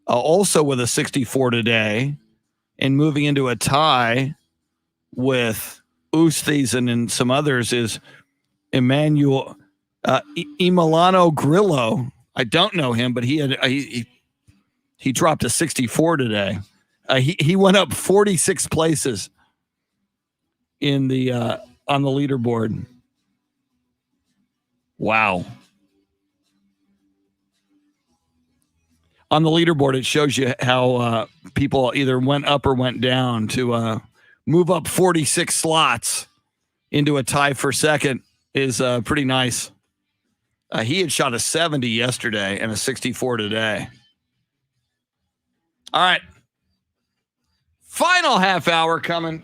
also with a 64 today, and moving into a tie with Oosthuizen and some others is Emiliano Grillo. I don't know him, but he dropped a 64 today. He went up 46 places in the on the leaderboard. Wow. On the leaderboard, it shows you how people either went up or went down to move up 46 slots into a tie for second is pretty nice. He had shot a 70 yesterday and a 64 today. All right. Final half hour coming.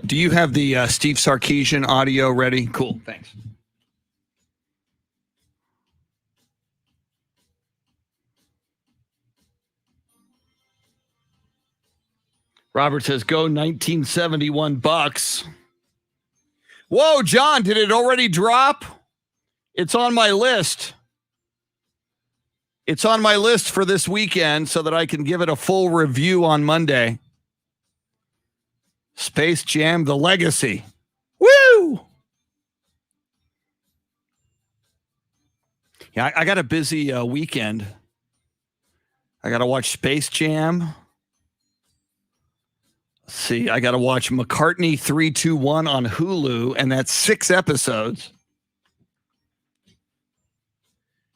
Do you have the Steve Sarkisian audio ready? Cool, thanks. Robert says, go 1971 Bucks. Whoa, John, did it already drop? It's on my list. It's on my list for this weekend so that I can give it a full review on Monday. Space Jam: The Legacy. Woo! Yeah, I got a busy weekend. I got to watch Space Jam. Let's see, I got to watch McCartney 321 on Hulu, and that's 6 episodes.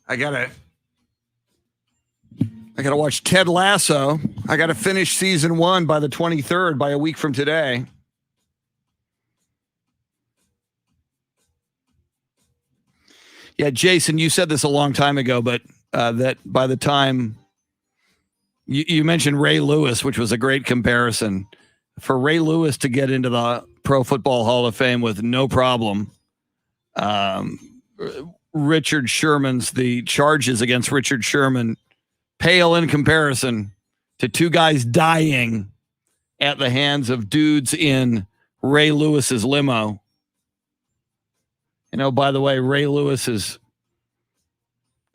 I got to watch Ted Lasso. I got to finish season 1 by the 23rd, by a week from today. Yeah, Jason, you said this a long time ago, but that by the time you mentioned Ray Lewis, which was a great comparison, for Ray Lewis to get into the Pro Football Hall of Fame with no problem. Richard Sherman's, the charges against Richard Sherman pale in comparison to 2 guys dying at the hands of dudes in Ray Lewis's limo. You know, by the way, Ray Lewis's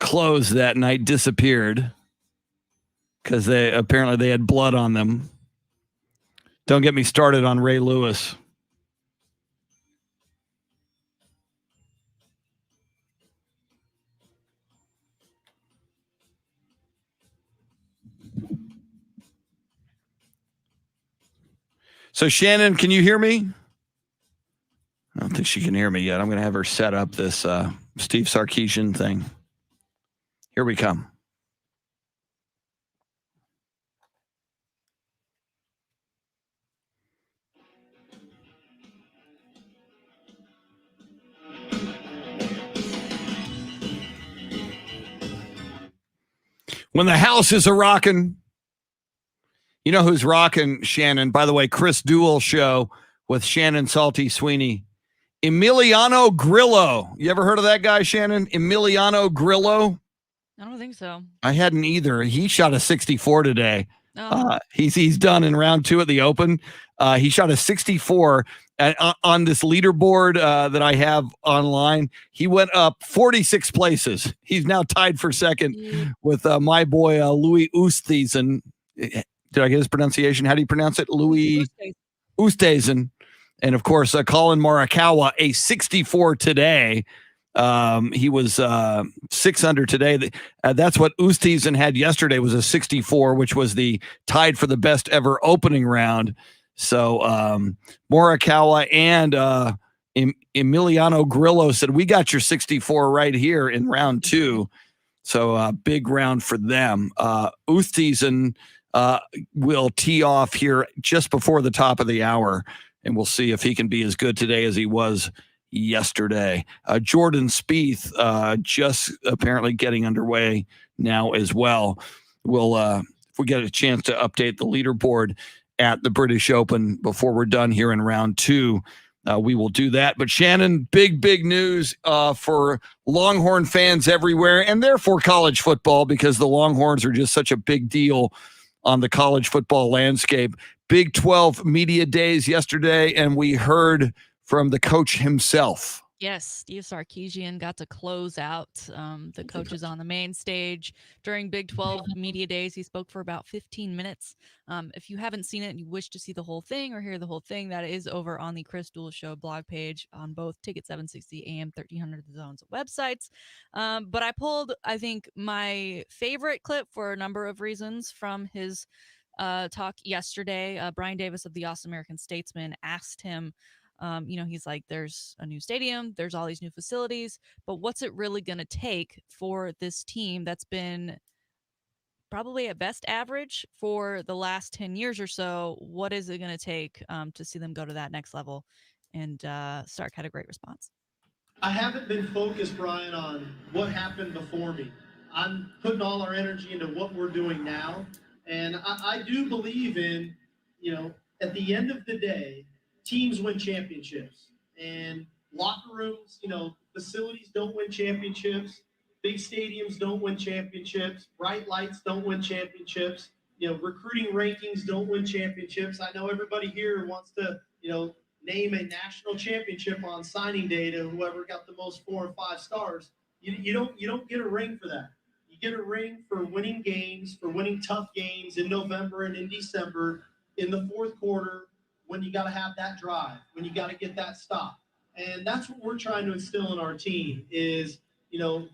clothes that night disappeared because they had blood on them. Don't get me started on Ray Lewis. So Shannon, can you hear me? I don't think she can hear me yet. I'm going to have her set up this Steve Sarkisian thing. Here we come. When the house is a rockin'. You know who's rocking, Shannon? By the way, Chris Duel show with Shannon Salty Sweeney. Emiliano Grillo. You ever heard of that guy, Shannon? Emiliano Grillo? I don't think so. I hadn't either. He shot a 64 today. Oh, He's done in round 2 at the Open. He shot a 64 on this leaderboard that I have online. He went up 46 places. He's now tied for second yeah. with my boy Louis Oosthuizen. Did I get his pronunciation? How do you pronounce it? Louis Oosthuizen. And of course, Colin Morikawa, a 64 today. He was 6 under today. That's what Oosthuizen had yesterday, was a 64, which was the tied for the best ever opening round. So Morikawa and Emiliano Grillo said, we got your 64 right here in round 2. So big round for them. Oosthuizen will tee off here just before the top of the hour, and we'll see if he can be as good today as he was yesterday. Jordan Spieth just apparently getting underway now as well. We'll if we get a chance to update the leaderboard at the British Open before we're done here in round 2, we will do that. But Shannon, big news for Longhorn fans everywhere, and therefore college football, because the Longhorns are just such a big deal on the college football landscape. Big 12 media days yesterday, and we heard from the coach himself. Yes, Steve Sarkisian got to close out the coaches on the main stage during Big 12 media days. He spoke for about 15 minutes. If you haven't seen it and you wish to see the whole thing or hear the whole thing, that is over on the Chris Duel Show blog page on both Ticket 760 AM 1300 The Zone's websites. But I pulled, I think, my favorite clip for a number of reasons from his talk yesterday. Brian Davis of the Awesome American Statesman asked him, he's like, there's a new stadium, there's all these new facilities, but what's it really going to take for this team that's been probably at best average for the last 10 years or so? What is it going to take to see them go to that next level? And Stark had a great response. I haven't been focused, Brian, on what happened before me. I'm putting all our energy into what we're doing now. And I do believe in, at the end of the day, teams win championships. And locker rooms, facilities don't win championships. Big stadiums don't win championships. Bright lights don't win championships. Recruiting rankings don't win championships. I know everybody here wants to, name a national championship on signing day to whoever got the most 4 and 5 stars. You don't get a ring for that. You get a ring for winning games, for winning tough games in November and in December, in the fourth quarter, when you got to have that drive, when you got to get that stop. And that's what we're trying to instill in our team is,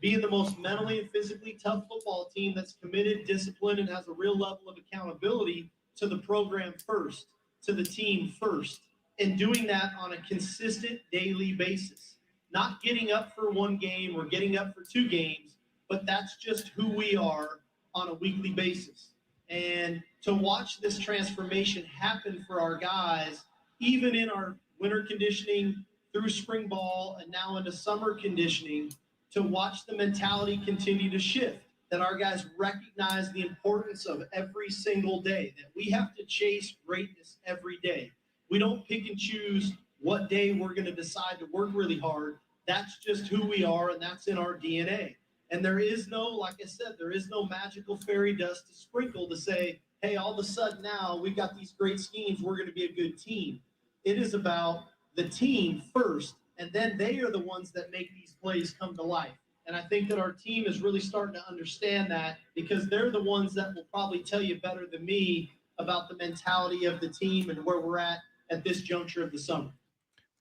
being the most mentally and physically tough football team that's committed, disciplined, and has a real level of accountability to the program first, to the team first. And doing that on a consistent daily basis, not getting up for one game or getting up for 2 games, but that's just who we are on a weekly basis. And to watch this transformation happen for our guys, even in our winter conditioning through spring ball and now into summer conditioning, to watch the mentality continue to shift, that our guys recognize the importance of every single day, that we have to chase greatness every day. We don't pick and choose what day we're going to decide to work really hard. That's just who we are, and that's in our DNA. And there is no, like I said, there is no magical fairy dust to sprinkle to say, hey, all of a sudden now we've got these great schemes, we're going to be a good team. It is about the team first, and then they are the ones that make these plays come to life. And I think that our team is really starting to understand that, because they're the ones that will probably tell you better than me about the mentality of the team and where we're at this juncture of the summer.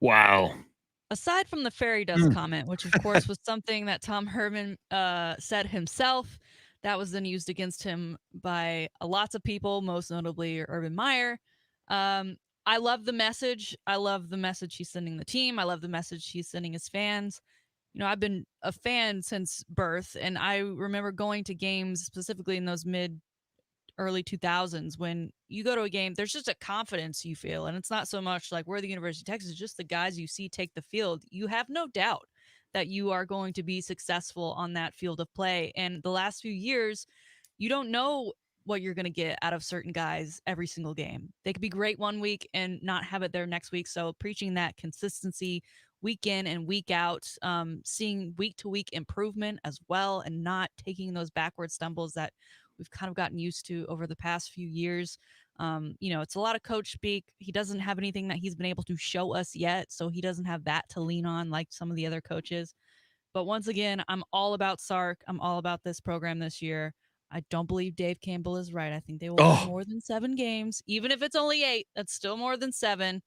Wow. Aside from the fairy dust comment, which of course was something that Tom Herman said himself, that was then used against him by lots of people, most notably Urban Meyer. I love the message. I love the message he's sending the team. I love the message he's sending his fans. I've been a fan since birth, and I remember going to games specifically in those early 2000s. When you go to a game, there's just a confidence you feel, and it's not so much like we're the University of Texas, just the guys you see take the field. You have no doubt that you are going to be successful on that field of play. And the last few years, you don't know what you're going to get out of certain guys every single game. They could be great one week and not have it there next week. So preaching that consistency week in and week out, seeing week to week improvement as well, and not taking those backward stumbles that we've kind of gotten used to over the past few years. It's a lot of coach speak. He doesn't have anything that he's been able to show us yet, so he doesn't have that to lean on like some of the other coaches. But once again, I'm all about Sark. I'm all about this program this year. I don't believe Dave Campbell is right. I think they will win more than 7 games, even if it's only 8. That's still more than 7.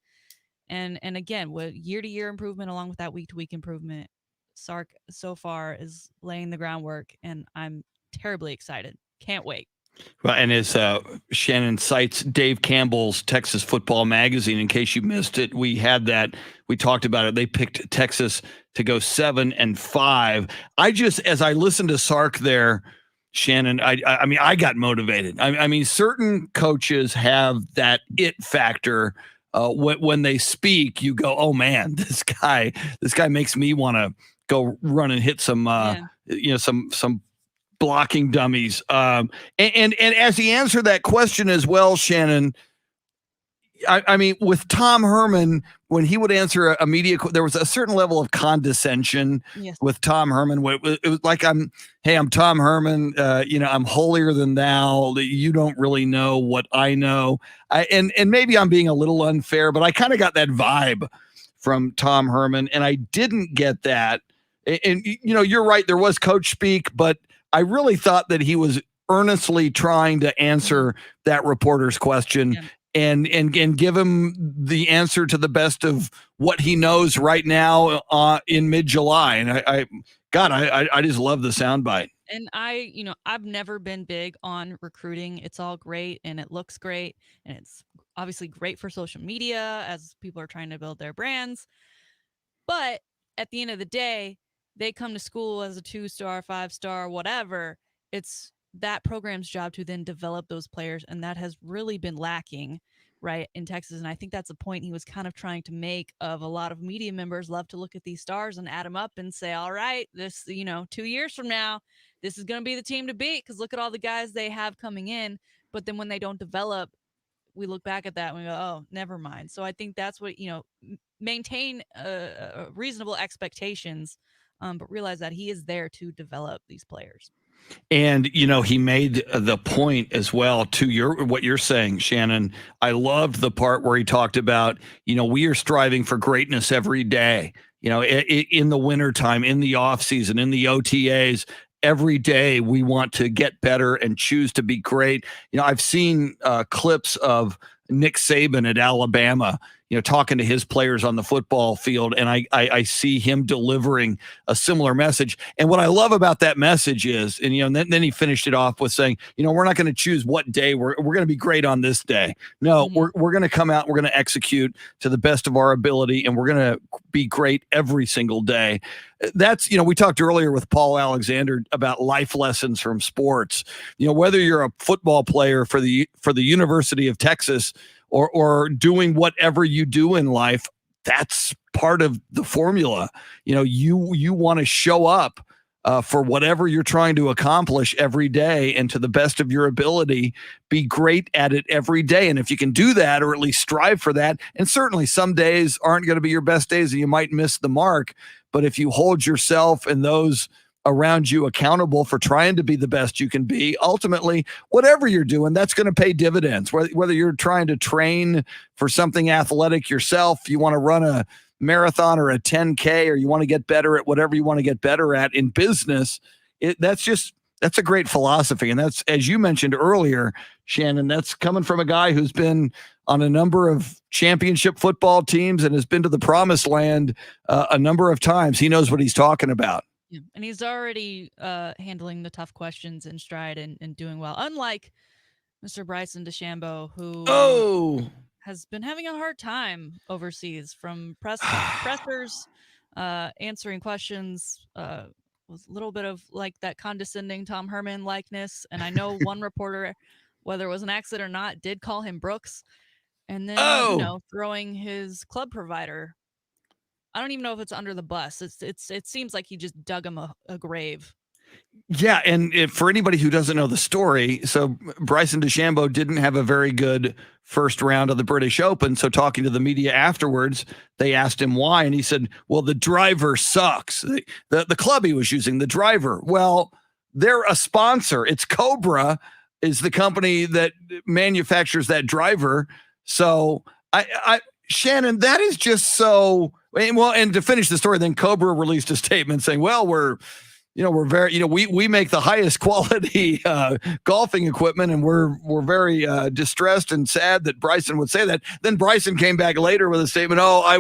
And again, with year-to-year improvement along with that week-to-week improvement, Sark so far is laying the groundwork, and I'm terribly excited. Can't wait. Well, and as Shannon cites Dave Campbell's Texas Football Magazine, in case you missed it, we had that. We talked about it. They picked Texas to go 7-5. As I listened to Sark there, Shannon, I mean, I got motivated. I mean, certain coaches have that it factor. When they speak, you go, "Oh man, this guy makes me want to go run and hit some, some blocking dummies." And as he answered that question as well, Shannon, I mean, with Tom Herman, when he would answer a media, there was a certain level of condescension with Tom Herman. It was like, I'm Tom Herman. I'm holier than thou. You don't really know what I know. And maybe I'm being a little unfair, but I kind of got that vibe from Tom Herman, and I didn't get that. And you're right. There was coach speak, but I really thought that he was earnestly trying to answer that reporter's question. Yeah. And give him the answer to the best of what he knows right now in mid-July. And I just love the soundbite. And I've never been big on recruiting. It's all great and it looks great. And it's obviously great for social media as people are trying to build their brands. But at the end of the day, they come to school as a 2-star, 5-star, whatever. It's that program's job to then develop those players, and that has really been lacking, right, in Texas. And I think that's a point he was kind of trying to make. Of a lot of media members love to look at these stars and add them up and say, all right, this 2 years from now, this is going to be the team to beat because look at all the guys they have coming in. But then when they don't develop, we look back at that and we go, oh, never mind. So I think that's what, maintain reasonable expectations, but realize that he is there to develop these players. And, he made the point as well to what you're saying, Shannon. I loved the part where he talked about, we are striving for greatness every day, in the wintertime, in the off season, in the OTAs. Every day we want to get better and choose to be great. I've seen clips of Nick Saban at Alabama, talking to his players on the football field, and I see him delivering a similar message. And what I love about that message is, and then he finished it off with saying, we're not going to choose what day we're going to be great on this day. No, we're going to come out, we're going to execute to the best of our ability, and we're going to be great every single day. That's, we talked earlier with Paul Alexander about life lessons from sports. Whether you're a football player for the University of Texas or doing whatever you do in life, that's part of the formula. You want to show up for whatever you're trying to accomplish every day, and to the best of your ability, be great at it every day. And if you can do that, or at least strive for that, and certainly some days aren't going to be your best days and you might miss the mark, but if you hold yourself and those around you accountable for trying to be the best you can be, ultimately, whatever you're doing, that's going to pay dividends. Whether you're trying to train for something athletic yourself, you want to run a marathon or a 10K, or you want to get better at whatever you want to get better at in business, that's a great philosophy. And that's, as you mentioned earlier, Shannon, that's coming from a guy who's been on a number of championship football teams and has been to the promised land a number of times. He knows what he's talking about. Yeah. And he's already handling the tough questions in stride and doing well. Unlike Mr. Bryson DeChambeau, who has been having a hard time overseas, from pressers, answering questions, was a little bit of like that condescending Tom Herman likeness. And I know one reporter, whether it was an accident or not, did call him Brooks. And then, throwing his club provider, I don't even know if it's under the bus. It seems like he just dug him a grave. Yeah, and for anybody who doesn't know the story, so Bryson DeChambeau didn't have a very good first round of the British Open. So talking to the media afterwards, they asked him why, and he said, well, the driver sucks. The club he was using, the driver. Well, they're a sponsor. It's Cobra is the company that manufactures that driver. So I Shannon, that is just so well. And to finish the story, then Cobra released a statement saying, well, we're very, we make the highest quality golfing equipment, and we're very distressed and sad that Bryson would say that. Then Bryson came back later with a statement. Oh, I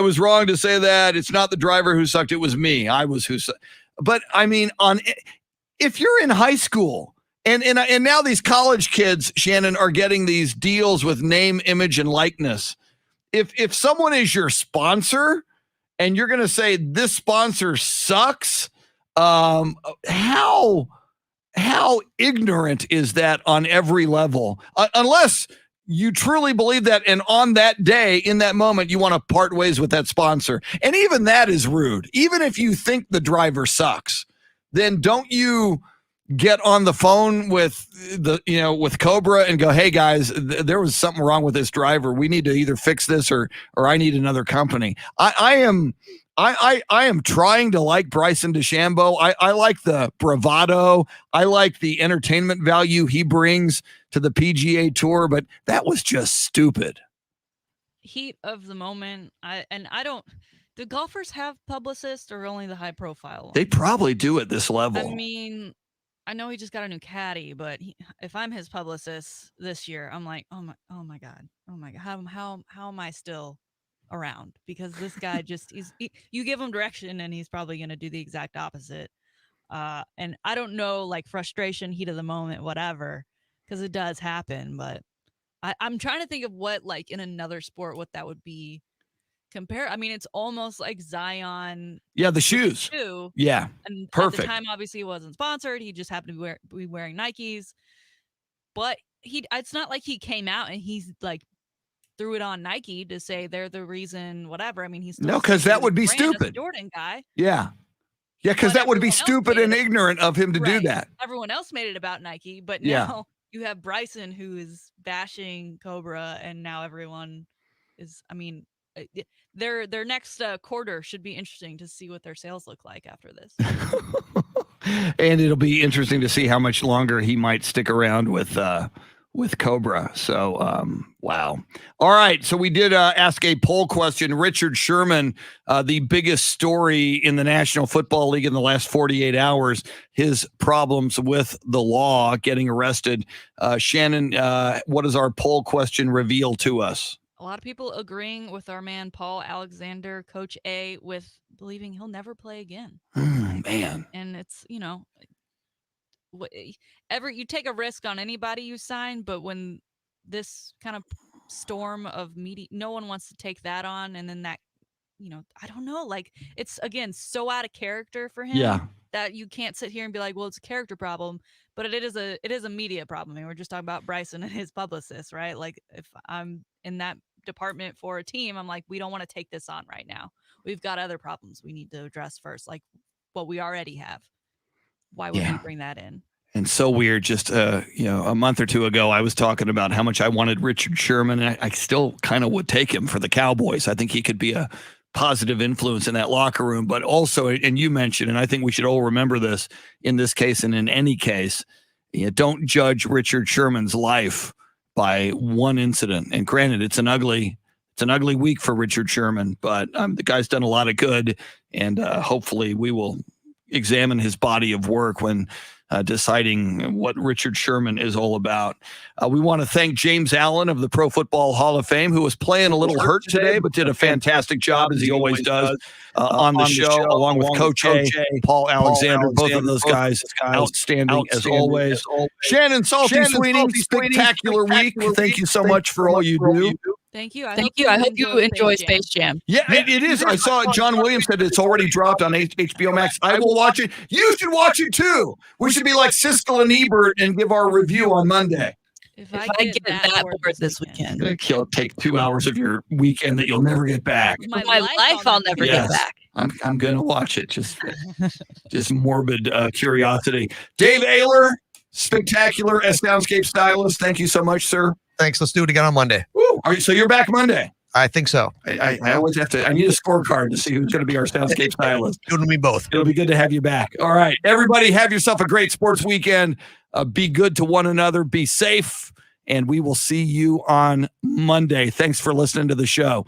was wrong to say that. It's not the driver who sucked. It was me. I was who sucked. But I mean, if you're in high school and now these college kids, Shannon, are getting these deals with name, image, and likeness. If someone is your sponsor and you're going to say this sponsor sucks, how ignorant is that on every level? Unless you truly believe that, and on that day, in that moment, you want to part ways with that sponsor. And even that is rude. Even if you think the driver sucks, then don't you get on the phone with with Cobra and go, hey guys, there was something wrong with this driver. We need to either fix this or I need another company. I am trying to like Bryson DeChambeau. I like the bravado. I like the entertainment value he brings to the PGA Tour, but that was just stupid. Heat of the moment. Do golfers have publicists or only the high profile ones? They probably do at this level. I mean, I know he just got a new caddy, but if I'm his publicist this year, I'm like, oh my God, how am I still around? Because this guy you give him direction and he's probably going to do the exact opposite. And I don't know, like frustration, heat of the moment, whatever, because it does happen. But I'm trying to think of what, like in another sport, what that would be. I mean, it's almost like Zion. Yeah, the shoes. Yeah, and perfect. At the time, obviously, he wasn't sponsored. He just happened to be wearing Nikes. But it's not like he came out and he's like threw it on Nike to say they're the reason, whatever. I mean, he's no, because that would be stupid. As a Jordan guy. Yeah, because that would be stupid and ignorant of him to do that. Everyone else made it about Nike, but now you have Bryson who is bashing Cobra, and now everyone is. I mean, their next quarter should be interesting to see what their sales look like after this. And it'll be interesting to see how much longer he might stick around with Cobra. So, wow. All right. So we did ask a poll question. Richard Sherman, the biggest story in the National Football League in the last 48 hours, his problems with the law, getting arrested. Shannon, what does our poll question reveal to us? A lot of people agreeing with our man, Paul Alexander, Coach A, with believing he'll never play again. Man. And it's, you take a risk on anybody you sign, but when this kind of storm of media, no one wants to take that on. And then that, I don't know, like it's again, so out of character for him that you can't sit here and be like, well, it's a character problem, but it is a media problem. I mean, we're just talking about Bryson and his publicist, right? Like if I'm in that department for a team, I'm like, we don't want to take this on right now. We've got other problems we need to address first, like what we already have. Why would we bring that in? And so weird. Just a month or two ago, I was talking about how much I wanted Richard Sherman, and I still kind of would take him for the Cowboys. I think he could be a positive influence in that locker room. But also, and you mentioned, and I think we should all remember this in this case and in any case, don't judge Richard Sherman's life by one incident. And granted, it's an ugly week for Richard Sherman, but the guy's done a lot of good, and hopefully we will examine his body of work when deciding what Richard Sherman is all about. We want to thank James Allen of the Pro Football Hall of Fame, who was playing a little hurt today, but did a fantastic job, as he always does, on the show, along with Coach A, Paul Alexander, both of those guys, outstanding as always. Shannon Salty Sweeney, spectacular week. Thank you so much for all you do. Thank you. I hope you enjoy Space Jam. Yeah, it is. I saw John Williams said it's already dropped on HBO Max. I will watch it. You should watch it too. We should be like Siskel and Ebert and give our review on Monday. If I get that bored this weekend, it'll take 2 hours of your weekend that you'll never get back. My life I'll never get back. I'm gonna watch it. Just morbid curiosity. Dave Ayler, spectacular Soundscape stylist. Thank you so much, sir. Thanks. Let's do it again on Monday. Woo. So you're back Monday. I think so. I always have to. I need a scorecard to see who's going to be our Soundscape stylist. You and me both. It'll be good to have you back. All right, everybody, have yourself a great sports weekend. Be good to one another. Be safe, and we will see you on Monday. Thanks for listening to the show.